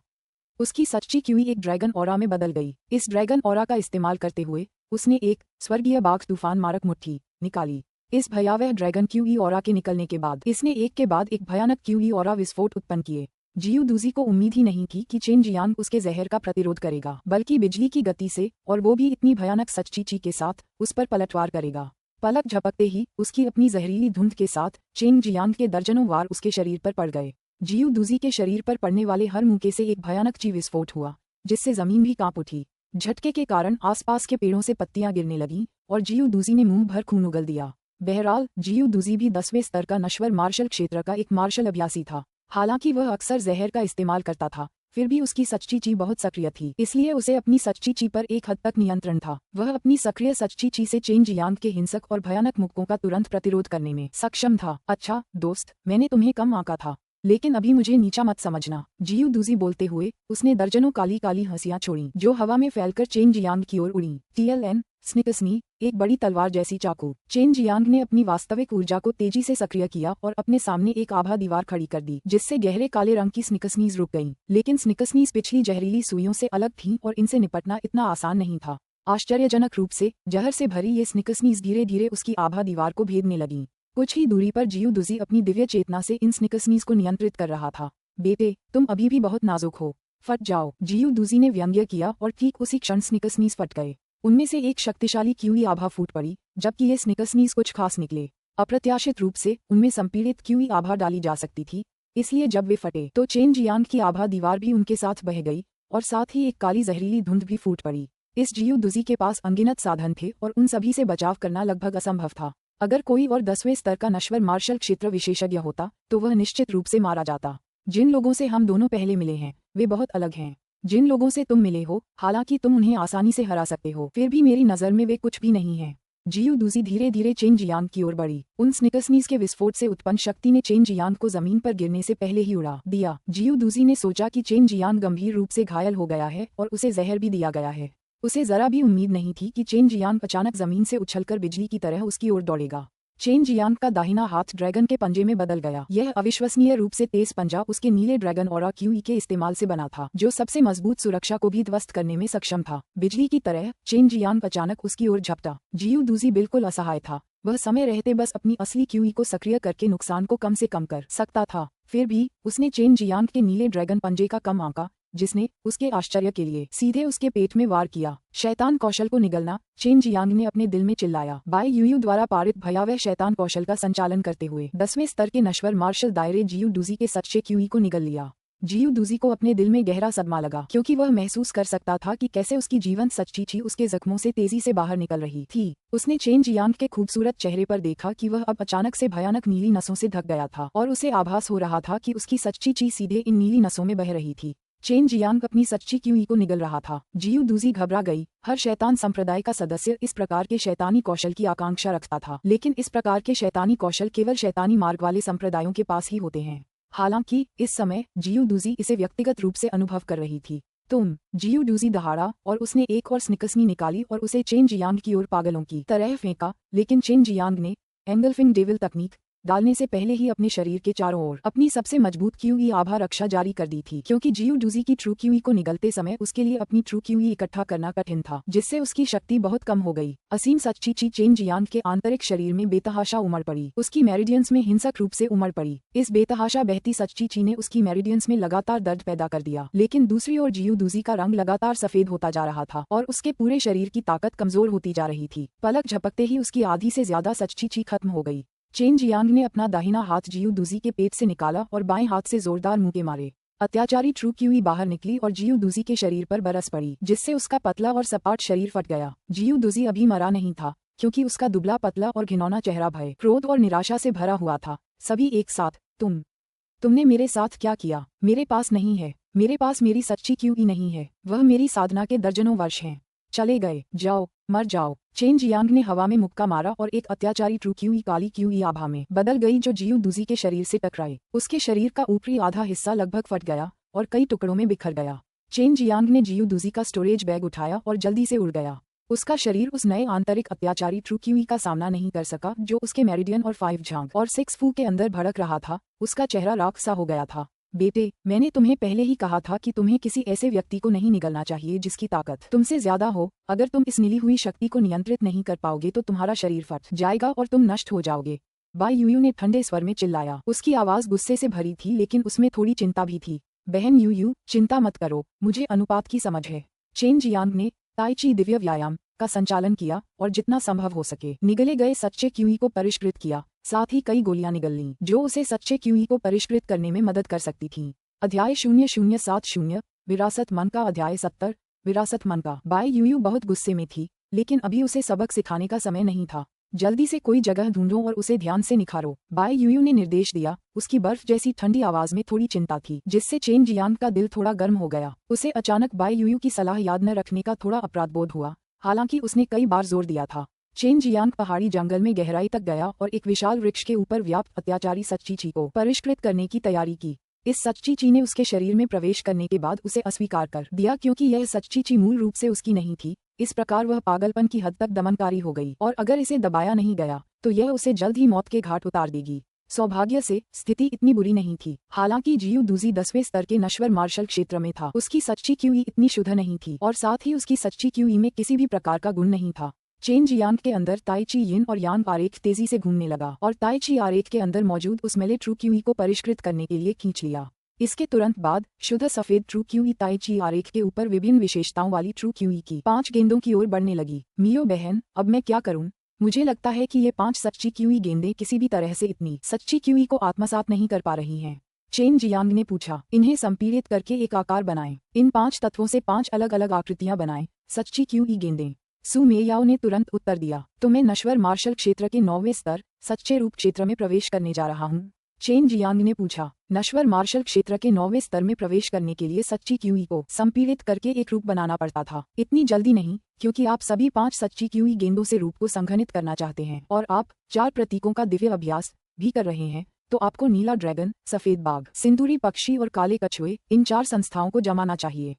S1: उसकी सच्ची क्यूई एक ड्रैगन ऑरा में बदल गई। इस ड्रैगन ऑरा का इस्तेमाल करते हुए उसने एक स्वर्गीय बाघ तूफान मारक मुट्ठी निकाली। इस भयावह ड्रैगन क्यूई ऑरा के निकलने के बाद इसने एक के बाद एक भयानक क्यूई ऑरा विस्फोट उत्पन्न किए। जियू दुजी को उम्मीद ही नहीं थी कि चेन जियांग उसके जहर का प्रतिरोध करेगा, बल्कि बिजली की गति से, और वो भी इतनी भयानक सच्ची ची के साथ उस पर पलटवार करेगा। पलक झपकते ही उसकी अपनी जहरीली धुंध के साथ चेन जियांग के दर्जनों वार उसके शरीर पर पड़ गए। जियू दुजी के शरीर पर पड़ने वाले हर मुक्के से एक भयानक ची विस्फोट हुआ, जिससे जमीन भी कांप उठी। झटके के कारण आसपास के पेड़ों से पत्तियां गिरने लगीं और जियू दुजी ने मुंह भर खून उगल दिया। बहरहाल जियू दुजी भी 10वें स्तर का नश्वर मार्शल क्षेत्र का एक मार्शल अभ्यासी था। हालांकि वह अक्सर जहर का इस्तेमाल करता था, फिर भी उसकी सच्ची ची बहुत सक्रिय थी, इसलिए उसे अपनी सच्ची ची पर एक हद तक नियंत्रण था। वह अपनी सक्रिय सच्ची ची से चेन जियांग के हिंसक और भयानक मुक्कों का तुरंत प्रतिरोध करने में सक्षम था। अच्छा दोस्त, मैंने तुम्हें कम आंका था, लेकिन अभी मुझे नीचा मत समझना। जियू दुजी बोलते हुए उसने दर्जनों काली काली हंसियां छोड़ी, जो हवा में फैलकर चेन जियांग की ओर उड़ी। TLN स्निकसनी, एक बड़ी तलवार जैसी चाकू। चेन जियांग ने अपनी वास्तविक ऊर्जा को तेजी से सक्रिय किया और अपने सामने एक आभा दीवार खड़ी कर दी, जिससे गहरे काले रंग की स्निकसनीज रुक गईं। लेकिन स्निकसनीज पिछली जहरीली सुइयों से अलग थीं और इनसे निपटना इतना आसान नहीं था। आश्चर्यजनक रूप से जहर से भरी ये स्निकसनीज धीरे धीरे उसकी आभा दीवार को भेदने लगीं। कुछ ही दूरी पर जियू दुजी अपनी दिव्य चेतना से इन स्निकसनीज को नियंत्रित कर रहा था। बेटे, तुम अभी भी बहुत नाजुक हो, फट जाओ, जियू दुजी ने व्यंग्य किया और ठीक उसी क्षण स्निकसनीज फट गए। उनमें से एक शक्तिशाली क्यूई आभा फूट पड़ी, जबकि ये स्निकसनीज कुछ खास निकले। अप्रत्याशित रूप से उनमें संपीड़ित क्यूई आभा डाली जा सकती थी, इसलिए जब वे फटे तो चेन जियांग की आभा दीवार भी उनके साथ बह गई और साथ ही एक काली जहरीली धुंध भी फूट पड़ी। इस जियू दुजी के पास अनगिनत साधन थे और उन सभी से बचाव करना लगभग असंभव था। अगर कोई और 10वें स्तर का नश्वर मार्शल क्षेत्र विशेषज्ञ होता तो वह निश्चित रूप से मारा जाता। जिन लोगों से हम दोनों पहले मिले हैं वे बहुत अलग हैं। जिन लोगों से तुम मिले हो, हालांकि तुम उन्हें आसानी से हरा सकते हो, फिर भी मेरी नज़र में वे कुछ भी नहीं हैं। जियू दुजी धीरे धीरे चेन जियांग की ओर बढ़ी। उन स्निकर्सनीज के विस्फोट से उत्पन्न शक्ति ने चेन जियांग को जमीन पर गिरने से पहले ही उड़ा दिया। जियू दुजी ने सोचा कि चेन जियांग गंभीर रूप से घायल हो गया है और उसे जहर भी दिया गया है। उसे जरा भी उम्मीद नहीं थी कि चेन जियांग अचानक जमीन से उछलकर बिजली की तरह उसकी ओर दौड़ेगा। चेन जियांग का दाहिना हाथ ड्रैगन के पंजे में बदल गया। यह अविश्वसनीय रूप से तेज पंजा उसके नीले ड्रैगन ऑरा क्यूई के इस्तेमाल से बना था, जो सबसे मजबूत सुरक्षा को भी ध्वस्त करने में सक्षम था। बिजली की तरह चेन जियांग अचानक उसकी ओर झपटा। जियू दुजी बिल्कुल असहाय था। वह समय रहते बस अपनी असली क्यूई को सक्रिय करके नुकसान को कम से कम कर सकता था। फिर भी उसने चेन जियांग के नीले ड्रैगन पंजे का कम आंका, जिसने उसके आश्चर्य के लिए सीधे उसके पेट में वार किया। शैतान कौशल को निगलना, चेन जियांग ने अपने दिल में चिल्लाया। बाई यूयू द्वारा पारित भयावह शैतान कौशल का संचालन करते हुए 10वें स्तर के नश्वर मार्शल दायरे जियू दुजी के सच्चे क्यूई को निगल लिया। जियू दुजी को अपने दिल में गहरा सदमा लगा, क्योंकि वह महसूस कर सकता था कि कैसे उसकी जीवंत सच्ची उसके जख्मों से तेजी से बाहर निकल रही थी। उसने चेन जियांग के खूबसूरत चेहरे पर देखा कि वह अब अचानक से भयानक नीली नसों से ढक गया था और उसे आभास हो रहा था कि उसकी सच्ची सीधे इन नीली नसों में बह रही थी। चेन जियांग अपनी सच्ची क्यूई को निगल रहा था। जियू दुजी घबरा गई। हर शैतान संप्रदाय का सदस्य इस प्रकार के शैतानी कौशल की आकांक्षा रखता था, लेकिन इस प्रकार के शैतानी कौशल केवल शैतानी मार्ग वाले संप्रदायों के पास ही होते हैं। हालांकि इस समय जियू दुजी इसे व्यक्तिगत रूप से अनुभव कर रही थी। जियू दुजी दहाड़ा और उसने एक और स्निकसनी निकाली और उसे चेन जियांग की ओर पागलों की तरह फेंका, लेकिन चेन जियांग ने एंगल्फिंग डेविल तकनीक डालने से पहले ही अपने शरीर के चारों ओर अपनी सबसे मजबूत क्यूई आभा रक्षा जारी कर दी थी, क्योंकि जियू दुजी की ट्रू क्यूई को निगलते समय उसके लिए अपनी ट्रू क्यूई इकट्ठा करना कठिन था, जिससे उसकी शक्ति बहुत कम हो गई। असीम सच्ची चेन जियांग के आंतरिक शरीर में बेतहाशा उमड़ पड़ी। उसकी मेरिडियंस में हिंसक रूप से उमड़ पड़ी। इस बेतहाशा बहती सच्ची ने उसकी मेरिडियंस में लगातार दर्द पैदा कर दिया, लेकिन दूसरी ओर जियू दुजी का रंग लगातार सफेद होता जा रहा था और उसके पूरे शरीर की ताकत कमजोर होती जा रही थी। पलक झपकते ही उसकी आधी से ज्यादा सच्ची खत्म हो गई। चेन जियांग ने अपना दाहिना हाथ जियू दुजी के पेट से निकाला और बाएं हाथ से जोरदार मुक्के मारे। अत्याचारी ट्रू क्यूई बाहर निकली और जियू दुजी के शरीर पर बरस पड़ी, जिससे उसका पतला और सपाट शरीर फट गया। जियू दुजी अभी मरा नहीं था, क्योंकि उसका दुबला पतला और घिनौना चेहरा भय, क्रोध और निराशा से भरा हुआ था। सभी एक साथ, तुमने मेरे साथ क्या किया? मेरे पास नहीं है, मेरे पास मेरी सच्ची क्यूई नहीं है। वह मेरी साधना के दर्जनों वर्ष हैं चले गए। जाओ, मर जाओ। चेन जियांग ने हवा में मुक्का मारा और एक अत्याचारी ट्रू क्यूई काली क्यूई आभा में बदल गई, जो जियू दुजी के शरीर से टकराई। उसके शरीर का ऊपरी आधा हिस्सा लगभग फट गया और कई टुकड़ों में बिखर गया। चेन जियांग ने जियू दुजी का स्टोरेज बैग उठाया और जल्दी से उड़ गया। उसका शरीर उस नए आंतरिक अत्याचारी ट्रू क्यूई का सामना नहीं कर सका, जो उसके मेरिडियन और 5 झांग और 6 फू के अंदर भड़क रहा था। उसका चेहरा राख सा हो गया था। बेटे, मैंने तुम्हें पहले ही कहा था कि तुम्हें किसी ऐसे व्यक्ति को नहीं निगलना चाहिए जिसकी ताकत तुमसे ज्यादा हो। अगर तुम इस नीली हुई शक्ति को नियंत्रित नहीं कर पाओगे तो तुम्हारा शरीर फट जाएगा और तुम नष्ट हो जाओगे। बाई यूयू ने ठंडे स्वर में चिल्लाया। उसकी आवाज गुस्से से भरी थी, लेकिन उसमें थोड़ी चिंता भी थी। बहन यूयू, चिंता मत करो, मुझे अनुपात की समझ है। चेन जियांग ने ताई ची दिव्य व्यायाम का संचालन किया और जितना संभव हो सके निगले गए सच्चे क्यूई को परिष्कृत किया। साथ ही कई गोलियां निगल लीं, जो उसे सच्चे क्यूई को परिष्कृत करने में मदद कर सकती थीं। अध्याय 0070 विरासत मन का अध्याय 70 विरासत मन का। बाई यूयू बहुत गुस्से में थी, लेकिन अभी उसे सबक सिखाने का समय नहीं था। जल्दी से कोई जगह ढूंढो और उसे ध्यान से निखारो, बाई यूयू ने निर्देश दिया। उसकी बर्फ जैसी ठंडी आवाज में थोड़ी चिंता थी, जिससे चेन जियांग का दिल थोड़ा गर्म हो गया। उसे अचानक बाई यूयू की सलाह याद न रखने का थोड़ा अपराध बोध हुआ, हालांकि उसने कई बार जोर दिया था। चेन जियांग पहाड़ी जंगल में गहराई तक गया और एक विशाल वृक्ष के ऊपर व्याप्त अत्याचारी सच्ची को परिष्कृत करने की तैयारी की। इस सच्ची ने उसके शरीर में प्रवेश करने के बाद उसे अस्वीकार कर दिया, क्योंकि यह सच्ची मूल रूप से उसकी नहीं थी। इस प्रकार वह पागलपन की हद तक दमनकारी हो गई, और अगर इसे दबाया नहीं गया तो यह उसे जल्द ही मौत के घाट उतार देगी। सौभाग्य से स्थिति इतनी बुरी नहीं थी। हालांकि जियू दुजी 10वें स्तर के नश्वर मार्शल क्षेत्र में था। उसकी सच्ची क्यूई इतनी शुद्ध नहीं थी, और साथ ही उसकी सच्ची क्यूई में किसी भी प्रकार का गुण नहीं था। चेन जियांग के अंदर ताई ची यिन और यांग आरेख तेजी से घूमने लगा, और ताई ची आरेख के अंदर मौजूद उस मेले ट्रू क्यूई को परिष्कृत करने के लिए खींच लिया। इसके तुरंत बाद शुद्ध सफेद ट्रू क्यूई ताई ची आरेख के ऊपर विभिन्न विशेषताओं वाली ट्रू क्यूई की 5 गेंदों की ओर बढ़ने लगी। मियो बहन, अब मैं क्या करूं? मुझे लगता है कि ये 5 सच्ची क्यूई गेंदें किसी भी तरह से इतनी सच्ची क्यूई को आत्मसात नहीं कर पा रही हैं। चेन जियांग ने पूछा। इन्हें संपीड़ित करके एक आकार बनाएं। इन 5 तत्वों से 5 अलग अलग आकृतियां बनाएं। सच्ची QE गेंदें। सू मेयाओ ने तुरंत उत्तर दिया। तो मैं नश्वर मार्शल क्षेत्र के 9वें स्तर सच्चे रूप क्षेत्र में प्रवेश करने जा रहा हूँ। चेन जियांग ने पूछा। नश्वर मार्शल क्षेत्र के 9वें स्तर में प्रवेश करने के लिए सच्ची QE को संपीड़ित करके एक रूप बनाना पड़ता था। इतनी जल्दी नहीं, क्योंकि आप सभी 5 सच्ची QE गेंदों से रूप को संघनित करना चाहते हैं और आप 4 प्रतीकों का दिव्य अभ्यास भी कर रहे हैं। तो आपको नीला ड्रैगन, सफेद बाघ, सिंदूरी पक्षी और काले कछुए, इन 4 संस्थाओं को जमाना चाहिए।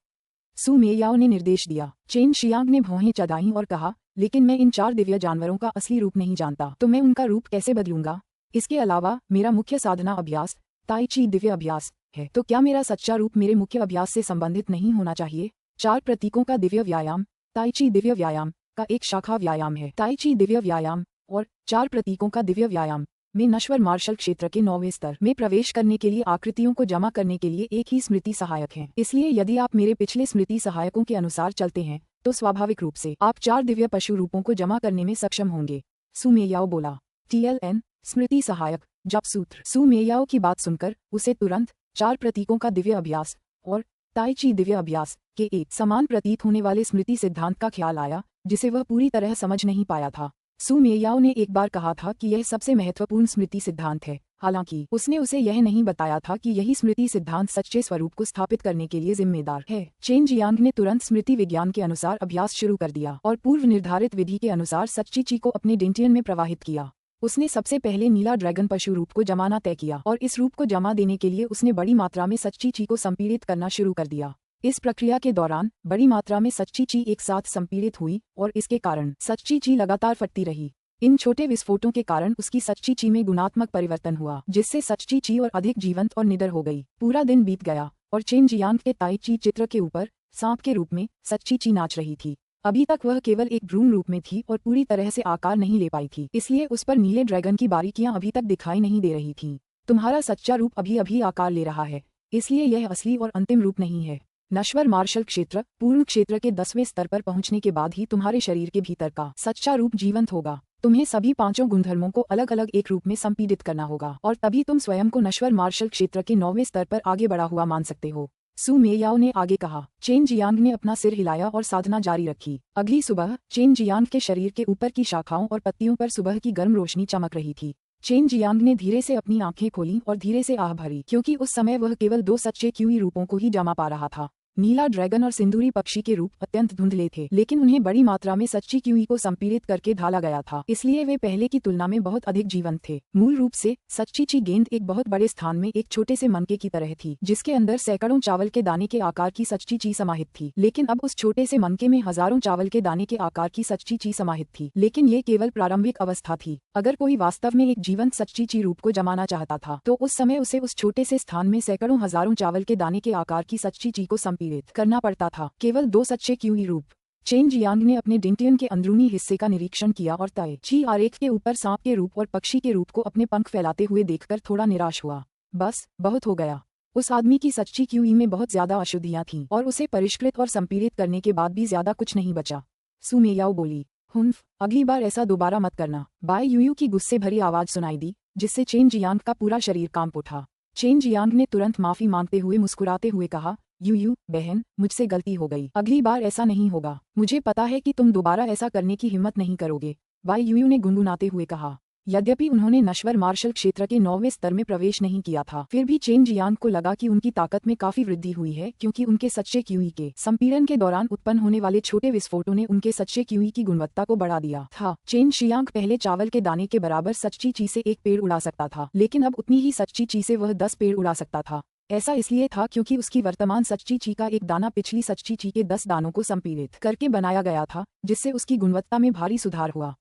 S1: सू मेयाओ ने निर्देश दिया। चेन शियांग ने भौहें चढ़ाईं और कहा, लेकिन मैं इन 4 दिव्य जानवरों का असली रूप नहीं जानता, तो मैं उनका रूप कैसे बदलूंगा? इसके अलावा मेरा मुख्य साधना अभ्यास ताई ची दिव्य अभ्यास है, तो क्या मेरा सच्चा रूप मेरे मुख्य अभ्यास से संबंधित नहीं होना चाहिए? 4 प्रतीकों का दिव्य व्यायाम ताई ची दिव्य व्यायाम का एक शाखा व्यायाम है। ताई ची दिव्य व्यायाम और 4 प्रतीकों का दिव्य व्यायाम में नश्वर मार्शल क्षेत्र के 9वें स्तर में प्रवेश करने के लिए आकृतियों को जमा करने के लिए एक ही स्मृति सहायक है। इसलिए यदि आप मेरे पिछले स्मृति सहायकों के अनुसार चलते हैं तो स्वाभाविक रूप से आप 4 दिव्य पशु रूपों को जमा करने में सक्षम होंगे। सू मेयाओ बोला। TLN स्मृति सहायक जप सूत्र। सू मेयाओ की बात सुनकर उसे तुरंत 4 प्रतीकों का दिव्य अभ्यास और ताई ची दिव्य अभ्यास के एक समान प्रतीत होने वाले स्मृति सिद्धांत का ख्याल आया, जिसे वह पूरी तरह समझ नहीं पाया था। सू मेयाओ ने एक बार कहा था कि यह सबसे महत्वपूर्ण स्मृति सिद्धांत है, हालांकि उसने उसे यह नहीं बताया था कि यही स्मृति सिद्धांत सच्चे स्वरूप को स्थापित करने के लिए जिम्मेदार है। चेन जियांग ने तुरंत स्मृति विज्ञान के अनुसार अभ्यास शुरू कर दिया और पूर्व निर्धारित विधि के अनुसार सच्ची ची को अपने डेंटियन में प्रवाहित किया। उसने सबसे पहले नीला ड्रैगन पशु रूप को जमाना तय किया और इस रूप को जमा देने के लिए उसने बड़ी मात्रा में सच्ची ची को संपीड़ित करना शुरू कर दिया। इस प्रक्रिया के दौरान बड़ी मात्रा में सच्ची ची एक साथ संपीड़ित हुई और इसके कारण सच्ची ची लगातार फटती रही। इन छोटे विस्फोटों के कारण उसकी सच्ची ची में गुणात्मक परिवर्तन हुआ, जिससे सच्ची ची और अधिक जीवंत और निडर हो गई। पूरा दिन बीत गया और चेन जियांग के ताई ची चित्र के ऊपर सांप के रूप में सच्ची ची नाच रही थी। अभी तक वह केवल एक भ्रूण रूप में थी और पूरी तरह से आकार नहीं ले पाई थी, इसलिए उस पर नीले ड्रैगन की बारीकियां अभी तक दिखाई नहीं दे रही थीं। तुम्हारा सच्चा रूप अभी अभी आकार ले रहा है, इसलिए यह असली और अंतिम रूप नहीं है। नश्वर मार्शल क्षेत्र पूर्ण क्षेत्र के 10वें स्तर पर पहुंचने के बाद ही तुम्हारे शरीर के भीतर का सच्चा रूप जीवंत होगा। तुम्हें सभी 5 गुणधर्मों को अलग अलग एक रूप में संपीड़ित करना होगा और तभी तुम स्वयं को नश्वर मार्शल क्षेत्र के 9वें स्तर पर आगे बढ़ा हुआ मान सकते हो। सू मेयाओ ने आगे कहा। चेन जियांग ने अपना सिर हिलाया और साधना जारी रखी। अगली सुबह चेन जियांग के शरीर के ऊपर की शाखाओं और पत्तियों पर सुबह की गर्म रोशनी चमक रही थी। चेन जियांग ने धीरे से अपनी आंखें खोलीं और धीरे से आह भरी, क्योंकि उस समय वह केवल 2 सच्चे QE रूपों को ही जमा पा रहा था। नीला ड्रैगन और सिंदूरी पक्षी के रूप अत्यंत धुंधले थे, लेकिन उन्हें बड़ी मात्रा में सच्ची QE को संपीड़ित करके ढाला गया था, इसलिए वे पहले की तुलना में बहुत अधिक जीवंत थे। मूल रूप से सच्ची ची गेंद एक बहुत बड़े स्थान में एक छोटे से मनके की तरह थी, जिसके अंदर सैकड़ों चावल के दाने के आकार की सच्ची ची समाहित थी। लेकिन अब उस छोटे से मनके में हजारों चावल के दाने के आकार की सच्ची ची समाहित थी, लेकिन ये केवल प्रारंभिक अवस्था थी। अगर कोई वास्तव में एक जीवंत सच्ची ची रूप को जमाना चाहता था, तो उस समय उसे उस छोटे से स्थान में सैकड़ों हजारों चावल के दाने के आकार की सच्ची ची को संपीड़ित करना पड़ता था। केवल 2 सच्चे QE रूप। चेन जियांग ने अपने डेंटियन के अंदरूनी हिस्से का निरीक्षण किया और ताई ची आरेख के ऊपर सांप के रूप और पक्षी के रूप को अपने पंख फैलाते हुए देखकर थोड़ा निराश हुआ। बस बहुत हो गया। उस आदमी की सच्ची QE में बहुत ज्यादा अशुद्धियां थीं और उसे परिष्कृत और संपीड़ित करने के बाद भी ज्यादा कुछ नहीं बचा। सू मेयाओ बोली। हुन्फ, अगली बार ऐसा दोबारा मत करना। बाय यूयू की गुस्से भरी आवाज सुनाई दी, जिससे चेन जियांग का पूरा शरीर कांप उठा। चेन जियांग ने तुरंत माफी मांगते हुए मुस्कुराते हुए कहा, यूयू बहन, मुझसे गलती हो गई। अगली बार ऐसा नहीं होगा। मुझे पता है कि तुम दोबारा ऐसा करने की हिम्मत नहीं करोगे, बाय यूयू ने गुनगुनाते हुए कहा। यद्यपि उन्होंने नश्वर मार्शल क्षेत्र के 9वें स्तर में प्रवेश नहीं किया था, फिर भी चेन जियांग को लगा कि उनकी ताकत में काफी वृद्धि हुई है, क्योंकि उनके सच्चे QE के संपीड़न के दौरान उत्पन्न होने वाले छोटे विस्फोटों ने उनके सच्चे QE की गुणवत्ता को बढ़ा दिया था। चेन शियांग पहले चावल के दाने के बराबर सच्ची ची से एक पेड़ उड़ा सकता था, लेकिन अब उतनी ही सच्ची ची से वह 10 पेड़ उड़ा सकता था। ऐसा इसलिए था क्योंकि उसकी वर्तमान सच्ची ची का एक दाना पिछली सच्ची ची के 10 दानों को संपीड़ित करके बनाया गया था, जिससे उसकी गुणवत्ता में भारी सुधार हुआ।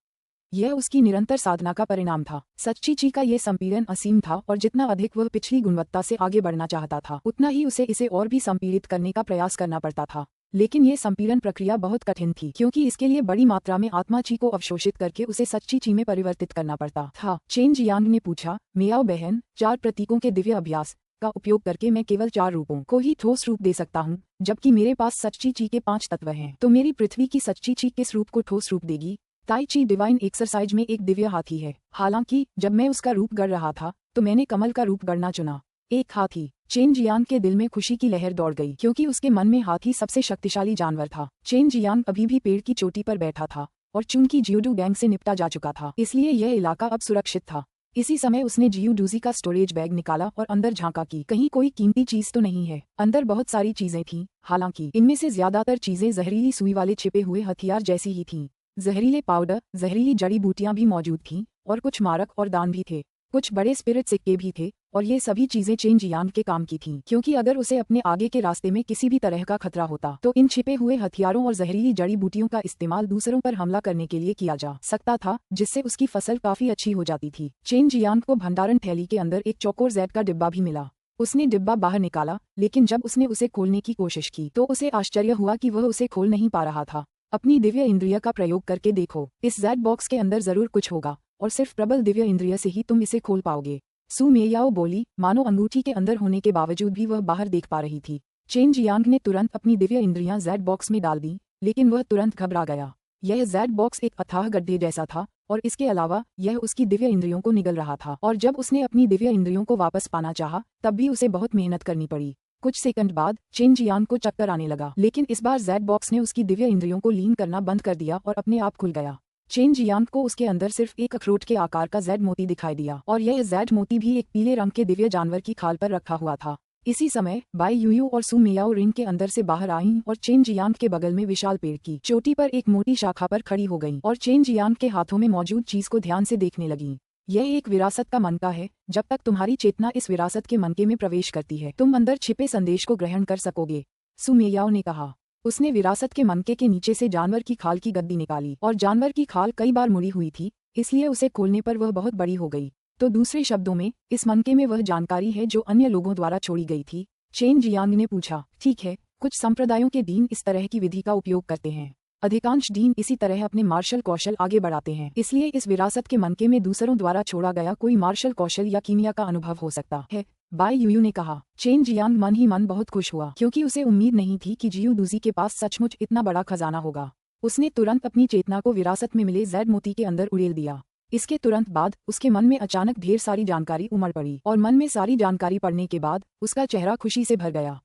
S1: यह उसकी निरंतर साधना का परिणाम था। सच्ची ची का ये संपीड़न असीम था और जितना अधिक वह पिछली गुणवत्ता से आगे बढ़ना चाहता था, उतना ही उसे इसे और भी संपीड़ित करने का प्रयास करना पड़ता था। लेकिन ये संपीड़न प्रक्रिया बहुत कठिन थी, क्योंकि इसके लिए बड़ी मात्रा में आत्मा ची को अवशोषित करके उसे सच्ची ची में परिवर्तित करना पड़ता था। चेन जियांग ने पूछा, मेयाओ बहन, 4 प्रतीकों के दिव्य अभ्यास का उपयोग करके मैं केवल 4 रूपों को ही ठोस रूप दे सकता हूँ, जबकि मेरे पास सच्ची ची के 5 तत्व हैं। तो मेरी पृथ्वी की सच्ची ची किस रूप को ठोस रूप देगी? ताई ची डिवाइन एक्सरसाइज में एक दिव्य हाथी है। हालांकि जब मैं उसका रूप गढ़ रहा था, तो मैंने कमल का रूप गढ़ना चुना। एक हाथी। चेन जियांग के दिल में खुशी की लहर दौड़ गई क्योंकि उसके मन में हाथी सबसे शक्तिशाली जानवर था। चेन जियांग अभी भी पेड़ की चोटी पर बैठा था और चुनकी जियोडू गैंग से निपटा जा चुका था, इसलिए यह इलाका अब सुरक्षित था। इसी समय उसने जियोडूजी का स्टोरेज बैग निकाला और अंदर झांका कि कहीं कोई कीमती चीज तो नहीं है। अंदर बहुत सारी चीजें थीं, हालांकि इनमें से ज्यादातर चीजें जहरीली सुई वाले छिपे हुए हथियार जैसी ही थीं। जहरीले पाउडर, जहरीली जड़ी बूटियां भी मौजूद थीं और कुछ मारक और दान भी थे। कुछ बड़े स्पिरिट सिक्के भी थे और ये सभी चीजें चेन जियांग के काम की थीं, क्योंकि अगर उसे अपने आगे के रास्ते में किसी भी तरह का खतरा होता तो इन छिपे हुए हथियारों और जहरीली जड़ी बूटियों का इस्तेमाल दूसरों पर हमला करने के लिए किया जा सकता था, जिससे उसकी फसल काफी अच्छी हो जाती थी। चेन जियांग को भंडारण थैली के अंदर एक चौकोर जैद का डिब्बा भी मिला। उसने डिब्बा बाहर निकाला, लेकिन जब उसने उसे खोलने की कोशिश की तो उसे आश्चर्य हुआ कि वह उसे खोल नहीं पा रहा था। अपनी दिव्य इंद्रिय का प्रयोग करके देखो, इस जैड बॉक्स के अंदर जरूर कुछ होगा और सिर्फ प्रबल दिव्य इंद्रिय से ही तुम इसे खोल पाओगे। सू मेयाओ बोली, मानो अंगूठी के अंदर होने के बावजूद भी वह बाहर देख पा रही थी। चेन जियांग ने तुरंत अपनी दिव्य इंद्रियां जैड बॉक्स में डाल दी, लेकिन वह तुरंत घबरा गया। यह जैड बॉक्स एक अथाह गड्ढे जैसा था और इसके अलावा यह उसकी दिव्य इंद्रियों को निगल रहा था, और जब उसने अपनी दिव्य इंद्रियों को वापस पाना चाहा तब भी उसे बहुत मेहनत करनी पड़ी। कुछ सेकंड बाद चेन जियांग को चक्कर आने लगा, लेकिन इस बार जैड बॉक्स ने उसकी दिव्य इंद्रियों को लीन करना बंद कर दिया और अपने आप खुल गया। चेन जियांग को उसके अंदर सिर्फ एक अखरोट के आकार का जैड मोती दिखाई दिया और यह जैड मोती भी एक पीले रंग के दिव्य जानवर की खाल पर रखा हुआ था। इसी समय बाई यूयू और सू मियाओ रिंग के अंदर से बाहर आईं और चेन जियांग के बगल में विशाल पेड़ की चोटी पर एक मोटी शाखा पर खड़ी हो गईं और चेन जियांग के हाथों में मौजूद चीज को ध्यान से देखने लगीं। यह एक विरासत का मनका है। जब तक तुम्हारी चेतना इस विरासत के मनके में प्रवेश करती है तुम अंदर छिपे संदेश को ग्रहण कर सकोगे, सू मियाओ ने कहा। उसने विरासत के मनके के नीचे से जानवर की खाल की गद्दी निकाली और जानवर की खाल कई बार मुड़ी हुई थी, इसलिए उसे खोलने पर वह बहुत बड़ी हो गई। तो दूसरे शब्दों में इस मनके में वह जानकारी है जो अन्य लोगों द्वारा छोड़ी गई थी। चेन जियांग ने पूछा, ठीक है, कुछ संप्रदायों के दीन इस तरह की विधि का उपयोग करते हैं। अधिकांश दीन इसी तरह अपने मार्शल कौशल आगे बढ़ाते हैं, इसलिए इस विरासत के मनके में दूसरों द्वारा छोड़ा गया कोई मार्शल कौशल या कीमिया का अनुभव हो सकता है, बाई यूयू ने कहा। चेन जियांग मन ही मन बहुत खुश हुआ क्योंकि उसे उम्मीद नहीं थी कि जियोडूजी के पास सचमुच इतना बड़ा खजाना होगा। उसने तुरंत अपनी चेतना को विरासत में मिले जैड मोती के अंदर उड़ेल दिया। इसके तुरंत बाद उसके मन में अचानक ढेर सारी जानकारी उमड़ पड़ी और मन में सारी जानकारी पड़ने के बाद उसका चेहरा खुशी से भर गया।